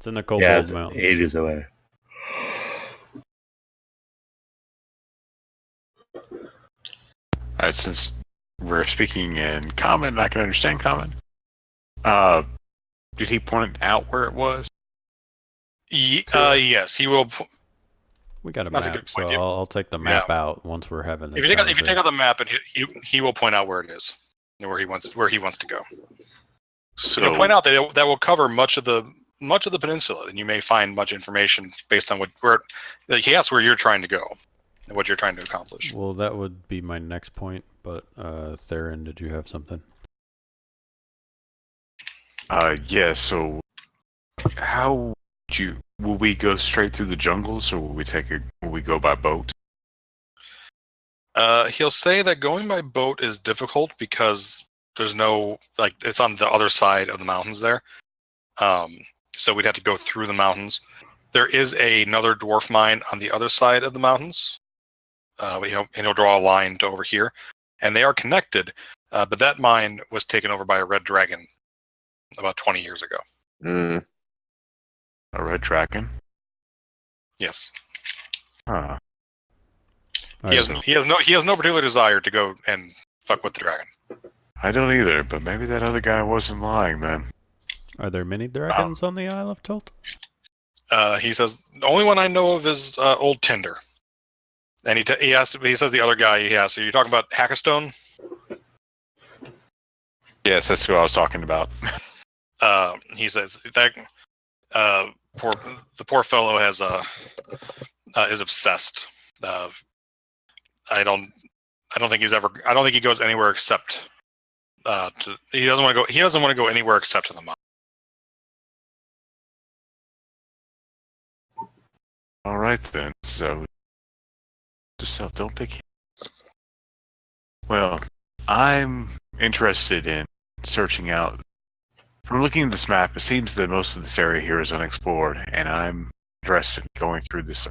in the Kobold Mountains. Ages away. Alright, since we're speaking in common, I can understand common. Did he point out where it was? Yes, he will. We got a map, so I'll take the map out once we're having this. If you take out the map, and he will point out where it is, and where he wants to go. So he'll point out that will cover much of the peninsula, and you may find much information based on where he asks where you're trying to go and what you're trying to accomplish. Well, that would be my next point, but Theron, did you have something? Yeah. So, how will we go straight through the jungles, or will we go by boat? He'll say that going by boat is difficult because there's no, it's on the other side of the mountains there. So we'd have to go through the mountains. There is another dwarf mine on the other side of the mountains. And he'll draw a line to over here. And they are connected, but that mine was taken over by a red dragon about 20 years ago. Mm. A red dragon? Yes. Huh. He has no particular desire to go and fuck with the dragon. I don't either, but maybe that other guy wasn't lying then. Are there many dragons on the Isle of Tilt? He says the only one I know of is Old Tinder, and he says the other guy he has. So you're talking about Hackastone? Yes, that's who I was talking about. He says that the poor fellow is obsessed. I don't think he goes anywhere except he doesn't want to go anywhere except to the mountain. All right then. So don't pick him. Well, I'm interested in searching out. From looking at this map, it seems that most of this area here is unexplored, and I'm interested in going through this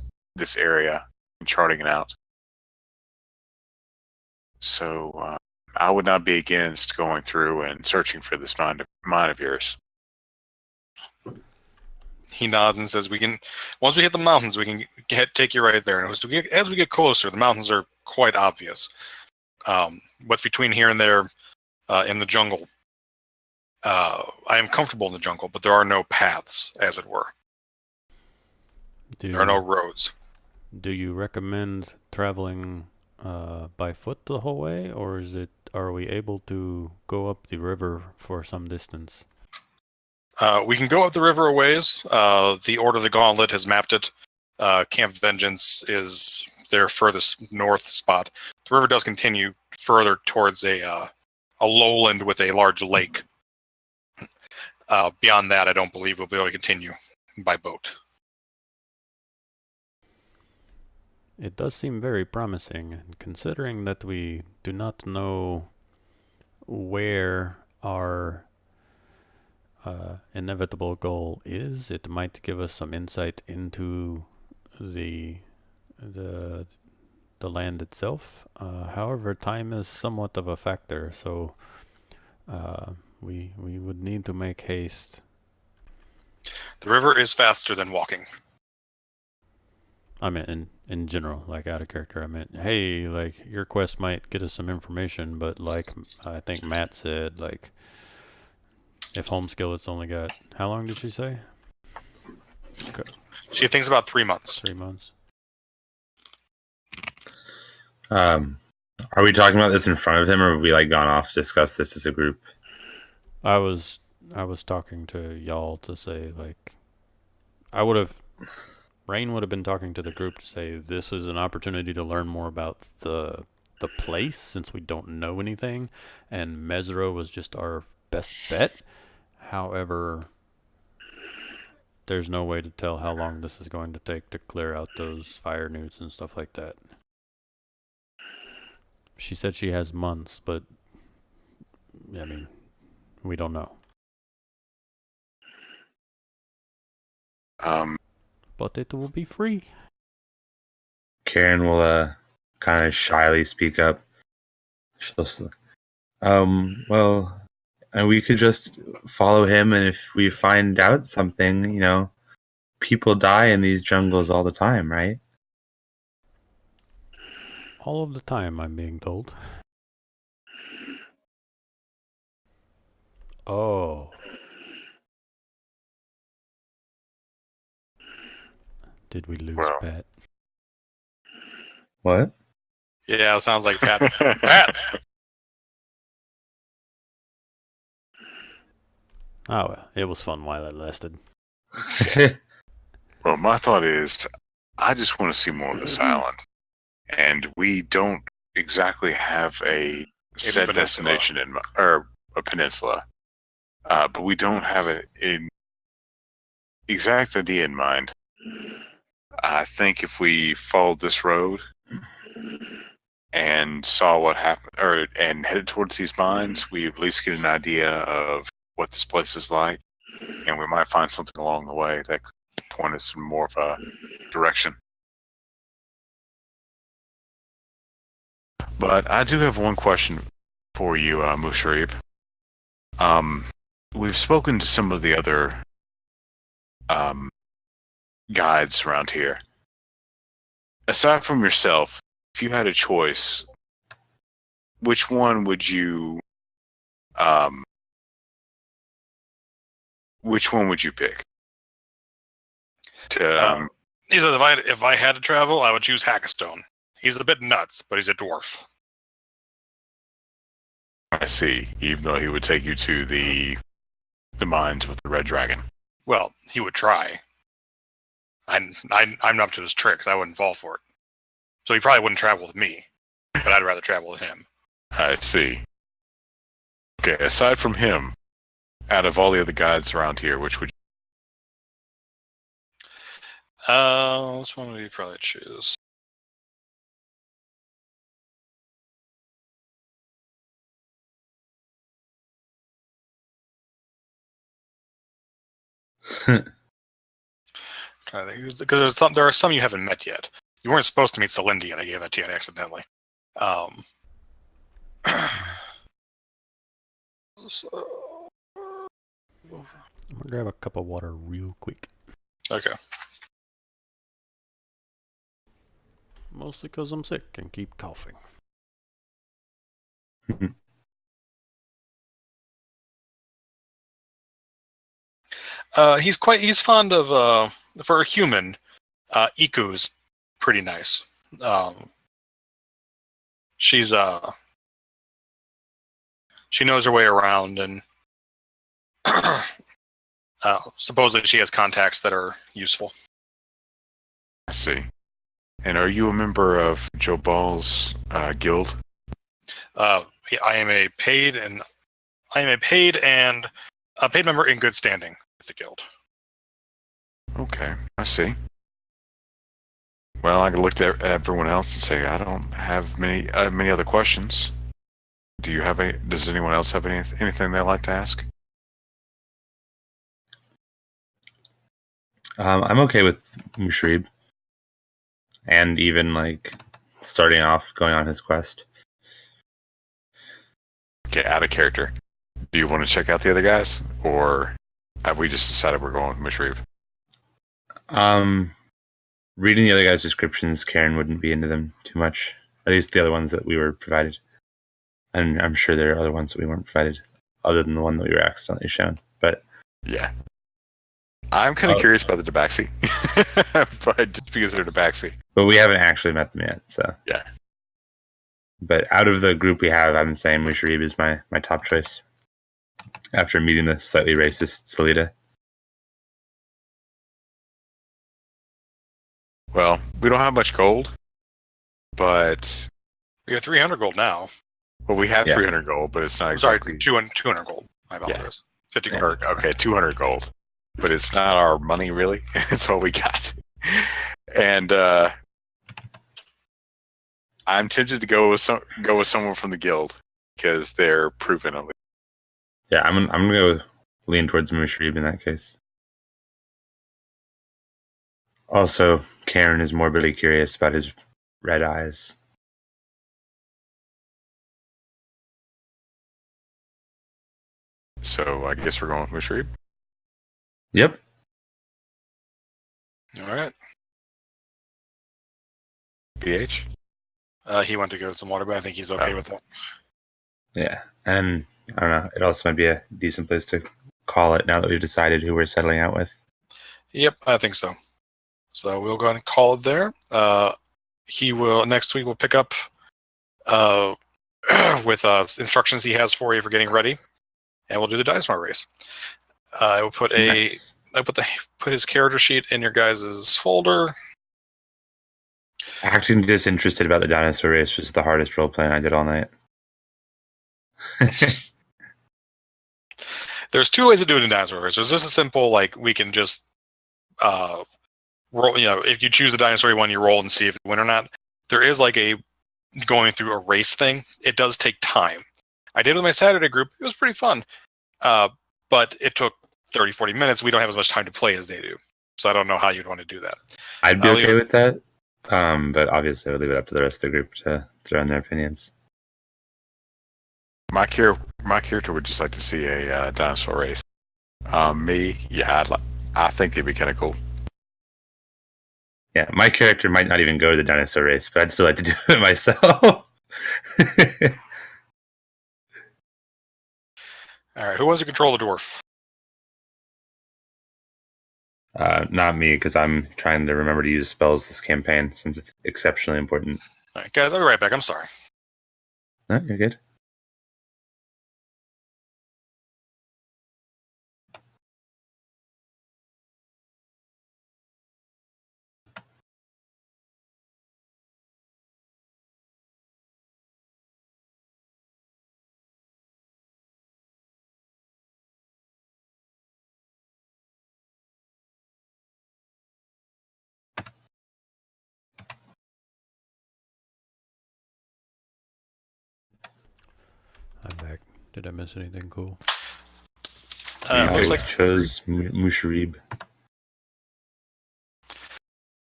area and charting it out. So I would not be against going through and searching for this mine of yours. He nods and says, once we hit the mountains, we can take you right there. And as we get closer, the mountains are quite obvious. What's between here and there in the jungle, I am comfortable in the jungle, but there are no paths, as it were. There are no roads. Do you recommend traveling by foot the whole way, or are we able to go up the river for some distance? We can go up the river a ways. The Order of the Gauntlet has mapped it. Camp Vengeance is their furthest north spot. The river does continue further towards a lowland with a large lake. Beyond that, I don't believe we'll be able to continue by boat. It does seem very promising, and considering that we do not know where our inevitable goal is, it might give us some insight into the land itself. However, time is somewhat of a factor, so we would need to make haste. The river is faster than walking. I mean, in general, like out of character, I meant, hey, like, your quest might get us some information, but like I think Matt said, like, if home skillet's only got, how long did she say? Okay. She thinks about 3 months. 3 months. Are we talking about this in front of him, or have we like gone off to discuss this as a group? I was talking to y'all to say, like, Rain would have been talking to the group to say this is an opportunity to learn more about the place since we don't know anything, and Mesro was just our best bet. However, there's no way to tell how long this is going to take to clear out those fire newts and stuff like that. She said she has months, but I mean, we don't know. But it will be free. Karen will kind of shyly speak up. Well, we could just follow him, and if we find out something, you know, people die in these jungles all the time, right? All of the time, I'm being told. Oh. Did we lose Pat? What? Yeah, it sounds like Pat. Pat! Oh, well, it was fun while it lasted. Well, my thought is, I just want to see more of this island. And we don't exactly have a set destination or a peninsula. But we don't have an exact idea in mind. I think if we followed this road and saw what happened, and headed towards these mines, we at least get an idea of what this place is like, and we might find something along the way that could point us in more of a direction. But I do have one question for you, Musharib. We've spoken to some of the other guides around here. Aside from yourself, if you had a choice, which one would you pick? If I had to travel, I would choose Hackastone. He's a bit nuts, but he's a dwarf. I see. Even though he would take you to the mines with the red dragon. Well, he would try. I'm not up to his tricks. I wouldn't fall for it. So he probably wouldn't travel with me, but I'd rather travel with him. I see. Okay, aside from him, out of all the other guides around here, which would which one would you probably choose? Because there are some you haven't met yet. You weren't supposed to meet Celindy, and I gave that to you accidentally. I'm gonna grab a cup of water real quick. Okay. Mostly because I'm sick and keep coughing. He's fond of for a human. Iku's pretty nice. She's she knows her way around, and supposedly she has contacts that are useful. I see. And are you a member of Joe Ball's guild? I am a paid member in good standing with the guild. Okay, I see. Well, I can look at everyone else and say I don't have many other questions. Do you have any? Does anyone else have anything they'd like to ask? I'm okay with Mushrib, and even like starting off going on his quest. Okay, out of character. Do you want to check out the other guys, or have we just decided we're going with Mushrib? Reading the other guys' descriptions, Karen wouldn't be into them too much. At least the other ones that we were provided. And I'm sure there are other ones that we weren't provided, other than the one that we were accidentally shown. But yeah, I'm kind of curious about the Tabaxi, but just because they're Tabaxi. But we haven't actually met them yet, so yeah. But out of the group we have, I'm saying Mushrib is my top choice. After meeting the slightly racist Salida. Well, we don't have much gold, but we have 300 gold now. Well, we have 300 gold, but it's not exactly... Sorry, 200 gold. My apologies. 50 gold. Okay, 200 gold. But it's not our money, really. It's all we got. And I'm tempted to go with someone from the guild because they're proven at least. Yeah, I'm gonna go lean towards Mushrib in that case. Also, Karen is morbidly curious about his red eyes. So I guess we're going with Mushrib? Yep. All right. PH? He went to go to some water, but I think he's okay with that. Yeah, and I don't know. It also might be a decent place to call it now that we've decided who we're settling out with. Yep, I think so. So we'll go ahead and call it there. He will next week. We'll pick up with instructions he has for you for getting ready, and we'll do the dinosaur race. I will put put his character sheet in your guys' folder. Acting disinterested about the dinosaur race was the hardest role playing I did all night. There's two ways to do it in dinosaur race. There's just a simple, like, we can just roll. If you choose the dinosaur one, you roll and see if you win or not. There is like a going through a race thing. It does take time. I did it with my Saturday group. It was pretty fun. But it took 30, 40 minutes. We don't have as much time to play as they do. So I don't know how you'd want to do that. I'd be okay with that. But obviously I would leave it up to the rest of the group to throw in their opinions. My character would just like to see a dinosaur race. I think it'd be kind of cool. Yeah, my character might not even go to the dinosaur race, but I'd still like to do it myself. All right, who wants to control the dwarf? Not me, because I'm trying to remember to use spells this campaign, since it's exceptionally important. All right, guys, I'll be right back. I'm sorry. No, you're good. I'm back. Did I miss anything cool? Looks like chose Mushrib.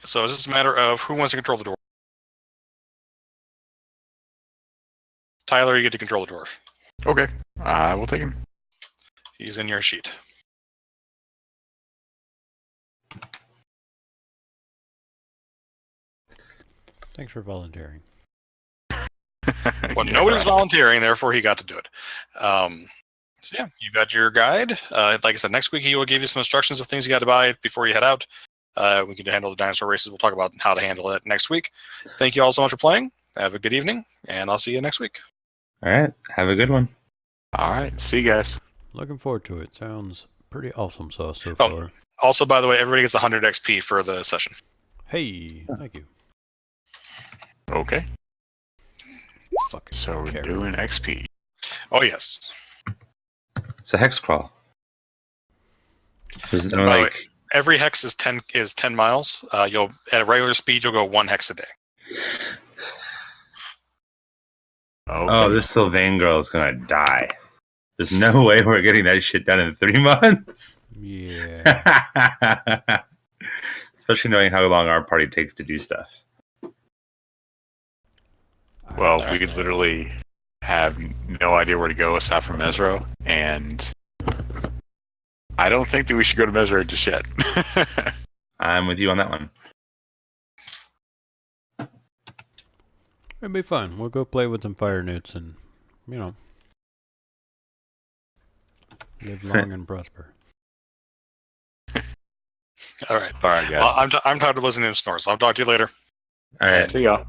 So it's just a matter of who wants to control the dwarf. Tyler, you get to control the dwarf. Okay, I will take him. He's in your sheet. Thanks for volunteering. Well, nobody's volunteering, therefore he got to do it. So yeah, you got your guide. Like I said, next week he will give you some instructions of things you got to buy before you head out. We can handle the dinosaur races. We'll talk about how to handle it next week. Thank you all so much for playing. Have a good evening, and I'll see you next week. All right. Have a good one. All right. See you guys. Looking forward to it. Sounds pretty awesome sauce so Oh. far. Also, by the way, everybody gets 100 XP for the session. Hey, thank you. Okay. Fucking So we're carrot. doing XP. Oh, yes. It's a hex crawl. There's no, By the way, like, every hex is 10 miles. You'll at a regular speed, you'll go 1 hex a day. Okay. oh, this Sylvain girl is gonna die. There's no way we're getting that shit done in 3 months. Yeah. Especially knowing how long our party takes to do stuff. Well, we could literally have no idea where to go aside from Mesro, and I don't think that we should go to Mesro just yet. I'm with you on that one. It'll be fun. We'll go play with some fire newts and, live long and prosper. All right. All right, guys. Well, I'm tired of listening to snores. I'll talk to you later. All right. See y'all.